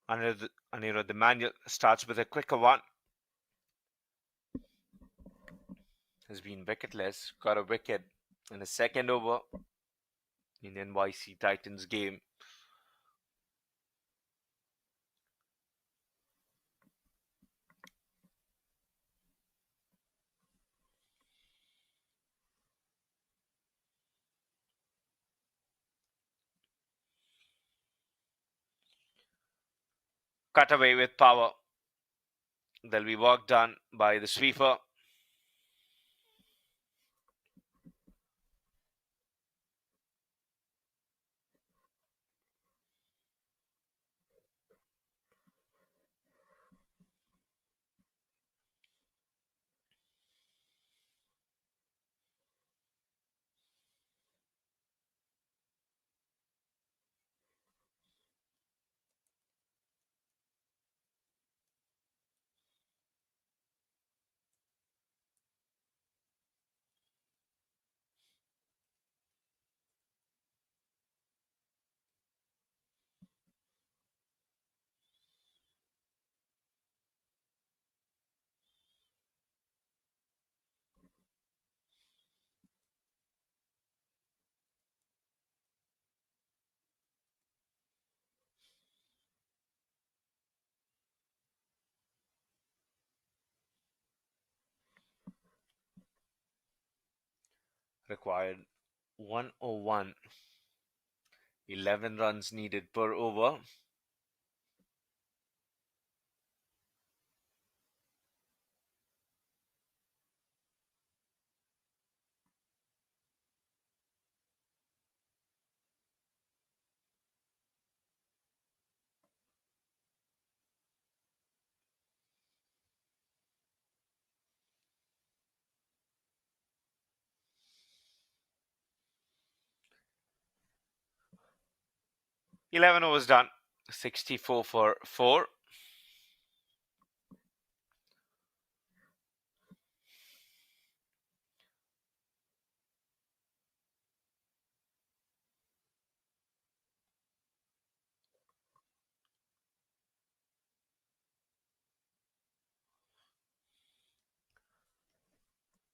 Anirudh Emmanuel starts with a quicker one. Has been wicketless, got a wicket in the second over in NYC Titans game. Cut away with power. There'll be work done by the sweeper. Required 101. 11 runs needed per over. Eleven overs done. 64 for 4.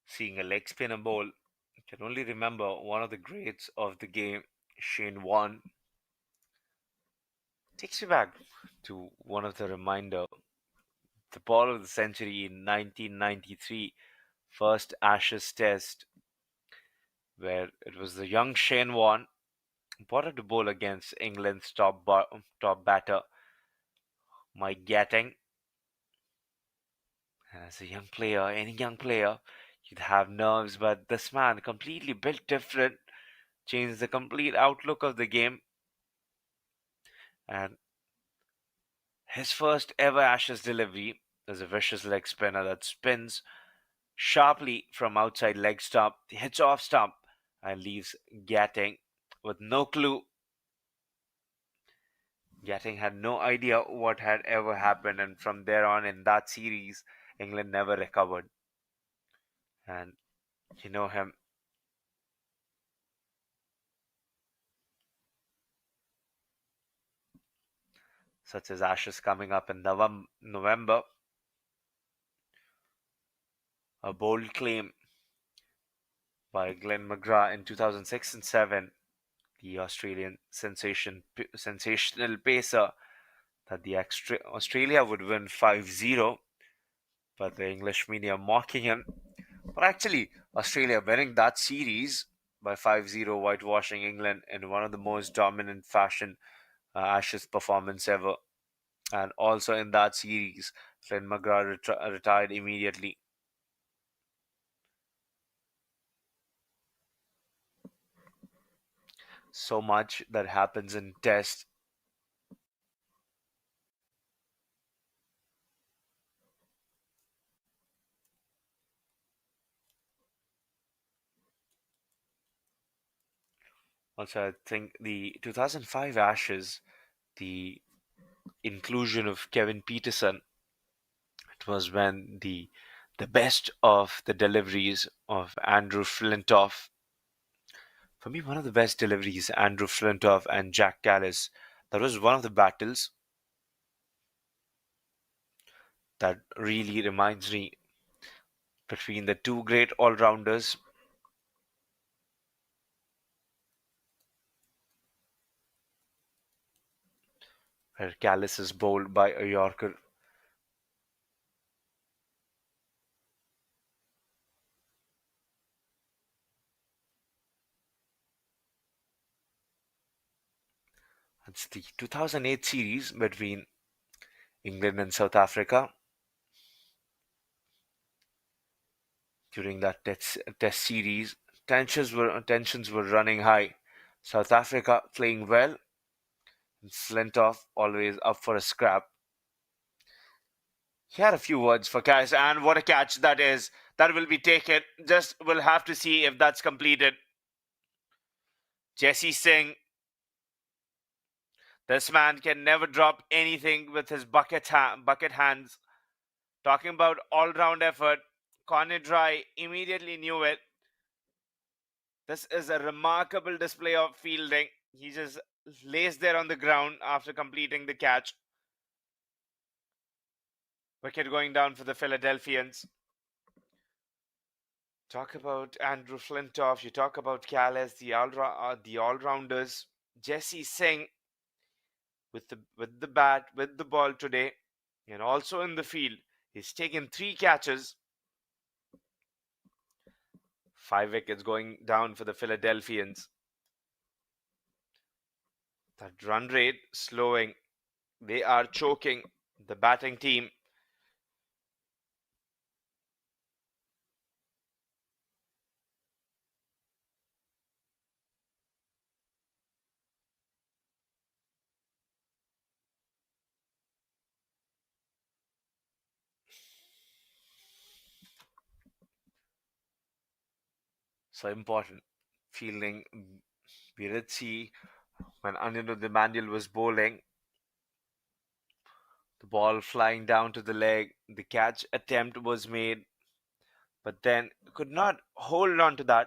Seeing a leg spinner bowl, I can only remember one of the greats of the game, Shane Warne. Takes me back to one of the reminder, the ball of the century in 1993, first Ashes Test, where it was the young Shane Warne brought to bowl against England's top batter, Mike Gatting. And as a young player, any young player, you'd have nerves, but this man completely built different, changed the complete outlook of the game, and his first ever Ashes delivery is a vicious leg spinner that spins sharply from outside leg stump, hits off stump, and leaves Gatting with no clue. Gatting had no idea what had ever happened, and from there on in that series, England never recovered. And you know him, such as Ashes coming up in November. A bold claim by Glenn McGrath in 2006 and 7. The Australian sensational pacer that the Australia would win 5-0, but the English media mocking him. But actually, Australia winning that series by 5-0, whitewashing England in one of the most dominant fashion Ashes performance ever. And also in that series, Glenn McGrath retired immediately. So much that happens in Test. Also, I think the 2005 Ashes, the inclusion of Kevin Peterson, it was when the best of the deliveries of Andrew Flintoff. For me, one of the best deliveries, Andrew Flintoff and Jack Callis. That was one of the battles that really reminds me between the two great all-rounders. Where Callis is bowled by a Yorker. It's the 2008 series between England and South Africa. During that test series, tensions were running high. South Africa playing well, and Flintoff always up for a scrap. He had a few words for Cash, and what a catch that is. That will be taken. Just we'll have to see if that's completed. Jesse Singh, this man can never drop anything with his bucket hands. Talking about all-round effort, Conor Dry immediately knew it. This is a remarkable display of fielding. He just lays there on the ground after completing the catch. Wicket going down for the Philadelphians. Talk about Andrew Flintoff. You talk about Callis, the all-rounders. Jesse Singh with the bat, with the ball today, and also in the field. He's taken 3 catches. 5 wickets going down for the Philadelphians. That run rate slowing. They are choking the batting team. So important. Fielding. We did see when Anirudh Manuel was bowling, the ball flying down to the leg. The catch attempt was made, but then could not hold on to that.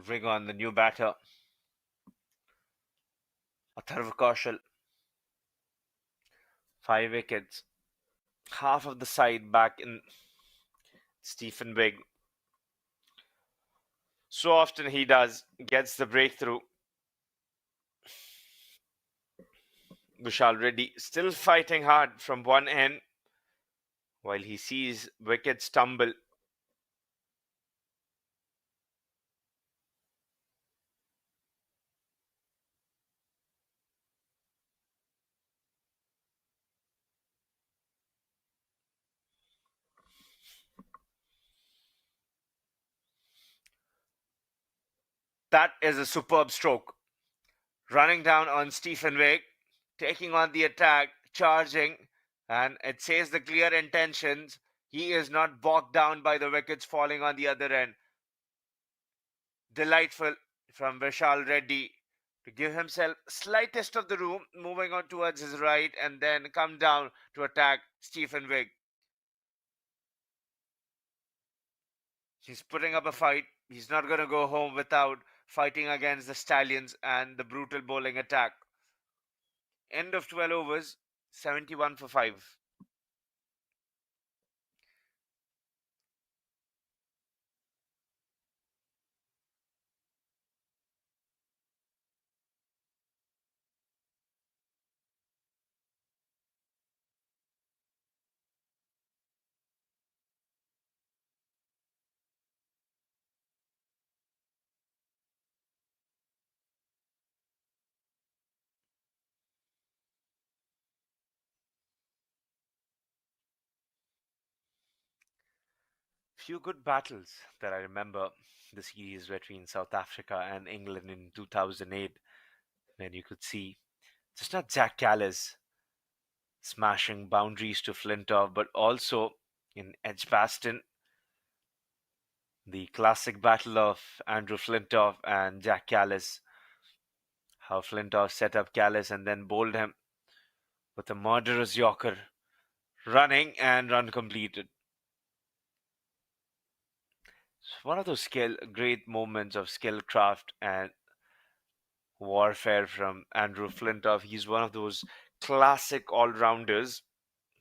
Ring on the new batter, Atharv Kaushal. 5 wickets. Half of the side back in Stephen Big. So often he gets the breakthrough. Vishal Reddi still fighting hard from one end while he sees wickets tumble. That is a superb stroke. Running down on Stephen Wake, taking on the attack, charging, and it says the clear intentions. He is not bogged down by the wickets falling on the other end. Delightful from Vishal Reddi to give himself slightest of the room, moving on towards his right and then come down to attack Stephen Wigg. He's putting up a fight. He's not going to go home without fighting against the Stallions and the brutal bowling attack. End of 12 overs, 71 for 5. Few good battles that I remember the series between South Africa and England in 2008, when you could see just not Jack Callis smashing boundaries to Flintoff, but also in Edgbaston, the classic battle of Andrew Flintoff and Jack Callis, how Flintoff set up Callis and then bowled him with a murderous Yorker, running and run completed. It's one of those great moments of skill, craft, and warfare from Andrew Flintoff. He's one of those classic all rounders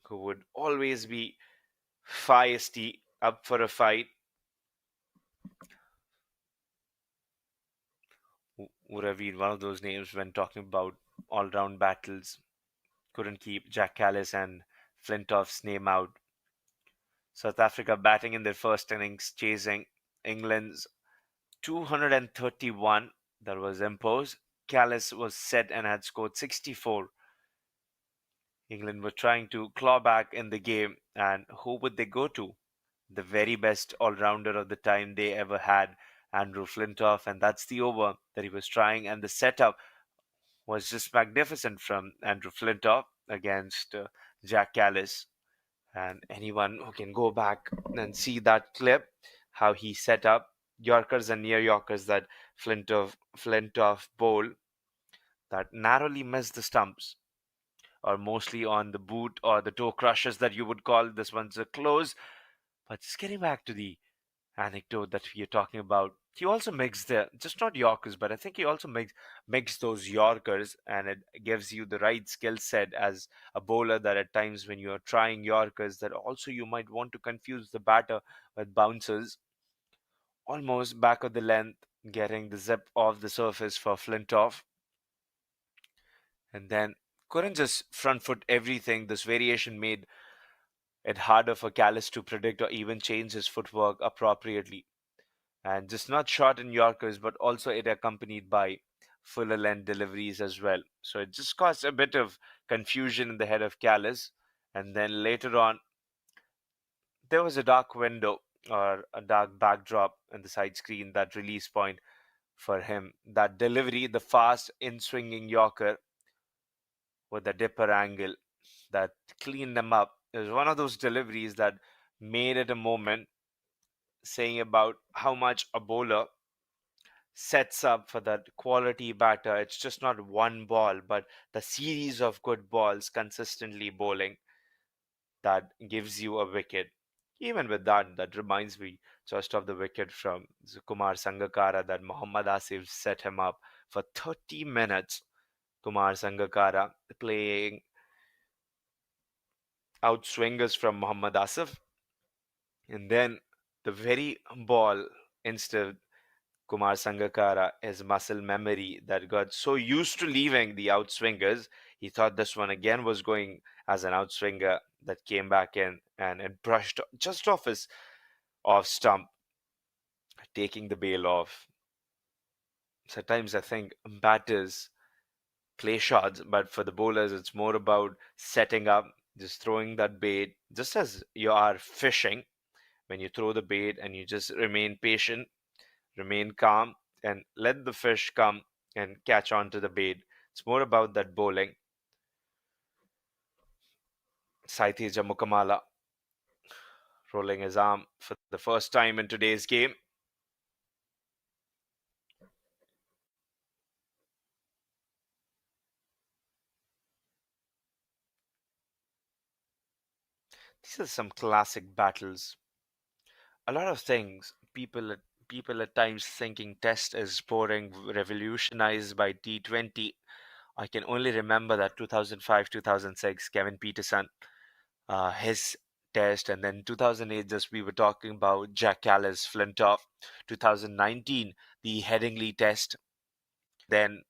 who would always be feisty, up for a fight. Would have been one of those names when talking about all round battles. Couldn't keep Jack Callis and Flintoff's name out. South Africa batting in their first innings, chasing England's 231 that was imposed. Callis was set and had scored 64. England were trying to claw back in the game, and who would they go to? The very best all rounder of the time they ever had, Andrew Flintoff, and that's the over that he was trying. And the setup was just magnificent from Andrew Flintoff against Jack Callis. And anyone who can go back and see that clip, how he set up Yorkers and near Yorkers that Flintoff bowl that narrowly missed the stumps, or mostly on the boot or the toe crushes that you would call. This one's a close. But just getting back to the anecdote that we are talking about, he also makes the just not Yorkers, but I think he also makes those Yorkers, and it gives you the right skill set as a bowler that at times when you are trying Yorkers, that also you might want to confuse the batter with bouncers, almost back of the length, getting the zip off the surface for Flintoff, and then couldn't just front foot everything. This variation made it harder for Callis to predict or even change his footwork appropriately. And just not short in Yorkers, but also it accompanied by fuller length deliveries as well. So it just caused a bit of confusion in the head of Callis. And then later on, there was a dark window or a dark backdrop in the side screen, that release point for him. That delivery, the fast in swinging Yorker with the dipper angle that cleaned them up. It was one of those deliveries that made it a moment, saying about how much a bowler sets up for that quality batter. It's just not one ball, but the series of good balls consistently bowling that gives you a wicket. Even with that, that reminds me just of the wicket from Kumar Sangakkara that Mohammad Asif set him up for 30 minutes. Kumar Sangakkara playing out swingers from Mohammad Asif, and then the very ball, instead Kumar Sangakkara, his muscle memory that got so used to leaving the outswingers, he thought this one again was going as an outswinger that came back in, and it brushed just off his off stump, taking the bail off. Sometimes I think batters play shots, but for the bowlers, it's more about setting up, just throwing that bait, just as you are fishing when you throw the bait and you just remain patient, remain calm, and let the fish come and catch on to the bait. It's more about that bowling. Saitija Mukamala rolling his arm for the first time in today's game. These are some classic battles. A lot of things people at times thinking test is boring, revolutionized by T20. I can only remember that 2005, 2006, Kevin Peterson, his test, and then 2008, just we were talking about Jack Callis, Flintoff, 2019, the Headingley test, then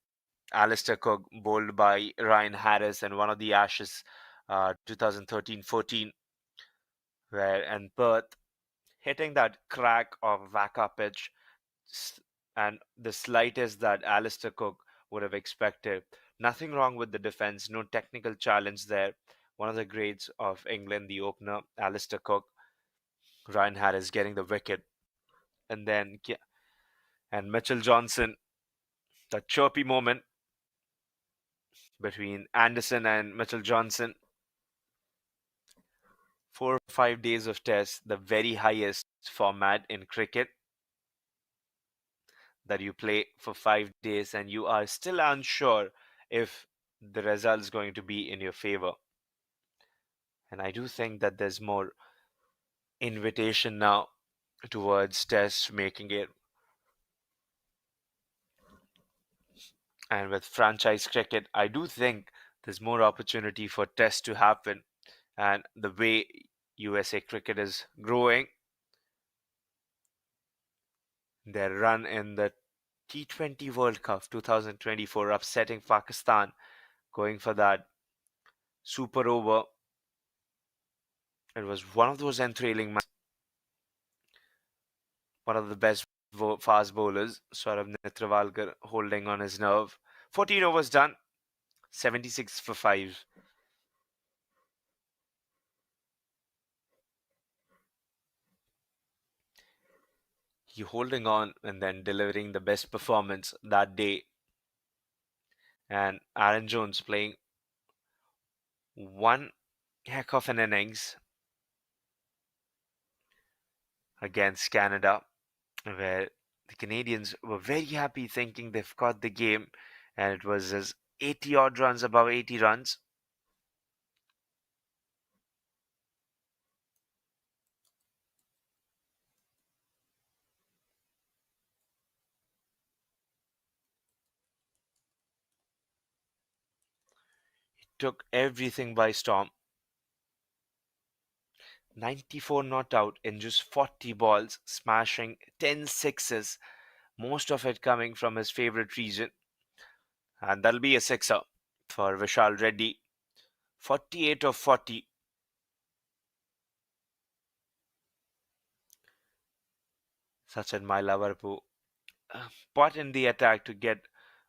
Alistair Cook bowled by Ryan Harris, and one of the Ashes, 2013-14, where and Perth hitting that crack of Waka pitch and the slightest that Alistair Cook would have expected. Nothing wrong with the defense, no technical challenge there. One of the greats of England, the opener, Alistair Cook, Ryan Harris getting the wicket, and then and Mitchell Johnson, that chirpy moment between Anderson and Mitchell Johnson. 4 or 5 days of test, the very highest format in cricket, that you play for 5 days and you are still unsure if the result is going to be in your favor. And I do think that there's more invitation now towards test making it. And with franchise cricket, I do think there's more opportunity for test to happen. And the way USA cricket is growing, their run in the T20 World Cup 2024, upsetting Pakistan, going for that super over. It was one of those enthralling matches. One of the best fast bowlers, Saurav Netravalkar, holding on his nerve. 14 overs done, 76 for 5. He holding on and then delivering the best performance that day. And Aaron Jones playing one heck of an innings against Canada, where the Canadians were very happy thinking they've got the game, and it was his 80 odd runs, above 80 runs. He took everything by storm. 94 not out in just 40 balls, smashing 10 sixes, most of it coming from his favorite region. And that'll be a sixer for Vishal Reddi. 48 of 40. Sachin Mailavarpu pot in the attack to get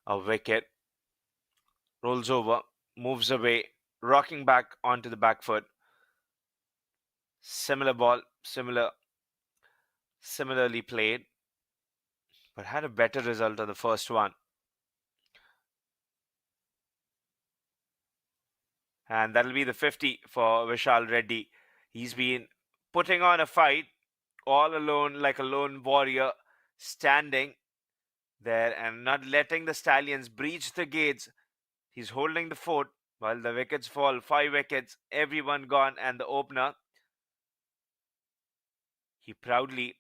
a wicket. Rolls over, moves away, rocking back onto the back foot. Similar ball, similarly played, but had a better result on the first one. And that'll be the 50 for Vishal Reddi. He's been putting on a fight all alone like a lone warrior, standing there and not letting the Stallions breach the gates. He's holding the fort while the wickets fall. 5 wickets, everyone gone, and the opener, he proudly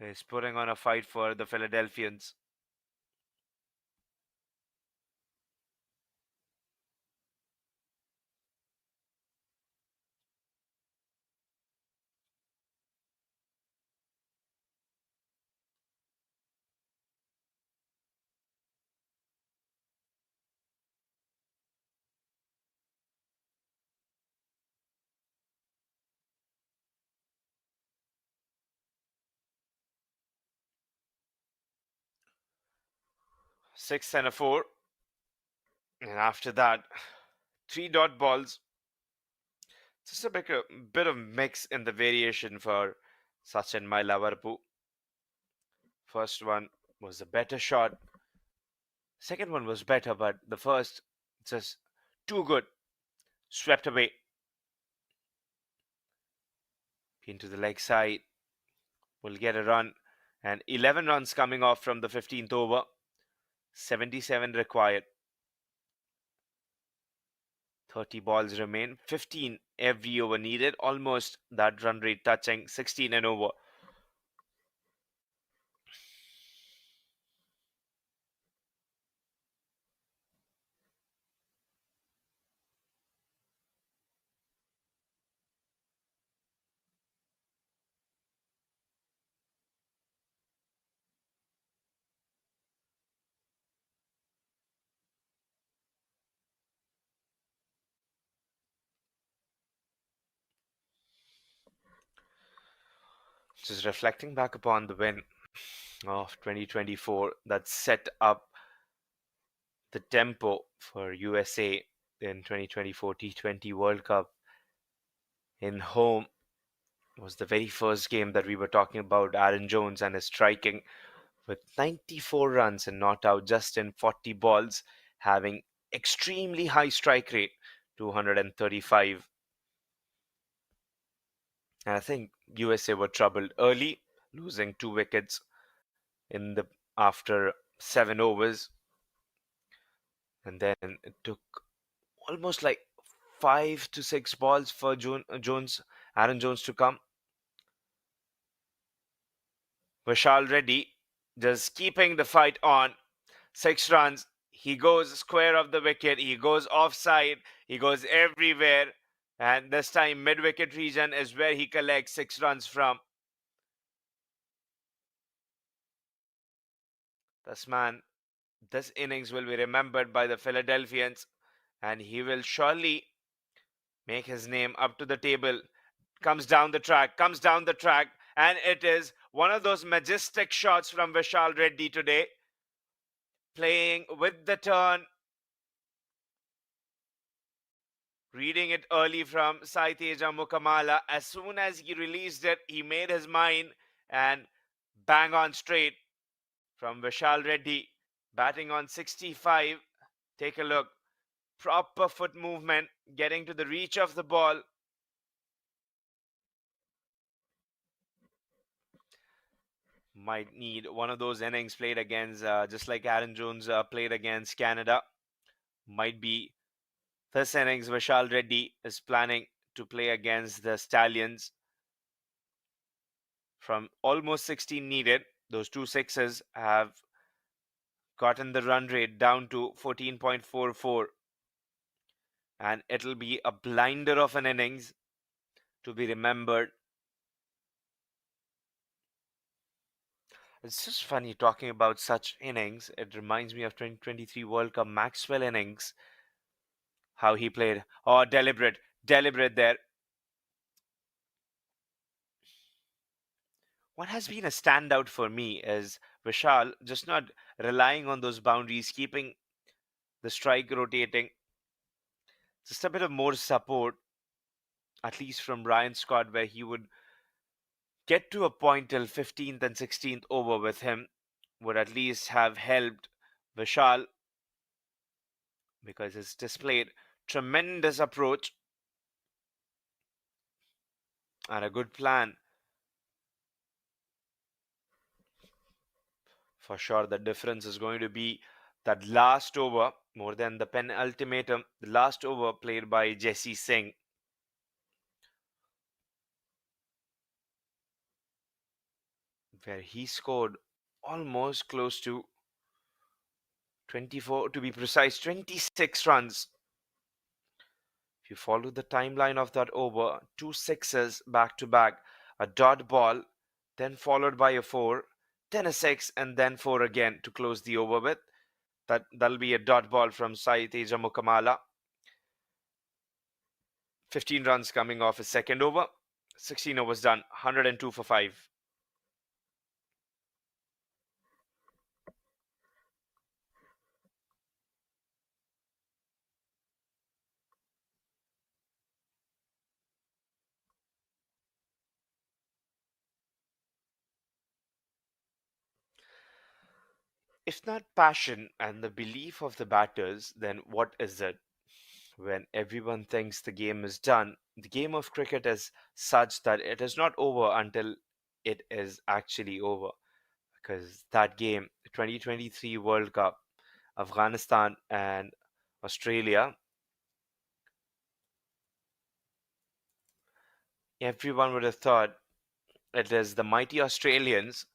is putting on a fight for the Philadelphians. Six and a four. And after that, 3 dot balls. Just a bit of mix in the variation for Sachin Mailavarpu. First one was a better shot. Second one was better, but the first just too good. Swept away. into the leg side, will get a run, and 11 runs coming off from the 15th over. 77 required. 30 balls remain. 15 every over needed. Almost that run rate touching 16 and over. Just reflecting back upon the win of 2024 that set up the tempo for USA in 2024 T20 World Cup in home was the very first game that we were talking about. Aaron Jones and his striking with 94 runs and not out just in 40 balls, having extremely high strike rate, 235. And I think USA were troubled early, losing 2 wickets in the after 7 overs, and then it took almost like 5 to 6 balls for Aaron Jones to come. Vishal Reddi just keeping the fight on. 6 runs. He goes square of the wicket. He goes offside. He goes everywhere. And this time, mid wicket region is where he collects 6 runs from. This man, this innings will be remembered by the Philadelphians, and he will surely make his name up to the table. Comes down the track, and it is one of those majestic shots from Vishal Reddy today, playing with the turn, reading it early from Sai Teja Mukamala. As soon as he released it, he made his mind and bang on straight from Vishal Reddy, batting on 65. Take a look. Proper foot movement, getting to the reach of the ball. Might need one of those innings played against, just like Aaron Jones played against Canada. Might be this innings Vishal Reddy is planning to play against the Stallions. From almost 16 needed, those 2 sixes have gotten the run rate down to 14.44, and it'll be a blinder of an innings to be remembered. It's just funny talking about such innings. It reminds me of 2023 World Cup Maxwell innings, how he played. Oh, deliberate there. What has been a standout for me is Vishal just not relying on those boundaries, keeping the strike rotating. Just a bit of more support, at least from Ryan Scott, where he would get to a point till 15th and 16th over with him, would at least have helped Vishal because he's displayed tremendous approach and a good plan. For sure, the difference is going to be that last over more than the penultimatum. The last over played by Jesse Singh, where he scored almost close to 24, to be precise, 26 runs. If you follow the timeline of that over, 2 sixes back to back, a dot ball, then followed by a 4, then a 6, and then 4 again to close the over with. That'll be a dot ball from Sai Teja Mukamala. 15 runs coming off his second over. 16 overs done, 102 for 5. If not passion and the belief of the batters, then what is it? when everyone thinks the game is done, the game of cricket is such that it is not over until it is actually over. Because that game, 2023 World Cup, Afghanistan and Australia, everyone would have thought it is the mighty Australians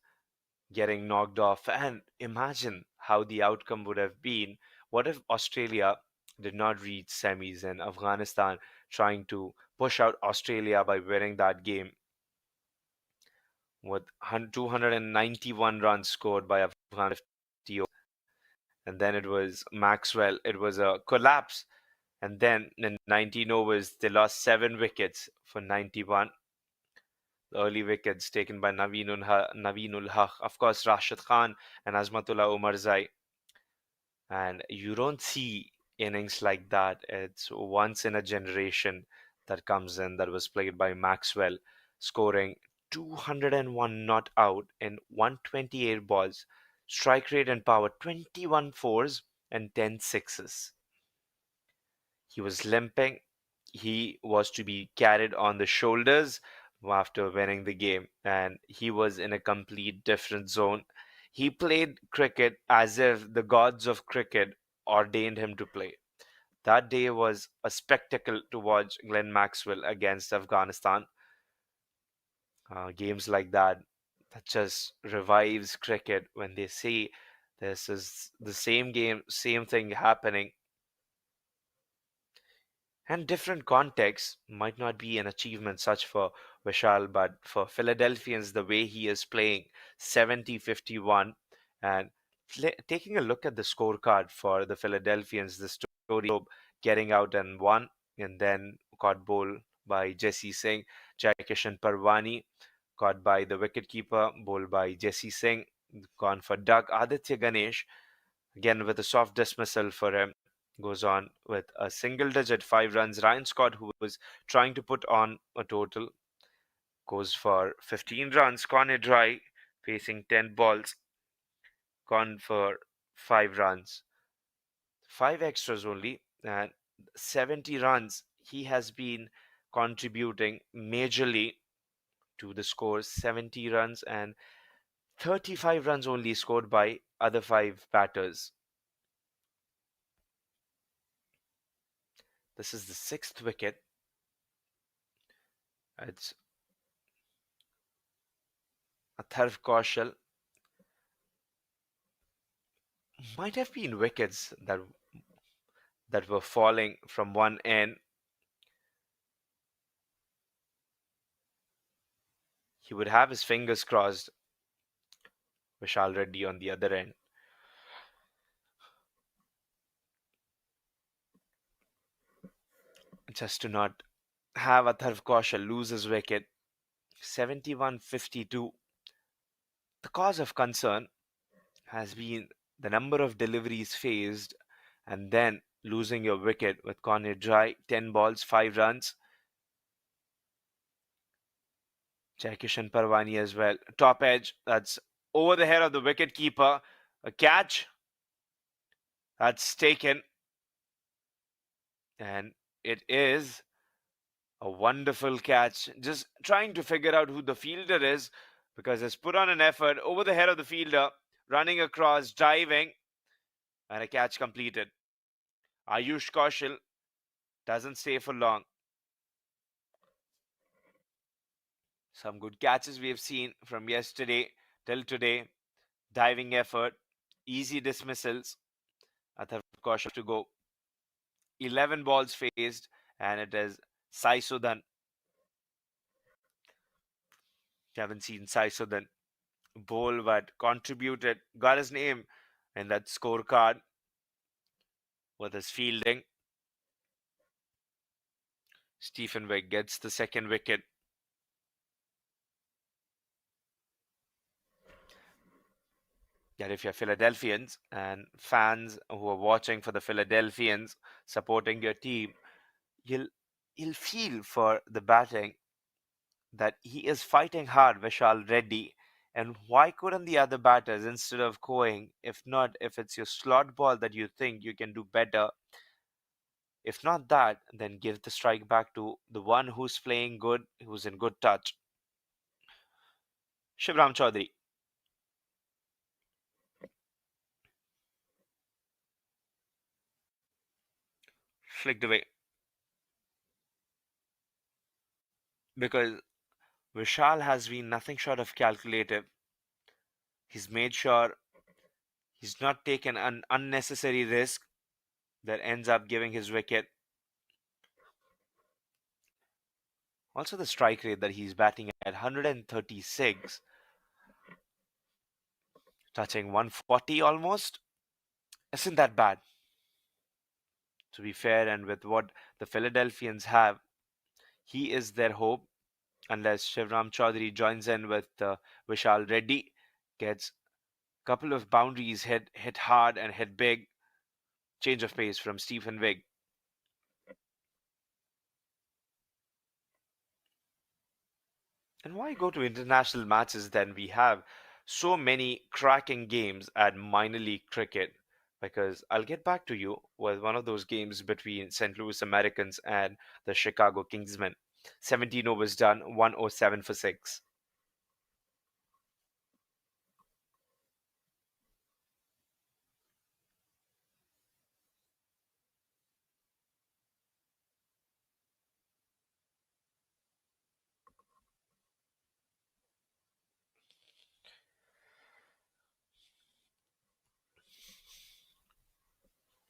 getting knocked off. And imagine how the outcome would have been. What if Australia did not reach semis and Afghanistan trying to push out Australia by winning that game with 291 runs scored by Afghanistan, and then it was Maxwell. It was a collapse. And then in 19 overs, they lost 7 wickets for 91. The early wickets taken by Naveenul Haq, of course, Rashid Khan and Azmatullah Omarzai. And you don't see innings like that. It's once in a generation that comes in that was played by Maxwell, scoring 201 not out in 128 balls, strike rate and power 21 fours and 10 sixes. He was limping. He was to be carried on the shoulders after winning the game, and he was in a complete different zone. He played cricket as if the gods of cricket ordained him to play. That day was a spectacle to watch Glenn Maxwell against Afghanistan. Games like that just revives cricket when they see this is the same game, same thing happening. And different contexts might not be an achievement such for Vishal, but for Philadelphians, the way he is playing 70-51 and taking a look at the scorecard for the Philadelphians, the story of getting out and one, and then caught bowl by Jesse Singh, Jaikishan Parwani, caught by the wicketkeeper, bowled by Jesse Singh, gone for duck. Aditya Ganesh, again with a soft dismissal for him, goes on with a single digit 5 runs. Ryan Scott, who was trying to put on a total, goes for 15 runs. Conor Dry, facing 10 balls, gone for 5 runs. 5 extras only, and 70 runs. He has been contributing majorly to the scores. 70 runs and 35 runs only scored by other 5 batters. This is the 6th wicket. It's Atharv Kaushal. Might have been wickets that were falling from one end. He would have his fingers crossed. Vishal Reddi on the other end. Just to not have Atharv Kaushal lose his wicket. 71-52. The cause of concern has been the number of deliveries faced and then losing your wicket with Conor Dry, 10 balls, 5 runs. Jaikishan Parwani as well. Top edge, that's over the head of the wicket keeper. A catch that's taken. And it is a wonderful catch. Just trying to figure out who the fielder is because it's put on an effort over the head of the fielder, running across, diving, and a catch completed. Ayush Kaushal doesn't stay for long. Some good catches we have seen from yesterday till today. Diving effort, easy dismissals. Atharv Kaushal to go. 11 balls faced, and it is Sai Sudan. Haven't seen Sai Sudan bowl, but contributed, got his name in that scorecard with his fielding. Stephen Wigg gets the second wicket. That if you're Philadelphians and fans who are watching for the Philadelphians, supporting your team, you'll feel for the batting that he is fighting hard, Vishal Reddy. And why couldn't the other batters, instead of going, if not, if it's your slot ball that you think you can do better, If not that, then give the strike back to the one who's playing good, who's in good touch. Shivram Chaudhary flicked away because Vishal has been nothing short of calculative. He's made sure he's not taken an unnecessary risk that ends up giving his wicket. Also, the strike rate that he's batting at 136, touching 140 almost, isn't that bad, to be fair. And with what the Philadelphians have, he is their hope unless Shivram Chaudhary joins in with Vishal Reddi, gets a couple of boundaries hit hard and hit big. Change of pace from Stephen Wigg. And why go to international matches then? We have so many cracking games at minor league cricket. Because I'll get back to you with one of those games between St. Louis Americans and the Chicago Kingsmen. 17 overs done, 107 for 6.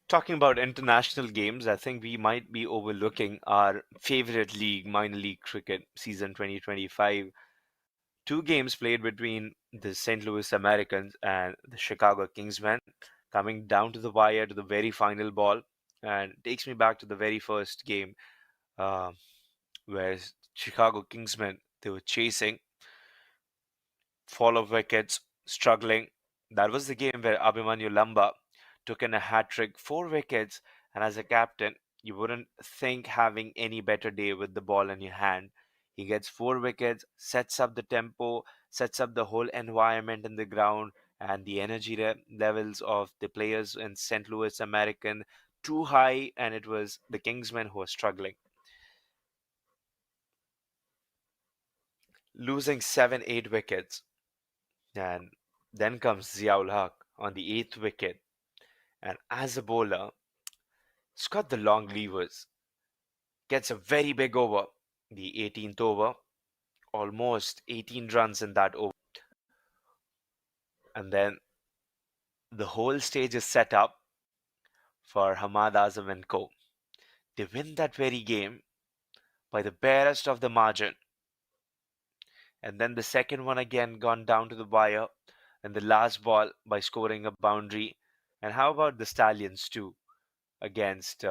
Talking about international games, I think we might be overlooking our favorite league, minor league cricket, season 2025. Two games played between the St. Louis Americans and the Chicago Kingsmen, coming down to the wire to the very final ball. And it takes me back to the very first game, uh, where Chicago Kingsmen, they were chasing, fall of wickets, struggling. That was the game where Abhimanyu Lamba took in a hat trick, 4 wickets, and as a captain, you wouldn't think having any better day with the ball in your hand. He gets 4 wickets, sets up the tempo, sets up the whole environment in the ground, and the energy levels of the players in St. Louis American too high, and it was the Kingsmen who were struggling. Losing 7, 8 wickets, and then comes Ziaul Haq on the 8th wicket. And as a bowler, he's got the long levers, gets a very big over, the 18th over, almost 18 runs in that over. And then the whole stage is set up for Hamad Azam and co. They win that very game by the barest of the margin. And then the second one again gone down to the wire, and the last ball by scoring a boundary. And how about the Stallions too against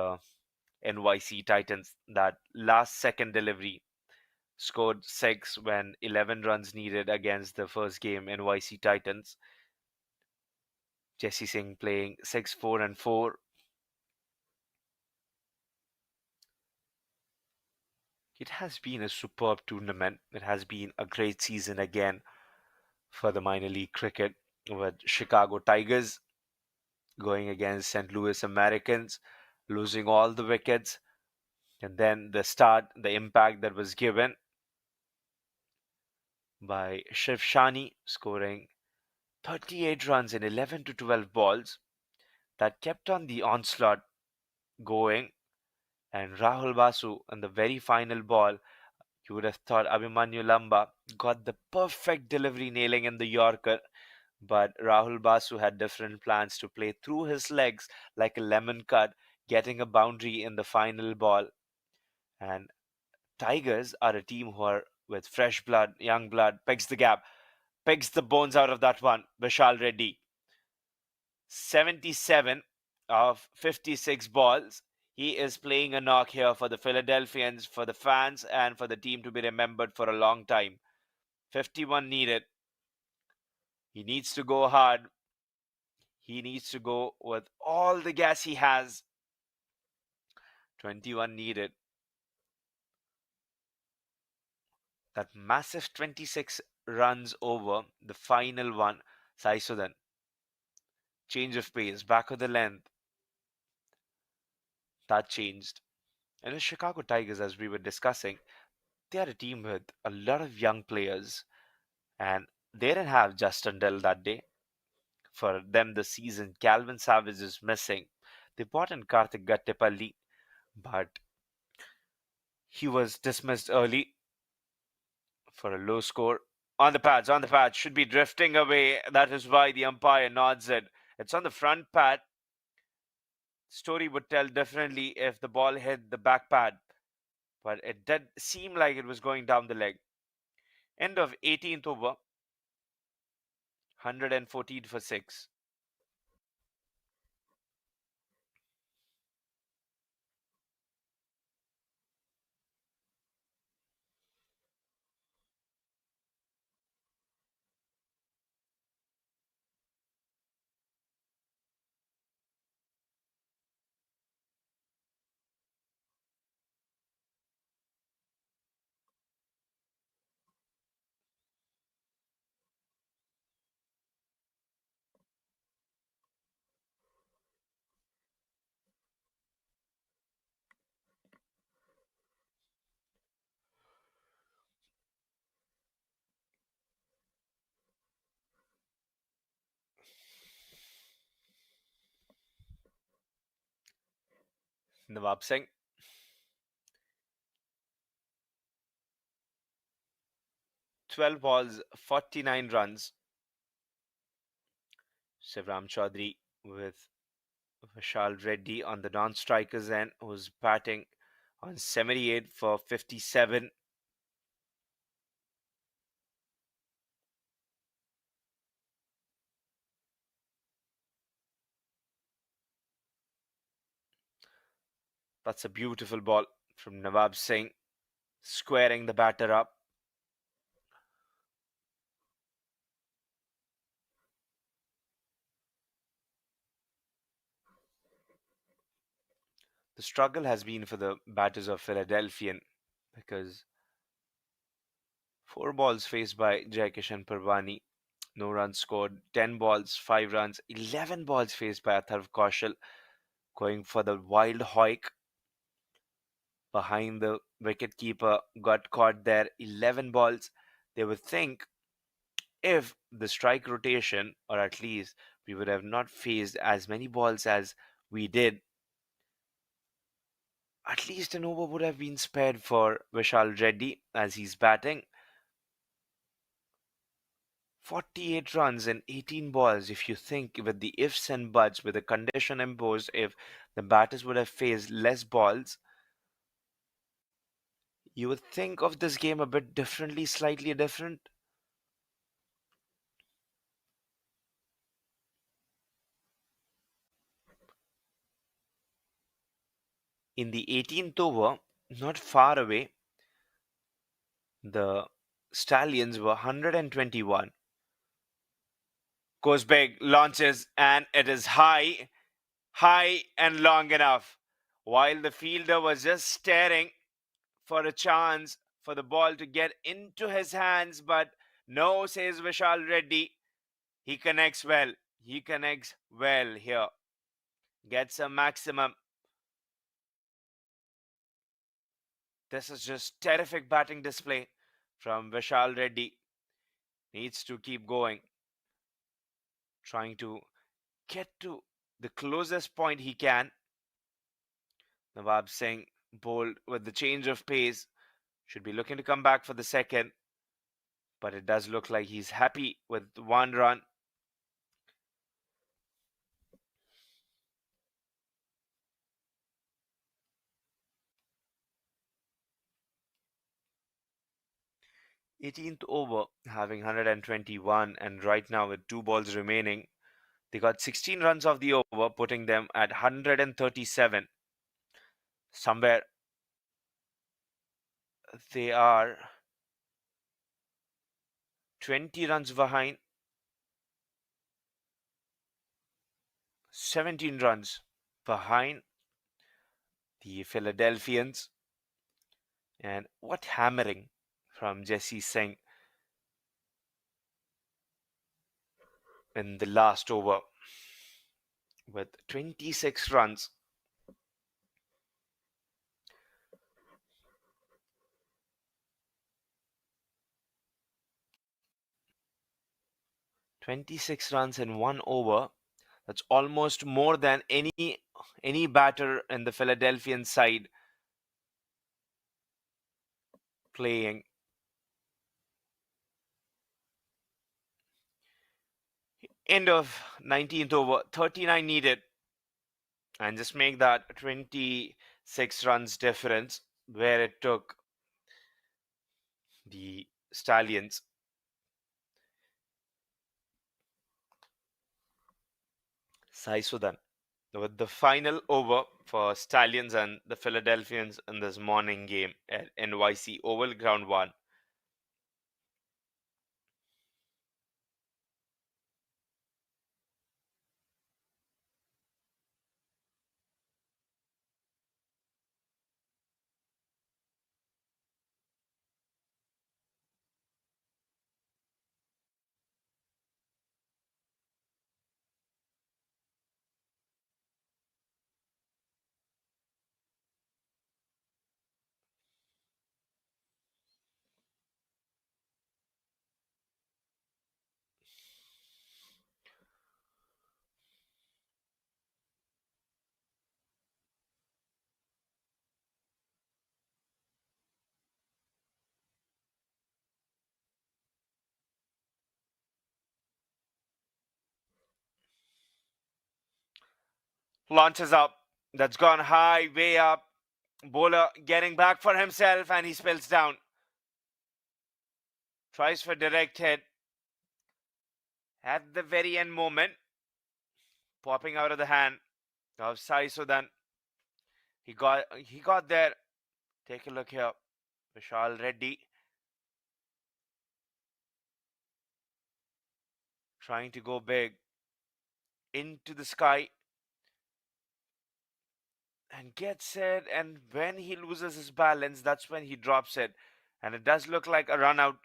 NYC Titans? That last second delivery scored 6 when 11 runs needed against the first game NYC Titans. Jesse Singh playing 6, 4, and 4. It has been a superb tournament. It has been a great season again for the minor league cricket, with Chicago Tigers going against St. Louis Americans, losing all the wickets, and then the impact that was given by Shiv Shani scoring 38 runs in 11 to 12 balls that kept on the onslaught going. And Rahul Basu on the very final ball, you would have thought Abhimanyu Lamba got the perfect delivery, nailing in the Yorker, but Rahul Basu had different plans to play through his legs like a lemon cut, getting a boundary in the final ball. And Tigers are a team who are with fresh blood, young blood, picks the gap, picks the bones out of that one. Vishal Reddi, 77 of 56 balls. He is playing a knock here for the Philadelphians, for the fans, and for the team to be remembered for a long time. 51 needed. He needs to go hard. He needs to go with all the gas he has. 21 needed. That massive 26 runs over the final one. Saisudan. Change of pace, back of the length. That changed. And the Chicago Tigers, as we were discussing, they are a team with a lot of young players, and they didn't have Justin Dell that day. For them this season, Calvin Savage is missing. They brought in Karthik Gattepalli, but he was dismissed early for a low score. On the pad, should be drifting away. That is why the umpire nods it. It's on the front pad. Story would tell differently if the ball hit the back pad, but it did seem like it was going down the leg. End of 18th over, 114 for 6. Nawab Singh, 12 balls, 49 runs. Shivram Chaudhary with Vishal Reddi on the non-strikers end, who's batting on 78 for 57. That's a beautiful ball from Nawab Singh, squaring the batter up. The struggle has been for the batters of Philadelphian because 4 balls faced by Jaikishan Parvani, no runs scored, 10 balls, 5 runs, 11 balls faced by Atharv Kaushal, going for the wild hoik behind the wicket keeper, got caught there, 11 balls. They would think if the strike rotation, or at least we would have not faced as many balls as we did, at least an over would have been spared for Vishal Reddy as he's batting. 48 runs in 18 balls. If you think with the ifs and buts, with the condition imposed, if the batters would have faced less balls, you would think of this game a bit differently, slightly different. In the 18th over, not far away, the Stallions were 121. Goes big, launches, and it is high, high and long enough. While the fielder was just staring for a chance for the ball to get into his hands, but no, says Vishal Reddy. He connects well. He connects well here. Gets a maximum. This is just terrific batting display from Vishal Reddy. Needs to keep going. Trying to get to the closest point he can. Nawab Singh bowled with the change of pace. Should be looking to come back for the second. But it does look like he's happy with 1 run. 18th over, having 121, and right now with 2 balls remaining, they got 16 runs off the over, putting them at 137. Somewhere they are 20 runs behind, 17 runs behind the Philadelphians. And what hammering from Jesse Singh in the last over with 26 runs. 26 runs in 1 over. That's almost more than any batter in the Philadelphian side playing. End of 19th over, 39 needed, and just make that 26 runs difference where it took the Stallions. Saisudan with the final over for Stallions and the Philadelphians in this morning game at NYC Oval Ground 1. Launches up. That's gone high, way up. Bowler getting back for himself and he spills down. Tries for direct hit. At the very end moment, popping out of the hand of Sai Sudan. He got there. Take a look here. Vishal Reddi trying to go big into the sky and gets it. And when he loses his balance, that's when he drops it. And it does look like a run out.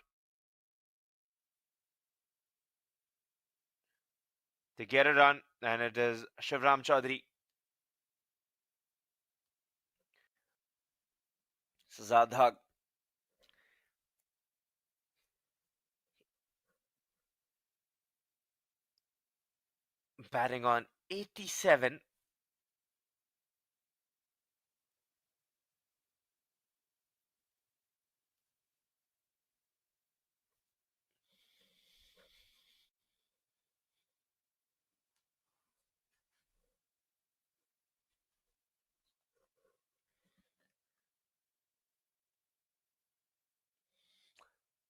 They get a run, and it is Shivram Chaudhary. Zadhak batting on 87.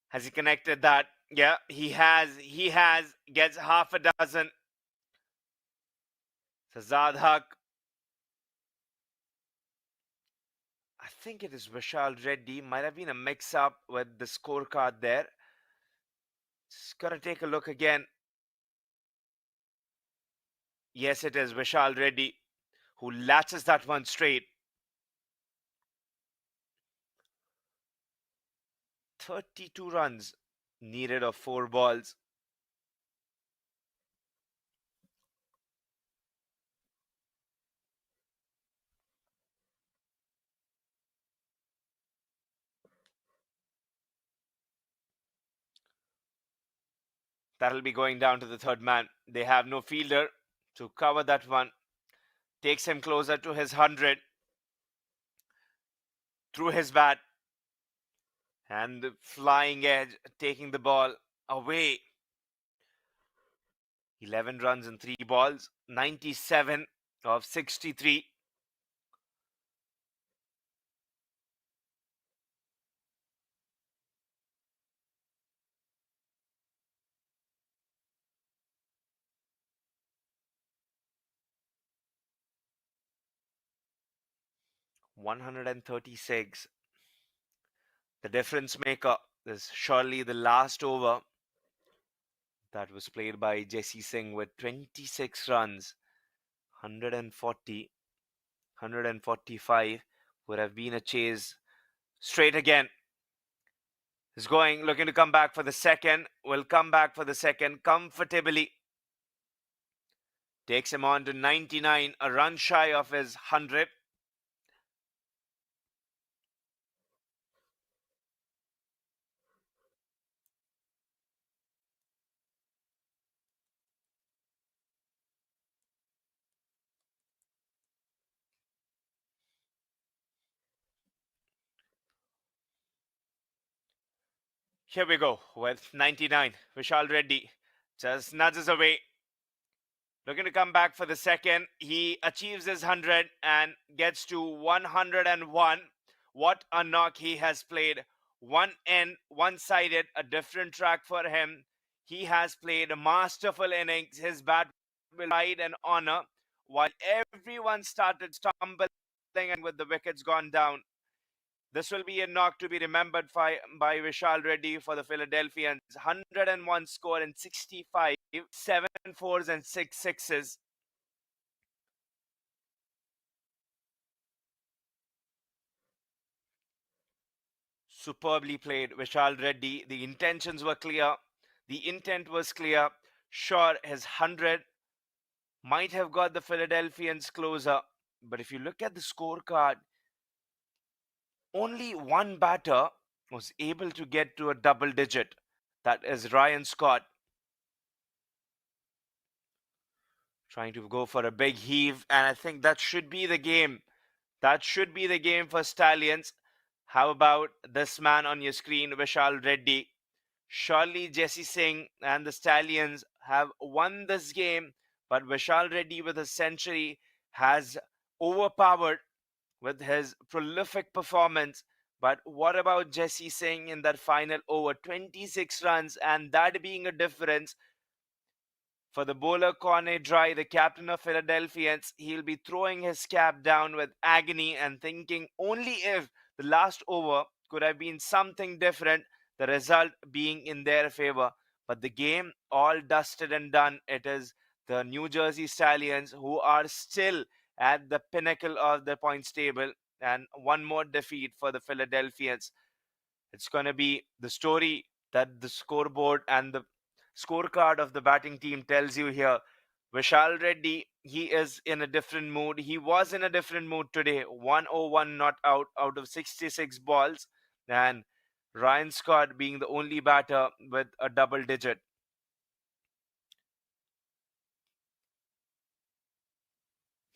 Has he connected that? Yeah, he has. He has. Gets half a dozen. So Zadhak, I think it is Vishal Reddy. Might have been a mix up with the scorecard there. Just gotta take a look again. Yes, it is Vishal Reddy who latches that one straight. 32 runs needed of 4 balls. That'll be going down to the third man. They have no fielder to cover that one. Takes him closer to his 100 through his bat. And the flying edge taking the ball away. 11 runs in 3 balls. 97 of 63. $136. The difference maker is surely the last over that was played by Jesse Singh with 26 runs. 140, 145 would have been a chase. Straight again. Is going, looking to come back for the second. Will come back for the second comfortably. Takes him on to 99, a run shy of his 100. Here we go with 99. Vishal Reddi just nudges away. Looking to come back for the second. He achieves his 100 and gets to 101. What a knock he has played. One end, one sided, a different track for him. He has played a masterful innings. His bat will ride and honor while everyone started stumbling and with the wickets gone down. This will be a knock to be remembered by Vishal Reddy for the Philadelphians. 101 score in 65, 7 fours and 6 sixes. Superbly played, Vishal Reddy. The intentions were clear. The intent was clear. Sure, his 100 might have got the Philadelphians closer. But if you look at the scorecard, only one batter was able to get to a double digit. That is Ryan Scott. Trying to go for a big heave, and I think that should be the game. That should be the game for Stallions. How about this man on your screen, Vishal Reddy? Surely Jesse Singh and the Stallions have won this game, but Vishal Reddy with a century has overpowered with his prolific performance. But what about Jesse Singh in that final over? 26 runs, and that being a difference for the bowler Cornet Dry, the captain of Philadelphians. He'll be throwing his cap down with agony and thinking only if the last over could have been something different, the result being in their favor. But the game all dusted and done. It is the New Jersey Stallions who are still at the pinnacle of the points table, and one more defeat for the Philadelphians. It's going to be the story that the scoreboard and the scorecard of the batting team tells you here. Vishal Reddy, he is in a different mood. He was in a different mood today. 101 not out of 66 balls. And Ryan Scott being the only batter with a double digit.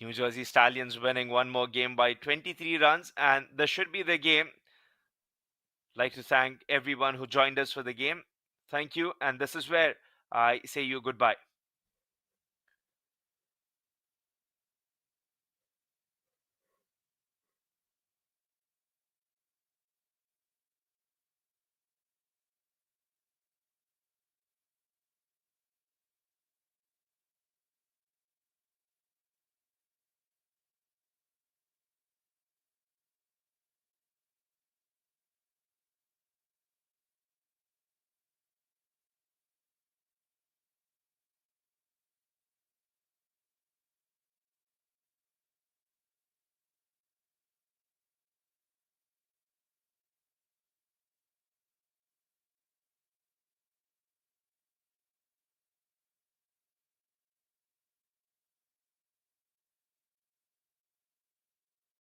New Jersey Stallions winning one more game by 23 runs. And this should be the game. Like to thank everyone who joined us for the game. Thank you. And this is where I say you goodbye.